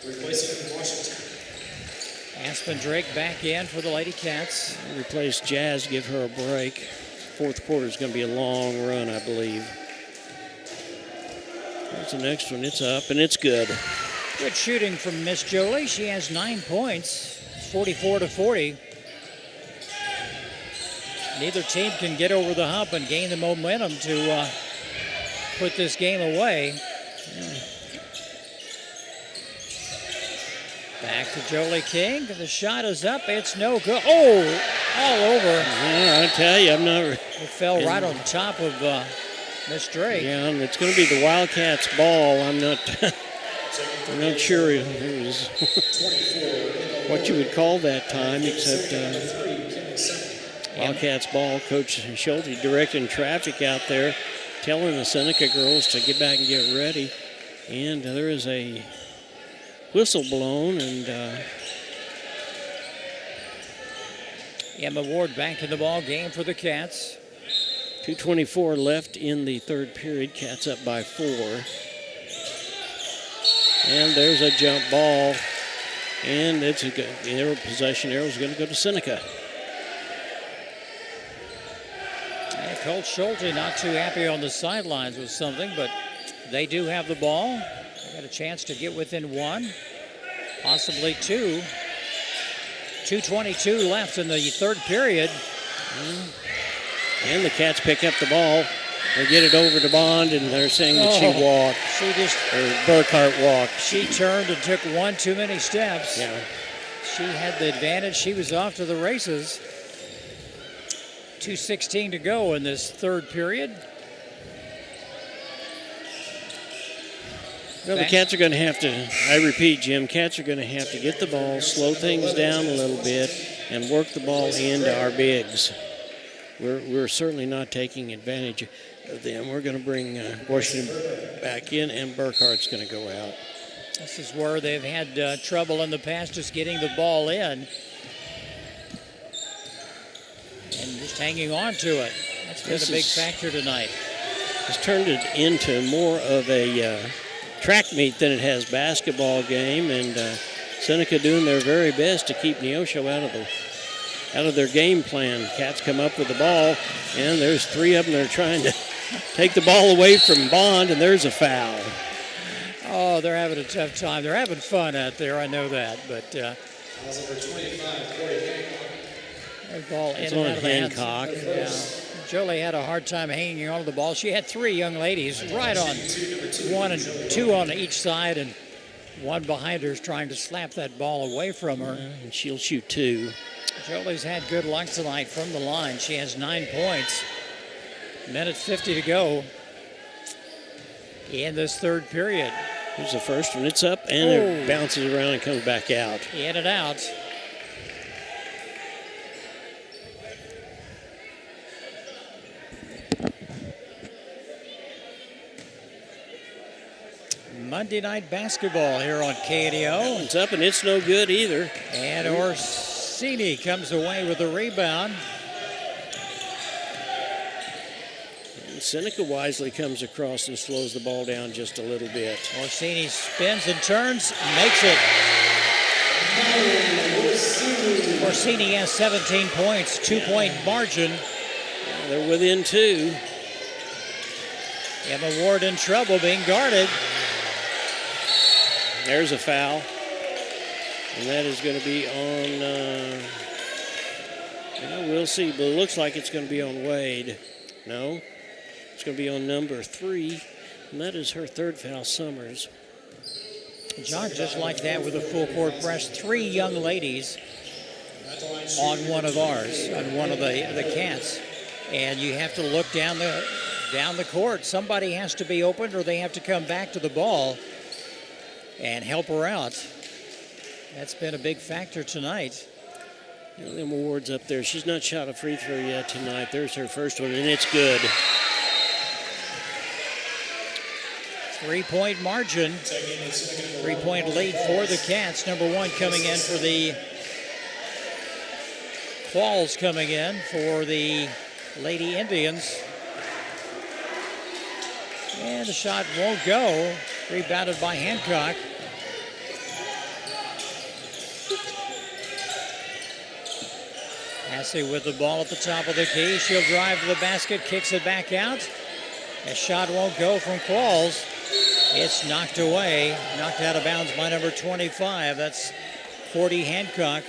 Speaker 3: Aspen Drake back in for the Lady Cats.
Speaker 2: Replace Jazz, give her a break. Fourth quarter is going to be a long run, I believe. There's the next one. It's up, and it's good.
Speaker 3: Good shooting from Miss Jolie. She has 9 points, 44-40. Neither team can get over the hump and gain the momentum to put this game away. Back to Jolie King. The shot is up. It's no good. Oh, all over.
Speaker 2: Yeah, I tell you, I'm not.
Speaker 3: It fell right on top of Miss Drake.
Speaker 2: Yeah, and it's going to be the Wildcats' ball. I'm not sure it was what you would call that time, except Wildcats' ball. Coach Schulte directing traffic out there, telling the Seneca girls to get back and get ready. And there is a whistle blown, and
Speaker 3: Emma Ward back in the ball game for the Cats.
Speaker 2: 2:24 left in the third period. Cats up by 4. And there's a jump ball, and it's a good possession arrow is going to go to Seneca.
Speaker 3: And Coach Schulte not too happy on the sidelines with something, but they do have the ball. They got a chance to get within 1, possibly 2. 2:22 left in the third period.
Speaker 2: And the Cats pick up the ball. They get it over to Bond, and they're saying that she walked. Or Burkhart walked.
Speaker 3: She turned and took 1 too many steps.
Speaker 2: Yeah.
Speaker 3: She had the advantage. She was off to the races. 2:16 to go in this third period.
Speaker 2: Well, the Cats are going to have to, I repeat, Jim, Cats are going to have to get the ball, slow things down a little bit, and work the ball into our bigs. We're certainly not taking advantage of them. We're going to bring Washington back in, and Burkhart's going to go out.
Speaker 3: This is where they've had trouble in the past just getting the ball in and just hanging on to it. That's been a big factor tonight.
Speaker 2: It's turned it into more of a track meet than it has basketball game, and Seneca doing their very best to keep Neosho out of their game plan. Cats come up with the ball, and there's 3 of them that are trying to take the ball away from Bond, and there's a foul.
Speaker 3: Oh, they're having a tough time. They're having fun out there, I know that, but the ball in and out of the hands.
Speaker 2: Hancock.
Speaker 3: Yeah. Jolie had a hard time hanging on to the ball. She had 3 young ladies right on 1 and 2 on each side, and one behind her is trying to slap that ball away from her.
Speaker 2: And she'll shoot 2.
Speaker 3: Jolie's had good luck tonight from the line. She has 9 points. Minute 50 to go in this third period.
Speaker 2: Here's the first one. It's up, and it bounces around and comes back out.
Speaker 3: In and out. Monday night basketball here on KNEO.
Speaker 2: It's up, and it's no good either.
Speaker 3: And Orsini comes away with the rebound.
Speaker 2: And Seneca wisely comes across and slows the ball down just a little bit.
Speaker 3: Orsini spins and turns, makes it. Orsini has 17 points, 2-point margin.
Speaker 2: They're within 2.
Speaker 3: Emma Ward in trouble, being guarded.
Speaker 2: There's a foul. And that is going to be on, we'll see, but it looks like it's going to be on Wade. No, it's going to be on number 3, and that is her 3rd foul, Summers.
Speaker 3: John, just like that with a full court press, 3 young ladies on one of ours, on one of the Cats. And you have to look down the court. Somebody has to be open or they have to come back to the ball and help her out. That's been a big factor tonight.
Speaker 2: Emma Ward's up there. She's not shot a free throw yet tonight. There's her first one, and it's good.
Speaker 3: 3-point margin. 3-point lead for the Cats. Number 1 coming in for the Qualls, coming in for the Lady Indians. And the shot won't go. Rebounded by Hancock. Massey with the ball at the top of the key. She'll drive to the basket, kicks it back out. A shot won't go from Qualls. It's knocked away, knocked out of bounds by number 25. That's Cordy Hancock.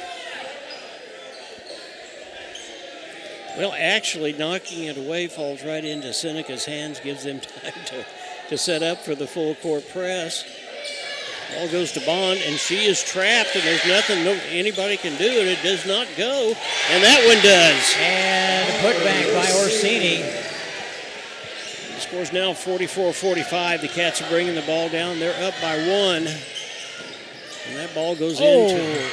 Speaker 2: Well, actually, knocking it away falls right into Seneca's hands, gives them time to set up for the full court press. Ball goes to Bond, and she is trapped, and there's nothing anybody can do, and it does not go. And that one does.
Speaker 3: And put back by Orsini.
Speaker 2: The score's now 44-45. The Cats are bringing the ball down. They're up by 1. And that ball goes into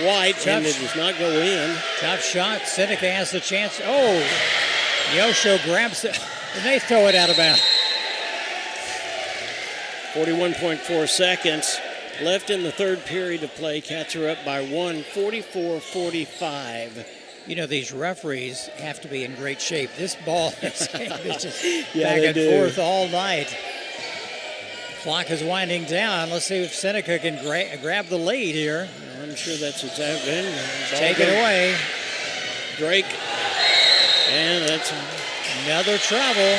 Speaker 2: White, and it does not go in.
Speaker 3: Tough shot. Seneca has the chance. Oh, Neosho grabs it, and they throw it out of bounds.
Speaker 2: 41.4 seconds left in the 3rd period of play. Cats are up by 1, 44-45.
Speaker 3: You know, these referees have to be in great shape. This ball is just
Speaker 2: Yeah,
Speaker 3: back and
Speaker 2: do.
Speaker 3: forth all night. Clock is winding down. Let's see if Seneca can grab the lead here.
Speaker 2: I'm sure that's exactly it.
Speaker 3: Take it away.
Speaker 2: Drake. And that's
Speaker 3: another travel.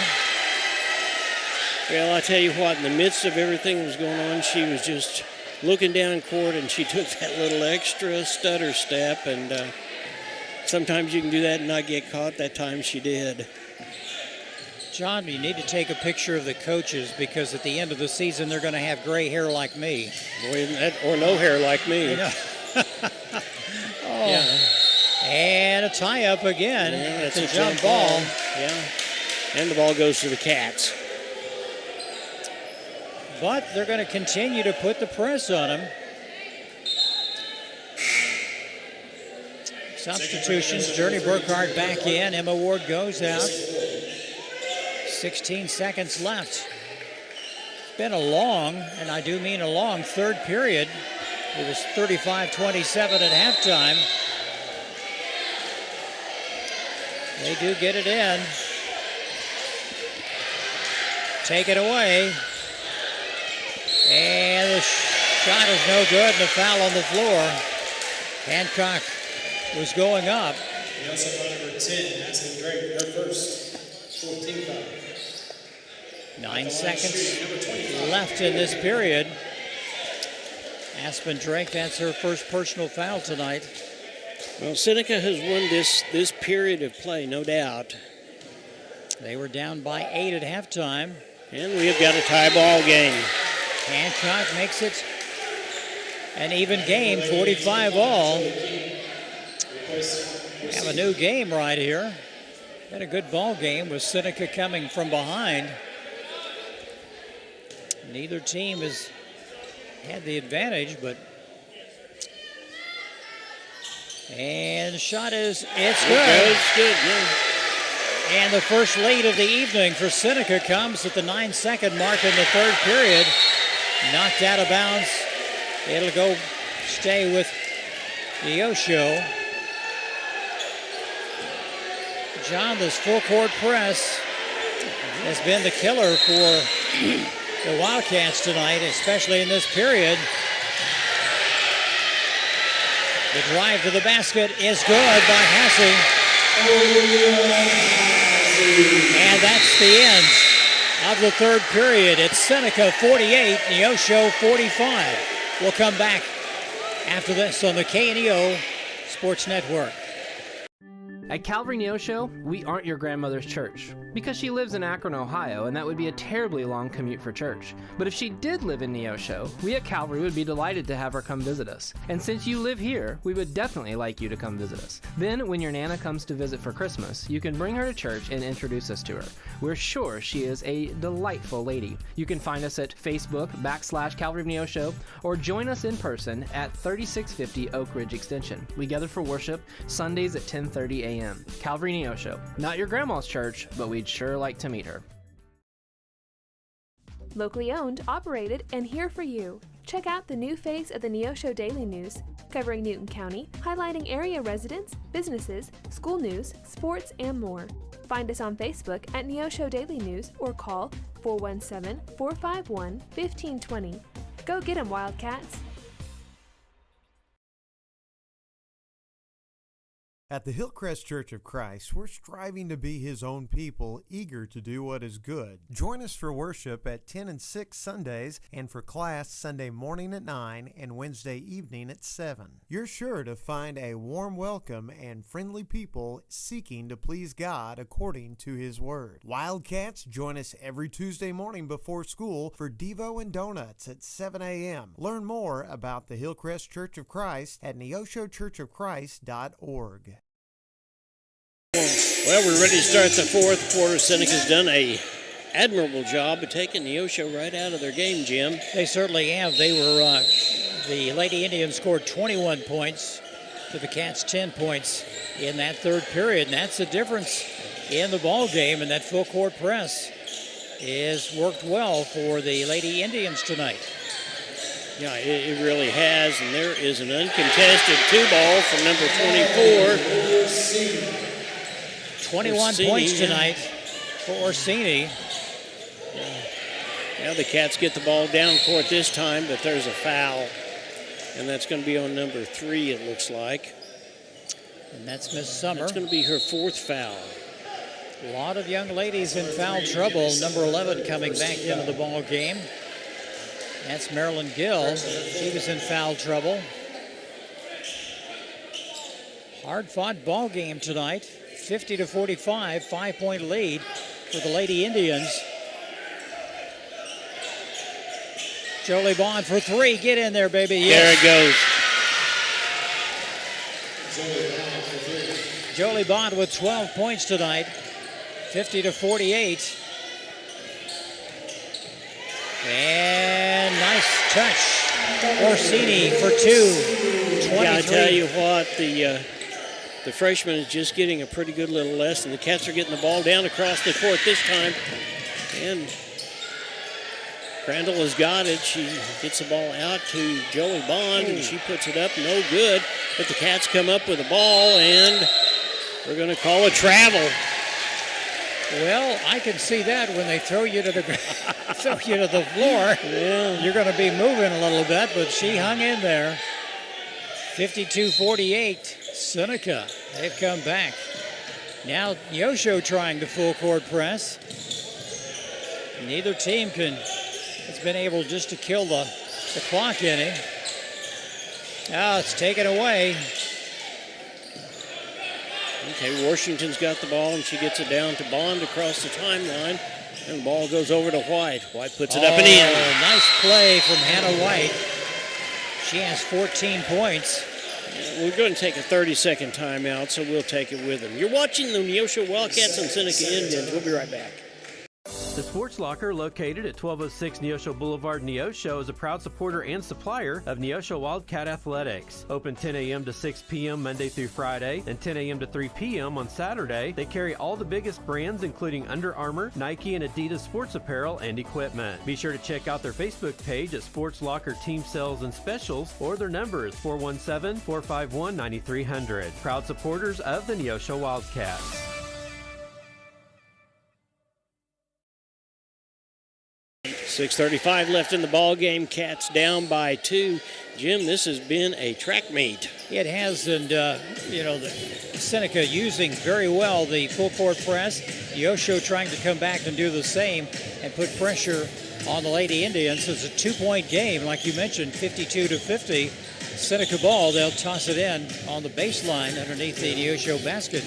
Speaker 2: Well, I tell you what, in the midst of everything that was going on, she was just looking down court, and she took that little extra stutter step, and sometimes you can do that and not get caught. That time she did.
Speaker 3: John, you need to take a picture of the coaches, because at the end of the season, they're going to have gray hair like me.
Speaker 2: Boy, or no hair like me.
Speaker 3: Yeah. And a tie-up again.
Speaker 2: Yeah,
Speaker 3: it's a jump ball.
Speaker 2: Yeah. And the ball goes to the Cats.
Speaker 3: But they're going to continue to put the press on them. Substitutions. Journey Burkhardt back in. Emma Ward goes out. 16 seconds left. It's been a long, and I do mean a long, 3rd period. It was 35-27 at halftime. They do get it in. Take it away. And the shot is no good, and a foul on the floor. Hancock was going up.
Speaker 1: The outside by number 10, Aspen Drake, her first 14 foul.
Speaker 3: 9 seconds left in this period. Aspen Drake, that's her first personal foul tonight.
Speaker 2: Well, Seneca has won this period of play, no doubt.
Speaker 3: They were down by 8 at halftime.
Speaker 2: And we have got a tie ball game.
Speaker 3: Hancock makes it an even game, 45 all. Have a new game right here. Had a good ball game with Seneca coming from behind. Neither team has had the advantage, but and the shot it's good.
Speaker 2: It's good, yeah.
Speaker 3: And the first lead of the evening for Seneca comes at the 9-second mark in the 3rd period. Knocked out of bounds. It'll go stay with Neosho. John, this full court press has been the killer for the Wildcats tonight, especially in this period. The drive to the basket is good by Hasse. And that's the end of the third period. It's Seneca 48, Neosho 45. We'll come back after this on the KNEO Sports Network.
Speaker 6: At Calvary Neosho, we aren't your grandmother's church, because she lives in Akron, Ohio, and that would be a terribly long commute for church. But if she did live in Neosho, we at Calvary would be delighted to have her come visit us. And since you live here, we would definitely like you to come visit us. Then, when your Nana comes to visit for Christmas, you can bring her to church and introduce us to her. We're sure she is a delightful lady. You can find us at Facebook/Calvary of Neosho, or join us in person at 3650 Oak Ridge Extension. We gather for worship Sundays at 10:30 a.m. Calvary Neosho. Not your grandma's church, but we'd sure like to meet her.
Speaker 17: Locally owned, operated, and here for you. Check out the new face of the Neosho Daily News, covering Newton County, highlighting area residents, businesses, school news, sports, and more. Find us on Facebook at Neosho Daily News or call 417-451-1520. Go get 'em, Wildcats!
Speaker 21: At the Hillcrest Church of Christ, we're striving to be His own people, eager to do what is good. Join us for worship at 10 and 6 Sundays, and for class Sunday morning at 9 and Wednesday evening at 7. You're sure to find a warm welcome and friendly people seeking to please God according to His Word. Wildcats, join us every Tuesday morning before school for Devo and Donuts at 7 a.m. Learn more about the Hillcrest Church of Christ at neoshochurchofchrist.org.
Speaker 2: Well, we're ready to start the fourth quarter. Seneca's done a admirable job of taking Neosho right out of their game, Jim.
Speaker 3: They certainly have. They were, the Lady Indians scored 21 points to the Cats 10 points in that third period, and that's the difference in the ball game, and that full court press is worked well for the Lady Indians tonight.
Speaker 2: Yeah, it really has, and there is an uncontested two-ball from number 24.
Speaker 3: 21
Speaker 2: Orsini,
Speaker 3: points tonight for Orsini.
Speaker 2: Now the Cats get the ball down court this time, but there's a foul, and that's going to be on number 3, it looks like.
Speaker 3: And that's Miss Summer.
Speaker 2: That's going to be her fourth foul.
Speaker 3: A lot of young ladies in foul trouble. Number 11 coming back into the ball game. That's Marilyn Gill. She was in foul trouble. Hard-fought ball game tonight. 50-45, 5-point lead for the Lady Indians. Jolie Bond for 3. Get in there, baby. Yes.
Speaker 2: There it goes.
Speaker 3: Jolie Bond with 12 points tonight. 50-48. And nice touch. Orsini for 2. 23.
Speaker 2: Yeah, I tell you what, the freshman is just getting a pretty good little lesson. The Cats are getting the ball down across the court this time. And Crandall has got it. She gets the ball out to Jolie Bond, and she puts it up, no good. But the Cats come up with the ball, and we're going to call a travel.
Speaker 3: Well, I can see that when they throw you to the floor.
Speaker 2: Yeah.
Speaker 3: You're going to be moving a little bit, but she hung in there. 52-48. Seneca, they've come back. Now Neosho trying the full court press. Neither team has been able just to kill the clock inning. Now it's taken away.
Speaker 2: Okay, Washington's got the ball, and she gets it down to Bond across the timeline. And the ball goes over to White. White puts it up and in.
Speaker 3: Nice play from Hannah White. She has 14 points.
Speaker 2: We're going to take a 30-second timeout, so we'll take it with them. You're watching the Neosho Wildcats and Seneca Indians. We'll be right back.
Speaker 6: The Sports Locker, located at 1206 Neosho Boulevard, Neosho, is a proud supporter and supplier of Neosho Wildcat Athletics. Open 10 a.m. to 6 p.m. Monday through Friday, and 10 a.m. to 3 p.m. on Saturday. They carry all the biggest brands, including Under Armour, Nike, and Adidas sports apparel and equipment. Be sure to check out their Facebook page at Sports Locker Team Sales and Specials, or their number is 417-451-9300. Proud supporters of the Neosho Wildcats.
Speaker 2: 6:35 left in the ball game. Cats down by 2. Jim, this has been a track meet.
Speaker 3: It has, and Seneca using very well the full court press. Neosho trying to come back and do the same and put pressure on the Lady Indians. It's a 2-point game, like you mentioned, 52-50. Seneca ball, they'll toss it in on the baseline underneath the Neosho basket.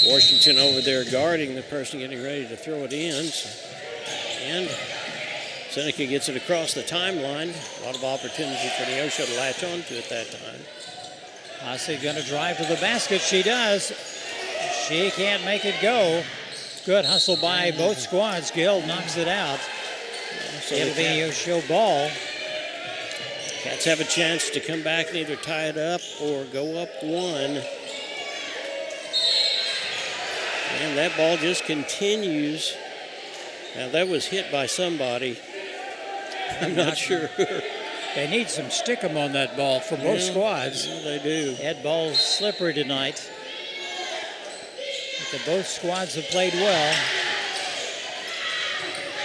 Speaker 2: Washington over there guarding the person getting ready to throw it in. And Seneca gets it across the timeline. A lot of opportunity for Neosho to latch on to at that time.
Speaker 3: Hasse going to drive to the basket. She does. She can't make it go. Good hustle by both squads. Gill knocks it out. It'll be Neosho ball.
Speaker 2: Cats have a chance to come back and either tie it up or go up 1. And that ball just continues. Now that was hit by somebody. I'm not sure.
Speaker 3: They need some stickum on that ball for both squads.
Speaker 2: Yeah, they do.
Speaker 3: That ball's slippery tonight. But both squads have played well.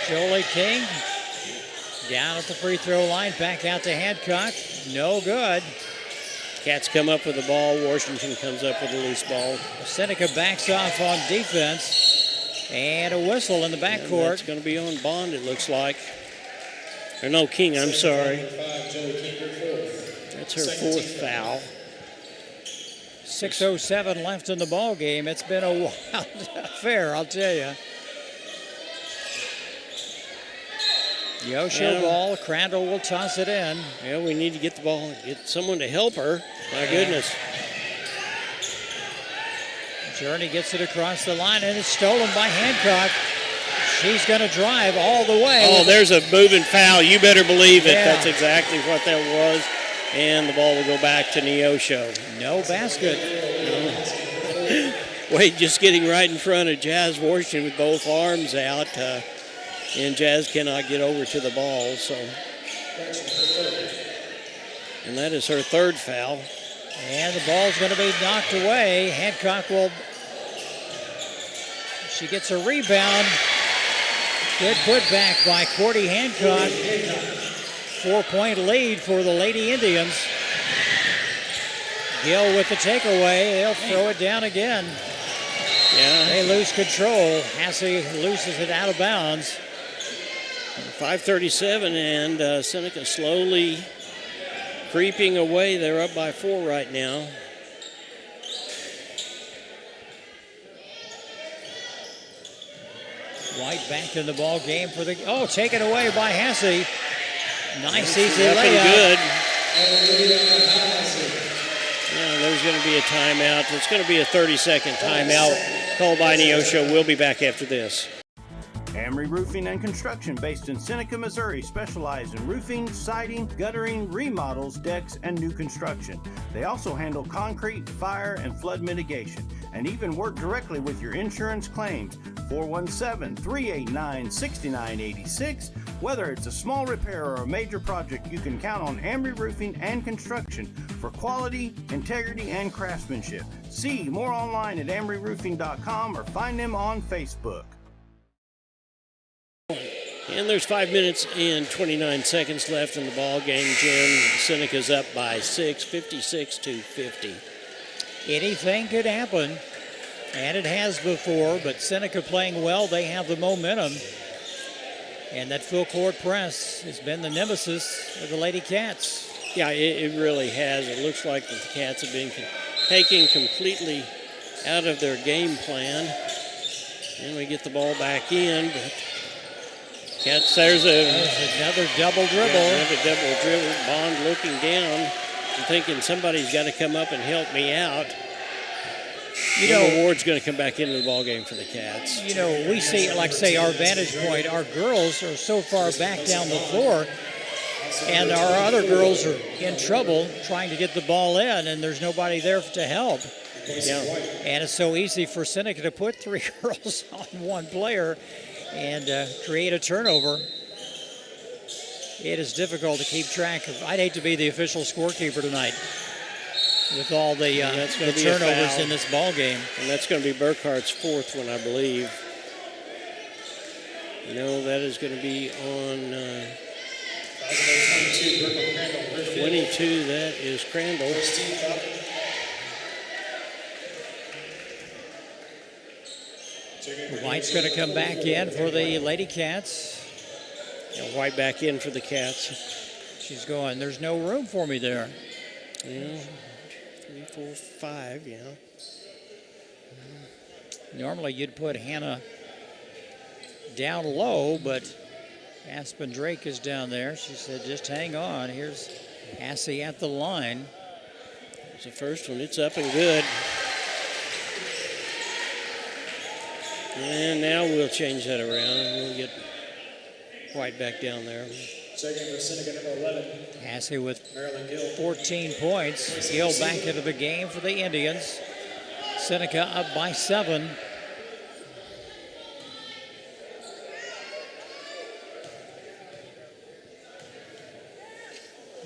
Speaker 3: Jolie King down at the free throw line, back out to Hancock. No good.
Speaker 2: Cats come up with the ball. Washington comes up with a loose ball.
Speaker 3: Seneca backs off on defense. And a whistle in the backcourt.
Speaker 2: That's going to be on Bond, it looks like. Or no, King, I'm sorry. That's her 4th foul.
Speaker 3: 6:07 left in the ball game. It's been a wild affair, I'll tell you. Neosho ball. Crandall will toss it in.
Speaker 2: Yeah, we need to get the ball, get someone to help her. My goodness.
Speaker 3: Journey gets it across the line, and it's stolen by Hancock. She's going to drive all the way.
Speaker 2: Oh, there's a moving foul. You better believe it.
Speaker 3: Yeah.
Speaker 2: That's exactly what that was. And the ball will go back to Neosho.
Speaker 3: No basket.
Speaker 2: Wade just getting right in front of Jazz Washington with both arms out. And Jazz cannot get over to the ball. So, and that is her 3rd foul.
Speaker 3: And the ball's going to be knocked away. Hancock will. She gets a rebound. Good putback by Cordy Hancock. 4-point lead for the Lady Indians. Gill with the takeaway. They'll throw it down again.
Speaker 2: Yeah.
Speaker 3: They lose control. Hasse loses it out of bounds.
Speaker 2: 5:37 and Seneca slowly creeping away. They're up by 4 right now.
Speaker 3: White back in the ball game for the. Oh, taken away by Hasse. Nice easy layup.
Speaker 2: Good. Yeah, there's going to be a timeout. It's going to be a 30-second timeout called by Neosho. We'll be back after this.
Speaker 4: Amory Roofing and Construction, based in Seneca, Missouri, specialize in roofing, siding, guttering, remodels, decks, and new construction. They also handle concrete, fire, and flood mitigation, and even work directly with your insurance claims. 417-389-6986. Whether it's a small repair or a major project, you can count on Amory Roofing and Construction for quality, integrity, and craftsmanship. See more online at amoryroofing.com or find them on Facebook.
Speaker 2: And there's 5 minutes and 29 seconds left in the ball game, Jim. Seneca's up by 6, 56-50.
Speaker 3: Anything could happen, and it has before, but Seneca playing well. They have the momentum. And that full court press has been the nemesis of the Lady Cats.
Speaker 2: Yeah, it really has. It looks like the Cats have been taken completely out of their game plan. And we get the ball back in, but Cats, there's
Speaker 3: another double dribble.
Speaker 2: Another double dribble. Bond looking down and thinking somebody's got to come up and help me out. You know, Ward's going to come back into the ball game for the Cats.
Speaker 3: You know, we see, like say, our vantage point. Our girls are so far back down the floor, and our other girls are in trouble trying to get the ball in, and there's nobody there to help.
Speaker 2: Yeah.
Speaker 3: And it's so easy for Seneca to put 3 girls on one player and create a turnover. It is difficult to keep track of. I'd hate to be the official scorekeeper tonight with all the turnovers in this ball game.
Speaker 2: And that's going to be Burkhart's 4th one, I believe. No, that is going to be on
Speaker 1: 22, Brooklyn Crandall. Her fifth.
Speaker 2: 22. That is Crandall.
Speaker 1: First team foul.
Speaker 3: White's going to come back in for the Lady Cats.
Speaker 2: And White back in for the Cats.
Speaker 3: She's going, there's no room for me there.
Speaker 2: Yeah, 3, 4, 5, yeah.
Speaker 3: Normally you'd put Hannah down low, but Aspen Drake is down there. She said, just hang on. Here's Assey at the line.
Speaker 2: It's the first one. It's up and good. And now we'll change that around and we'll get White back down there.
Speaker 1: Second for Seneca, number 11.
Speaker 3: Assey with
Speaker 1: Marilyn Gill.
Speaker 3: 14 points. Gill back into the game for the Indians. Seneca up by 7.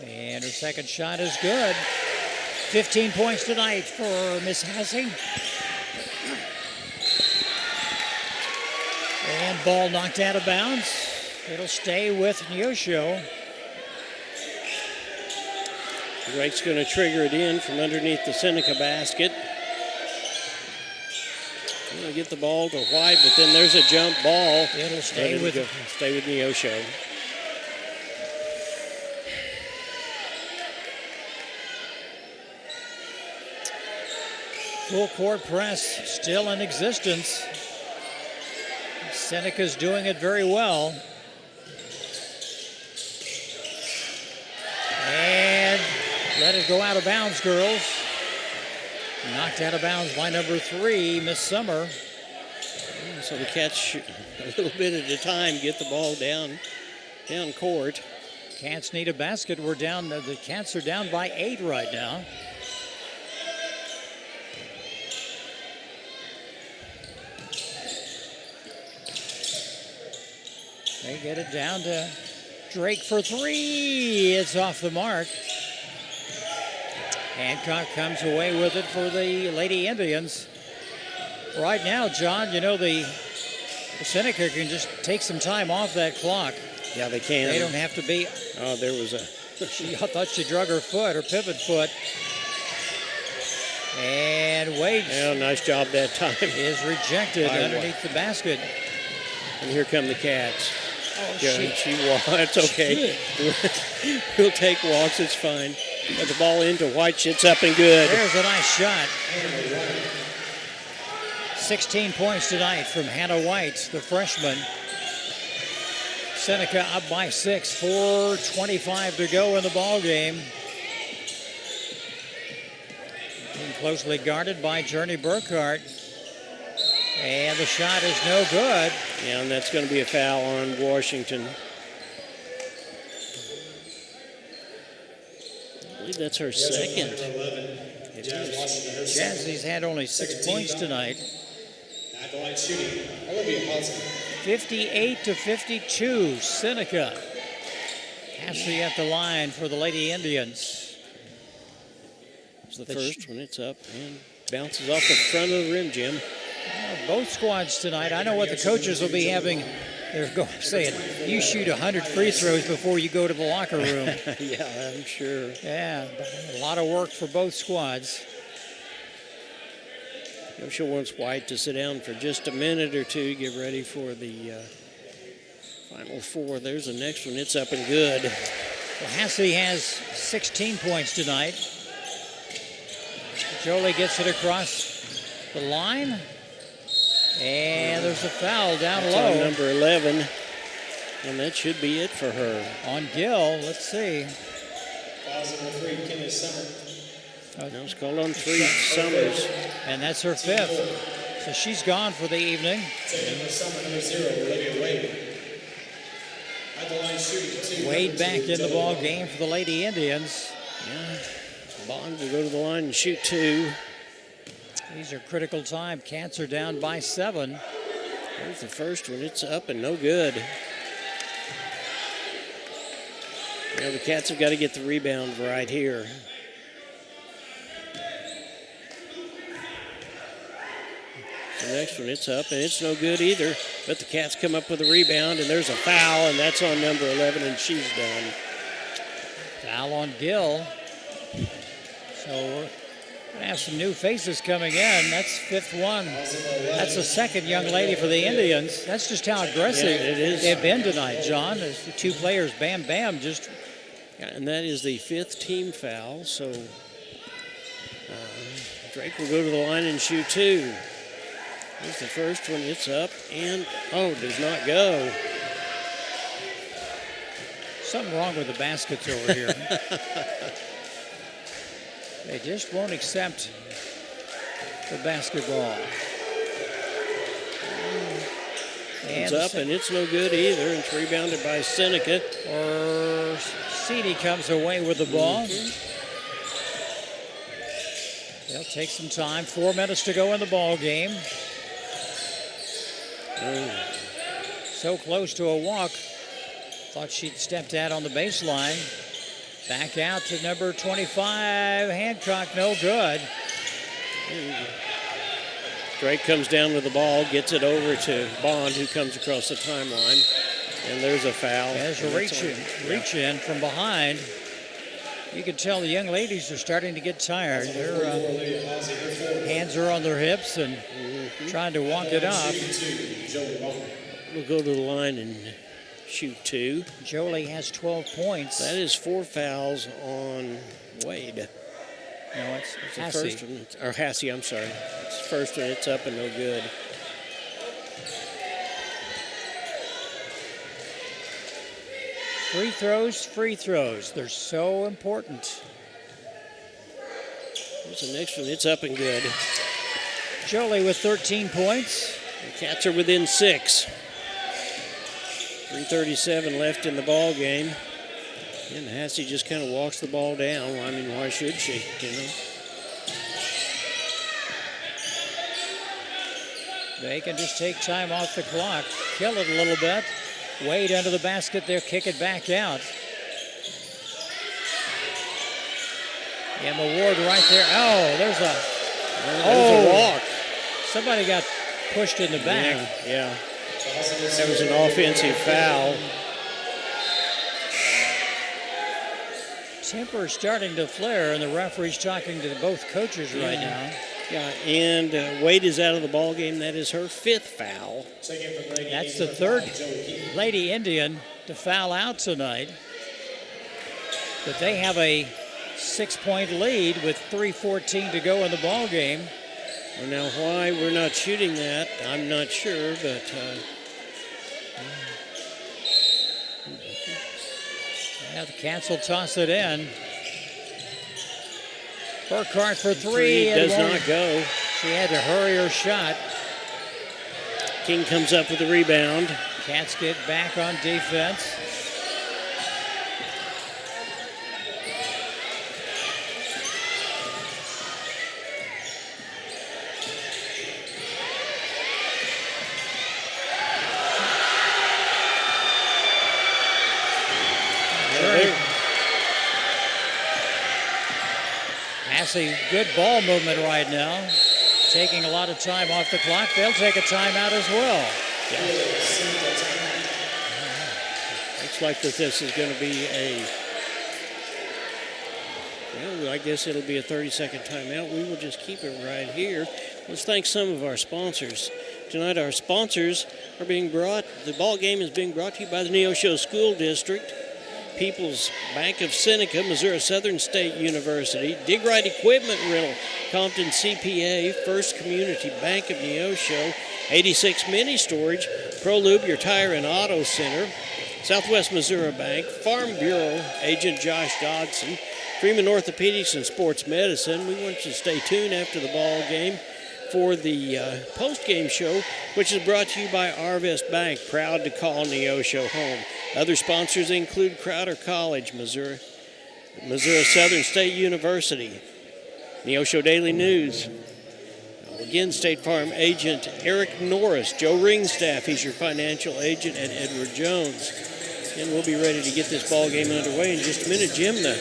Speaker 3: And her second shot is good. 15 points tonight for Miss Hassey. And ball knocked out of bounds. It'll stay with Neosho.
Speaker 2: Drake's going to trigger it in from underneath the Seneca basket. Going to get the ball to White, but then there's a jump ball.
Speaker 3: It'll stay with
Speaker 2: Neosho.
Speaker 3: Full court press still in existence. Seneca's doing it very well. And let it go out of bounds, girls. Knocked out of bounds by number 3, Miss Summer.
Speaker 2: So the Cats, a little bit at a time, get the ball down court.
Speaker 3: Cats need a basket. We're down. The Cats are down by 8 right now. They get it down to Drake for 3. It's off the mark. Hancock comes away with it for the Lady Indians. Right now, John, you know, the Seneca can just take some time off that clock.
Speaker 2: Yeah, they can.
Speaker 3: They don't have to be.
Speaker 2: Oh, there was a.
Speaker 3: I thought she drug her foot, her pivot foot. And Wade.
Speaker 2: Yeah, nice job that time.
Speaker 3: Is rejected underneath the basket.
Speaker 2: And here come the Cats.
Speaker 3: Oh,
Speaker 2: yeah, she walked. It's okay. We'll take walks. It's fine. Got the ball into White. It's up and good.
Speaker 3: There's a nice shot. 16 points tonight from Hannah White, the freshman. Seneca up by 6. 4:25 to go in the ball game. Being closely guarded by Journey Burkhart. And the shot is no good.
Speaker 2: Yeah, and that's going to be a foul on Washington. I believe that's her second.
Speaker 3: It is. Jazzy's had only 6 points tonight.
Speaker 1: At the line shooting, Olivia Hudson.
Speaker 3: 58-52, Seneca. Ashley at the line for the Lady Indians.
Speaker 2: It's the first one. It's up and bounces off the front of the rim, Jim.
Speaker 3: Both squads tonight. I know what the coaches will be having. They're saying, you shoot 100 free throws before you go to the locker room.
Speaker 2: Yeah, I'm sure.
Speaker 3: Yeah, a lot of work for both squads.
Speaker 2: Neosho wants White to sit down for just a minute or two, get ready for the Final Four. There's the next one. It's up and good.
Speaker 3: Well, Hassey has 16 points tonight. Jolie gets it across the line. And there's a foul down
Speaker 2: That's
Speaker 3: low.
Speaker 2: On number 11. And that should be it for her.
Speaker 3: On Gill, let's see.
Speaker 1: Fouls number 3, Kenya Summer.
Speaker 2: That was called on 3, Summers.
Speaker 3: And that's her 5th. So she's gone for the evening.
Speaker 1: Second for Summer, number 0, Olivia Wade. At the line shooting 2.
Speaker 3: Wade back in the ball game for the Lady Indians.
Speaker 2: Yeah. Bond will go to the line and shoot 2.
Speaker 3: These are critical time. Cats are down by 7.
Speaker 2: There's the first one. It's up and no good. Now the Cats have got to get the rebound right here. The next one, it's up, and it's no good either. But the Cats come up with a rebound, and there's a foul, and that's on number 11, and she's done.
Speaker 3: Foul on Gill. So we're going to have some new faces coming in. That's fifth one. That's the second young lady for the Indians. That's just how aggressive
Speaker 2: it is.
Speaker 3: they've been tonight, John. There's the two players, bam, bam, just...
Speaker 2: Yeah, and that is the fifth team foul, so Drake will go to the line and shoot two. Here's the first one, it's up, and, does not go.
Speaker 3: Something wrong with the baskets over here. They just won't accept the basketball.
Speaker 2: It's up, and it's no good either. It's rebounded by Seneca.
Speaker 3: Orsini comes away with the ball. They'll take some time. 4 minutes to go in the ball game. So close to a walk. Thought she'd stepped out on the baseline. Back out to number 25, Hancock, no good.
Speaker 2: Drake comes down with the ball, gets it over to Bond, who comes across the timeline. And there's a foul.
Speaker 3: There's a reach in from behind. You can tell the young ladies are starting to get tired. Their hands are on their hips and trying to walk it off.
Speaker 2: We'll go to the line and shoot two.
Speaker 3: Jolie has 12 points.
Speaker 2: That is 4 fouls on Wade.
Speaker 3: No, it's
Speaker 2: the
Speaker 3: Hassey.
Speaker 2: first one. Or Hassey, I'm sorry. It's the first one. It's up and no good.
Speaker 3: Free throws. They're so important.
Speaker 2: Here's the next one. It's up and good.
Speaker 3: Jolie with 13 points.
Speaker 2: The Cats are within 6. 3:37 left in the ball game. And Hassey just kind of walks the ball down. I mean, why should she, you know?
Speaker 3: They can just take time off the clock, kill it a little bit. Wade under the basket there, kick it back out. Emma Ward right there. Oh, there's a
Speaker 2: walk.
Speaker 3: Somebody got pushed in the back.
Speaker 2: Yeah. That was an offensive foul.
Speaker 3: Temper starting to flare, and the referee's talking to both coaches right now.
Speaker 2: Yeah, and Wade is out of the ball game. That is her 5th foul.
Speaker 3: That's the third Lady Indian to foul out tonight. But they have a 6-point lead with 3:14 to go in the ball game.
Speaker 2: Well, now why we're not shooting that, I'm not sure, but
Speaker 3: the Cats will toss it in. Burkhart for three.
Speaker 2: Does not go.
Speaker 3: She had to hurry her shot.
Speaker 2: King comes up with the rebound.
Speaker 3: Cats get back on defense. Hassey, good ball movement right now. Taking a lot of time off the clock. They'll take a timeout as well.
Speaker 2: Looks like that this is going to be I guess it'll be a 30-second timeout. We will just keep it right here. Let's thank some of our sponsors. Tonight our sponsors are the ball game is being brought to you by the Neosho School District, People's Bank of Seneca, Missouri Southern State University, Dig Right Equipment Rental, Compton CPA, First Community Bank of Neosho, 86 Mini Storage, ProLube, your tire and auto center, Southwest Missouri Bank, Farm Bureau Agent Josh Dodson, Freeman Orthopedics and Sports Medicine. We want you to stay tuned after the ball game for the post-game show, which is brought to you by Arvest Bank, proud to call Neosho home. Other sponsors include Crowder College, Missouri Southern State University, Neosho Daily News. Again, State Farm agent Eric Norris, Joe Ringstaff, he's your financial agent at Edward Jones. And we'll be ready to get this ball game underway in just a minute. Jim, the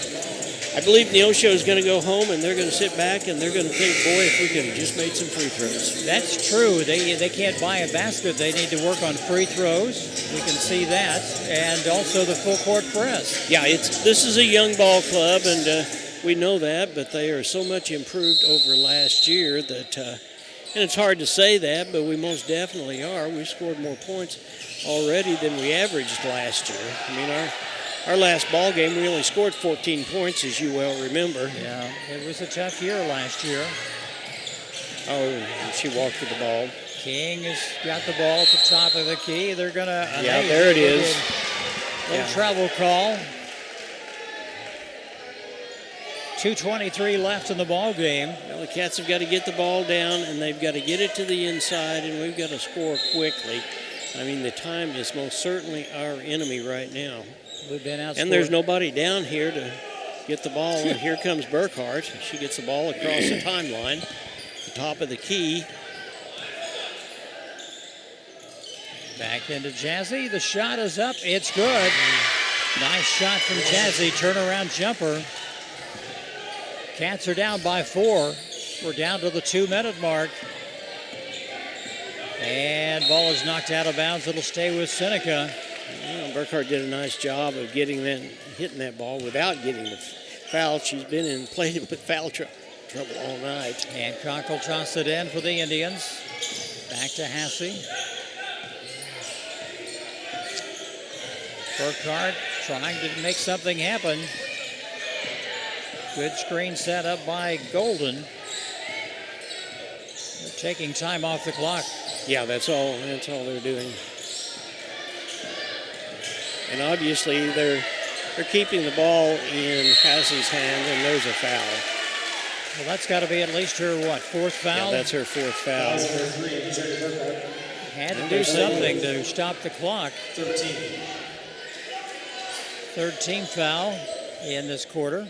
Speaker 2: I believe Neosho is going to go home, and they're going to sit back, and they're going to think, boy, if we could have just made some free throws.
Speaker 3: That's true. They can't buy a basket. They need to work on free throws. We can see that. And also the full court press.
Speaker 2: Yeah, this is a young ball club, and we know that, but they are so much improved over last year that, and it's hard to say that, but we most definitely are. We scored more points already than we averaged last year. I mean, our last ball game, we only scored 14 points, as you well remember.
Speaker 3: Yeah, it was a tough year last year.
Speaker 2: Oh, she walked with the ball.
Speaker 3: King has got the ball at the top of the key. They're going to...
Speaker 2: Yeah, there it is.
Speaker 3: Little travel call. 2:23 left in the ball game.
Speaker 2: Well, the Cats have got to get the ball down, and they've got to get it to the inside, and we've got to score quickly. I mean, the time is most certainly our enemy right now.
Speaker 3: We've been outscored.
Speaker 2: And there's nobody down here to get the ball. And here comes Burkhart. She gets the ball across the timeline, the top of the key.
Speaker 3: Back into Jazzy. The shot is up. It's good. Nice shot from Jazzy. Turnaround jumper. Cats are down by 4. We're down to the 2-minute mark. And ball is knocked out of bounds. It'll stay with Seneca.
Speaker 2: Burkhart did a nice job of hitting that ball without getting the foul. She's been played with foul trouble all night.
Speaker 3: Hancock will toss it in for the Indians. Back to Hassey. Burkhart trying to make something happen. Good screen set up by Golden. They're taking time off the clock.
Speaker 2: Yeah, that's all they're doing. And obviously they're keeping the ball in Hassey's hand, and there's a foul.
Speaker 3: Well, that's got to be at least her, fourth foul?
Speaker 2: Yeah, that's her fourth foul.
Speaker 3: Had to do something to stop the clock. 13th team foul in this quarter.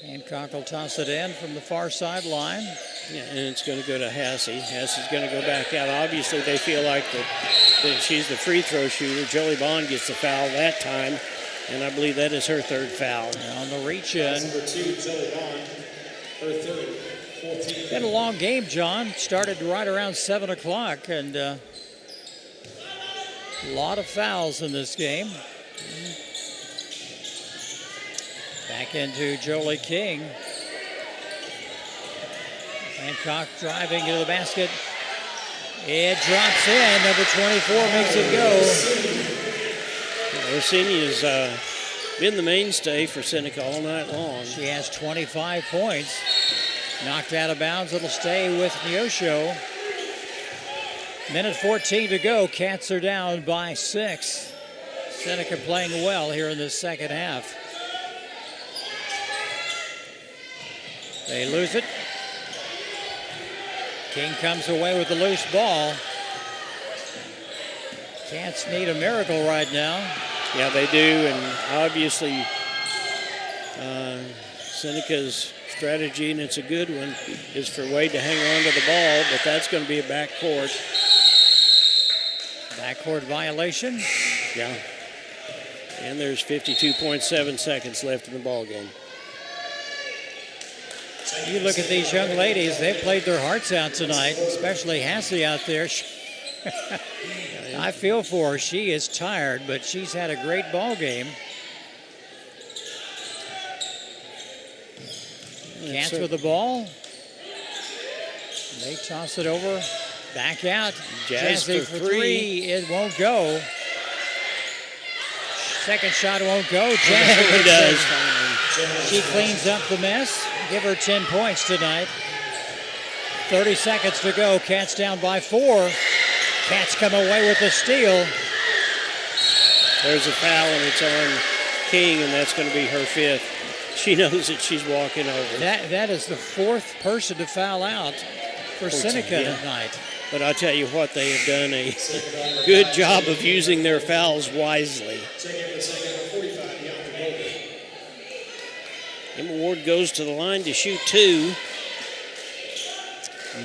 Speaker 3: Hancock will toss it in from the far sideline.
Speaker 2: Yeah, and it's going to go to Hassey. Hassey's going to go back out. Obviously, they feel like that she's the free throw shooter. Jolie Bond gets the foul that time, and I believe that is her third foul.
Speaker 3: On the reach in.
Speaker 1: Number 2, Jolie Bond, her third. 14.
Speaker 3: Been a long game, John. Started right around 7 o'clock, and a lot of fouls in this game. Back into Jolie King. Hancock driving to the basket. It drops in. Number 24 makes it go.
Speaker 2: Orsinia's been the mainstay for Seneca all night long.
Speaker 3: She has 25 points. Knocked out of bounds. It'll stay with Neosho. Minute 14 to go. Cats are down by 6. Seneca playing well here in this second half. They lose it. King comes away with the loose ball. Cats need a miracle right now.
Speaker 2: Yeah, they do, and obviously Seneca's strategy, and it's a good one, is for Wade to hang on to the ball, but that's going to be a backcourt.
Speaker 3: Backcourt violation.
Speaker 2: Yeah. And there's 52.7 seconds left in the ball game.
Speaker 3: You look at these young ladies, they've played their hearts out tonight, especially Hassey out there. I feel for her. She is tired, but she's had a great ball game. Cats with the ball. They toss it over. Back out. Jazzy for 3. It won't go. Second shot won't go. Jazzy
Speaker 2: does.
Speaker 3: She cleans up the mess. Give her 10 points tonight. 30 seconds to go. Cats down by 4. Cats come away with a steal.
Speaker 2: There's a foul, and it's on King, and that's going to be her 5th. She knows that she's walking over.
Speaker 3: That is the 4th person to foul out for Seneca tonight.
Speaker 2: But I'll tell you what, they have done a good job of using their fouls wisely. Emma Ward goes to the line to shoot 2.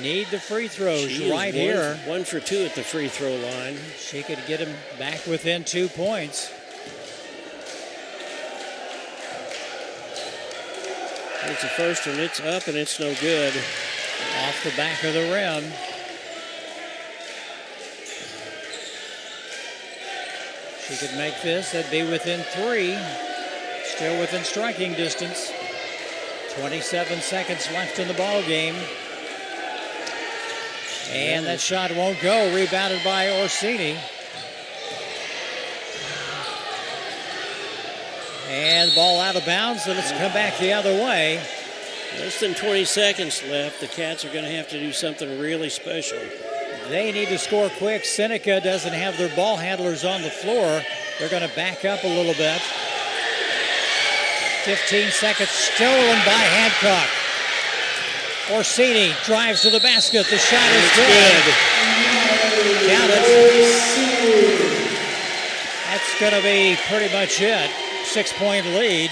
Speaker 3: Need the free throws right here.
Speaker 2: 1 for 2 at the free throw line.
Speaker 3: She could get him back within 2 points.
Speaker 2: It's the first, and it's up, and it's no good.
Speaker 3: Off the back of the rim. She could make this. That'd be within 3. Still within striking distance. 27 seconds left in the ball game. And that shot won't go. Rebounded by Orsini. And the ball out of bounds, and it's come back the other way.
Speaker 2: Less than 20 seconds left. The Cats are going to have to do something really special.
Speaker 3: They need to score quick. Seneca doesn't have their ball handlers on the floor. They're going to back up a little bit. 15 seconds stolen by Hancock. Orsini drives to the basket. The shot is good. Count it. That's going to be pretty much it. 6-point lead.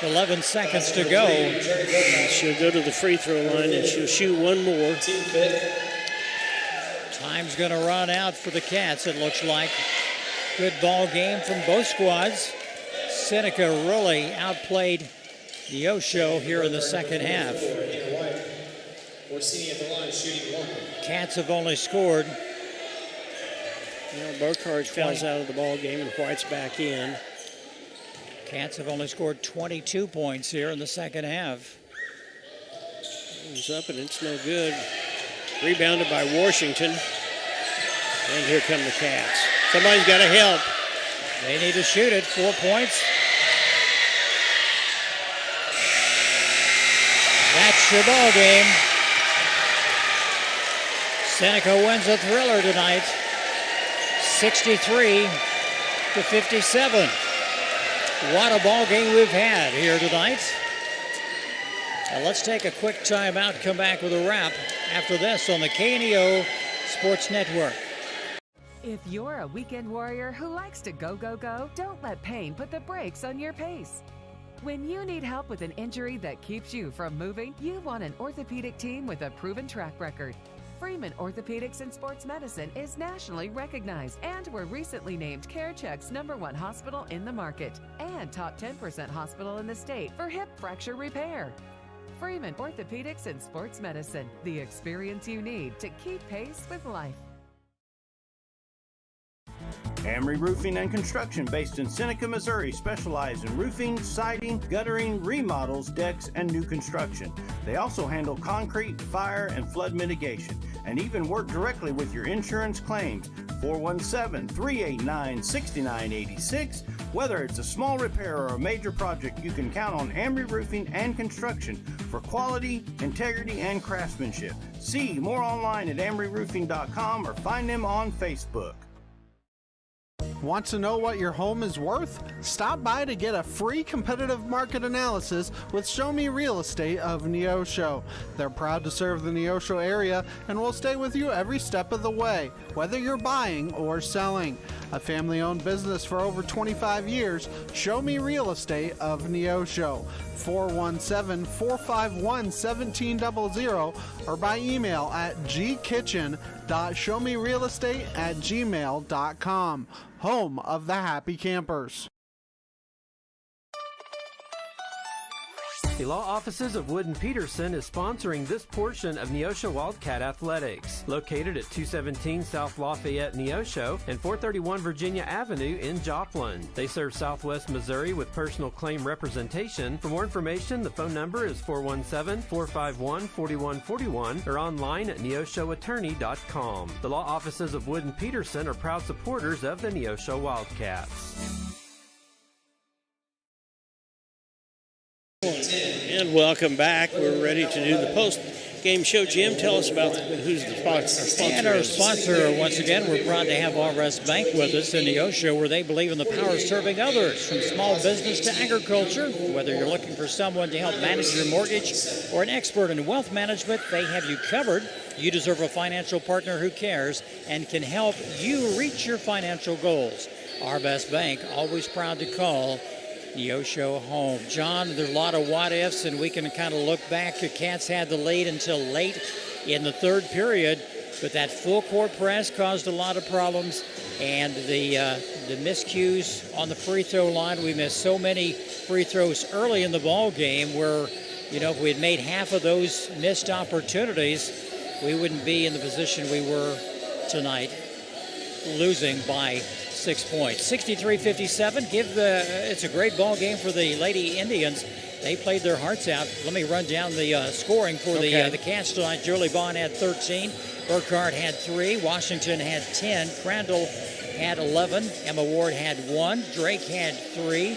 Speaker 3: 11 seconds to go.
Speaker 2: She'll go to the free throw line and she'll shoot one more.
Speaker 3: Time's going to run out for the Cats, it looks like. Good ball game from both squads. Seneca really outplayed Neosho here in the second half. Cats have only scored.
Speaker 2: Burkhardt fouls out of the ball game and White's back in.
Speaker 3: Cats have only scored 22 points here in the second half.
Speaker 2: It's up and it's no good. Rebounded by Washington. And here come the Cats. Somebody's got to help.
Speaker 3: They need to shoot it. 4 points. That's your ball game. Seneca wins a thriller tonight. 63-57. What a ball game we've had here tonight. Now let's take a quick timeout, come back with a wrap after this on the KNEO Sports Network.
Speaker 24: If you're a weekend warrior who likes to go, go, go, don't let pain put the brakes on your pace. When you need help with an injury that keeps you from moving, you want an orthopedic team with a proven track record. Freeman Orthopedics and Sports Medicine is nationally recognized and were recently named CareCheck's #1 hospital in the market and top 10% hospital in the state for hip fracture repair. Freeman Orthopedics and Sports Medicine, the experience you need to keep pace with life.
Speaker 4: Amry Roofing and Construction, based in Seneca, Missouri, specialize in roofing, siding, guttering, remodels, decks, and new construction. They also handle concrete, fire, and flood mitigation, and even work directly with your insurance claims. 417-389-6986. Whether it's a small repair or a major project, you can count on Amry Roofing and Construction for quality, integrity, and craftsmanship. See more online at amryroofing.com or find them on Facebook.
Speaker 5: Want to know what your home is worth? Stop by to get a free competitive market analysis with Show Me Real Estate of Neosho. They're proud to serve the Neosho area and will stay with you every step of the way, whether you're buying or selling. A family-owned business for over 25 years, Show Me Real Estate of Neosho. 417-451-1700 or by email at gkitchen.showmerealestate@gmail.com. Home of the Happy Campers.
Speaker 6: The law offices of Wood & Peterson is sponsoring this portion of Neosho Wildcat Athletics, located at 217 South Lafayette, Neosho, and 431 Virginia Avenue in Joplin. They serve Southwest Missouri with personal claim representation. For more information, the phone number is 417-451-4141 or online at neoshoattorney.com. The law offices of Wood & Peterson are proud supporters of the Neosho Wildcats.
Speaker 2: And welcome back. We're ready to do the post-game show. Jim, tell us about who's the sponsor.
Speaker 3: And our sponsor, once again, we're proud to have RS Bank with us in Neosho, where they believe in the power of serving others, from small business to agriculture. Whether you're looking for someone to help manage your mortgage or an expert in wealth management, they have you covered. You deserve a financial partner who cares and can help you reach your financial goals. RS Bank, always proud to call Neosho home. John, there are a lot of what-ifs, and we can kind of look back. The Cats had the lead until late in the third period, but that full-court press caused a lot of problems, and the miscues on the free throw line. We missed so many free throws early in the ball game where if we had made half of those missed opportunities, we wouldn't be in the position we were tonight, losing by 6 points. 63-57. It's a great ball game for the Lady Indians. They played their hearts out. Let me run down the scoring for the Cats tonight. Julie Bond had 13. Burkhart had 3. Washington had 10. Crandall had 11. Emma Ward had 1. Drake had 3.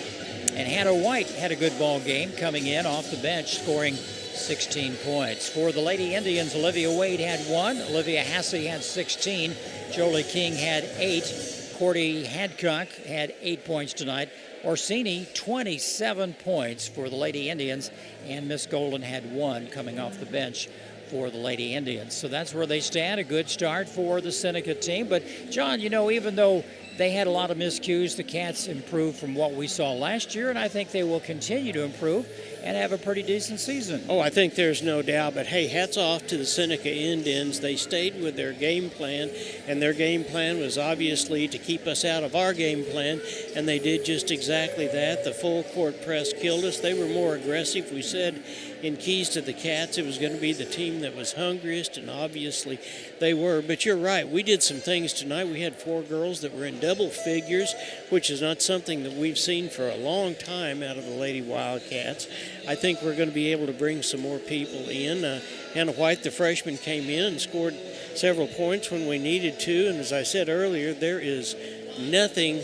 Speaker 3: And Hannah White had a good ball game coming in off the bench, scoring 16 points. For the Lady Indians, Olivia Wade had 1. Olivia Hassey had 16. Jolie King had 8. Cordy Hadcock had 8 points tonight. Orsini, 27 points for the Lady Indians, and Miss Golden had 1 coming off the bench for the Lady Indians. So that's where they stand. A good start for the Seneca team. But, John, even though they had a lot of miscues, the Cats improved from what we saw last year, and I think they will continue to improve and have a pretty decent season.
Speaker 2: Oh, I think there's no doubt. But, hey, hats off to the Seneca Indians. They stayed with their game plan, and their game plan was obviously to keep us out of our game plan, and they did just exactly that. The full court press killed us. They were more aggressive. We said in Keys to the Cats it was going to be the team that was hungriest, and obviously they were. But you're right. We did some things tonight. We had 4 girls that were in double figures, which is not something that we've seen for a long time out of the Lady Wildcats. I think we're going to be able to bring some more people in. Hannah White, the freshman, came in and scored several points when we needed to. And as I said earlier, there is nothing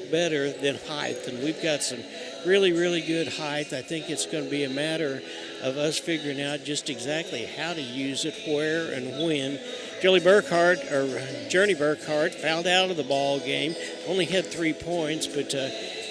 Speaker 2: better than height. And we've got some really, really good height. I think it's going to be a matter of us figuring out just exactly how to use it, where and when. Journey Burkhart fouled out of the ball game. Only had 3 points, but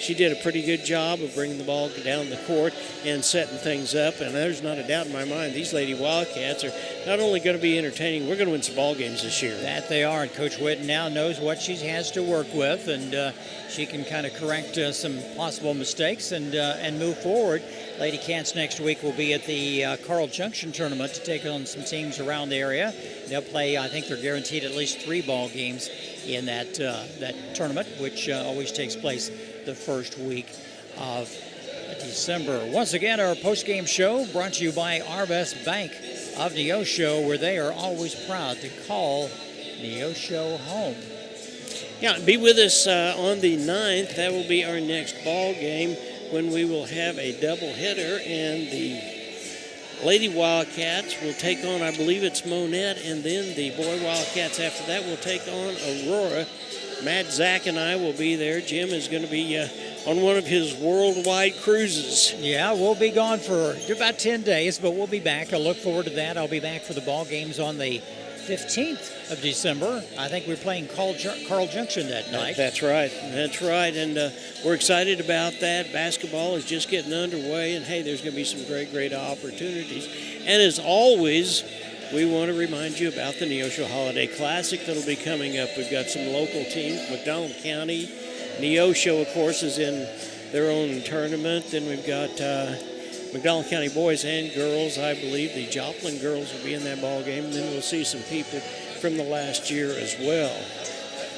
Speaker 2: she did a pretty good job of bringing the ball down the court and setting things up. And there's not a doubt in my mind these Lady Wildcats are not only going to be entertaining, we're going to win some ball games this year.
Speaker 3: That they are. And Coach Whitten now knows what she has to work with, and she can kind of correct some possible mistakes and move forward. Lady Cats next week will be at the Carl Junction tournament to take on some teams around the area. They'll play, I think they're guaranteed at least 3 ball games in that tournament, which always takes place the first week of December. Once again, our post-game show brought to you by Arvest Bank of Neosho, where they are always proud to call Neosho home.
Speaker 2: Yeah, be with us on the 9th. That will be our next ball game, when we will have a doubleheader, and the Lady Wildcats will take on, I believe it's Monette, and then the Boy Wildcats after that will take on Aurora. Matt, Zach, and I will be there. Jim is going to be on one of his worldwide cruises.
Speaker 3: Yeah, we'll be gone for about 10 days, but we'll be back. I look forward to that. I'll be back for the ball games on the 15th of December. I think we're playing Carl Junction that night.
Speaker 2: That's right. And we're excited about that. Basketball is just getting underway, and hey, there's going to be some great, great opportunities. And as always, we want to remind you about the Neosho Holiday Classic that'll be coming up. We've got some local teams, McDonald County. Neosho, of course, is in their own tournament. Then we've got McDonald County boys and girls. I believe the Joplin girls will be in that ball game. And then we'll see some people from the last year as well.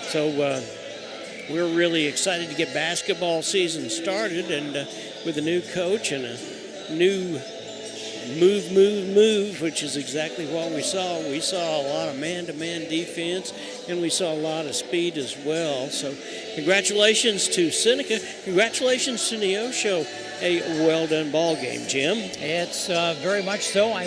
Speaker 2: So we're really excited to get basketball season started, and with a new coach and a new move, which is exactly what we saw. We saw a lot of man-to-man defense, and we saw a lot of speed as well. So congratulations to Seneca. Congratulations to Neosho. A well-done ball game, Jim.
Speaker 3: It's very much so. I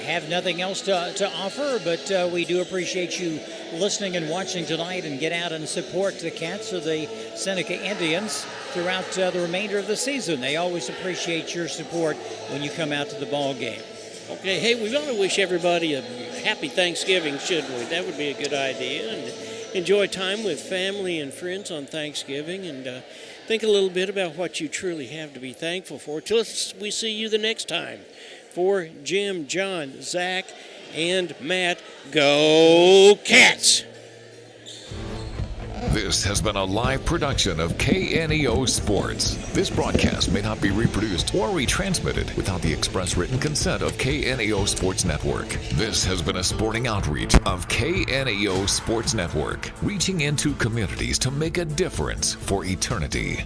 Speaker 3: have nothing else to offer, but we do appreciate you listening and watching tonight, and get out and support the Cats of the Seneca Indians throughout the remainder of the season. They always appreciate your support when you come out to the ball game.
Speaker 2: Okay, hey, we want to wish everybody a happy Thanksgiving, shouldn't we? That would be a good idea. And enjoy time with family and friends on Thanksgiving, and think a little bit about what you truly have to be thankful for. Till we see you the next time. For Jim, John, Zach, and Matt, go Cats!
Speaker 7: This has been a live production of KNEO Sports. This broadcast may not be reproduced or retransmitted without the express written consent of KNEO Sports Network. This has been a sporting outreach of KNEO Sports Network, reaching into communities to make a difference for eternity.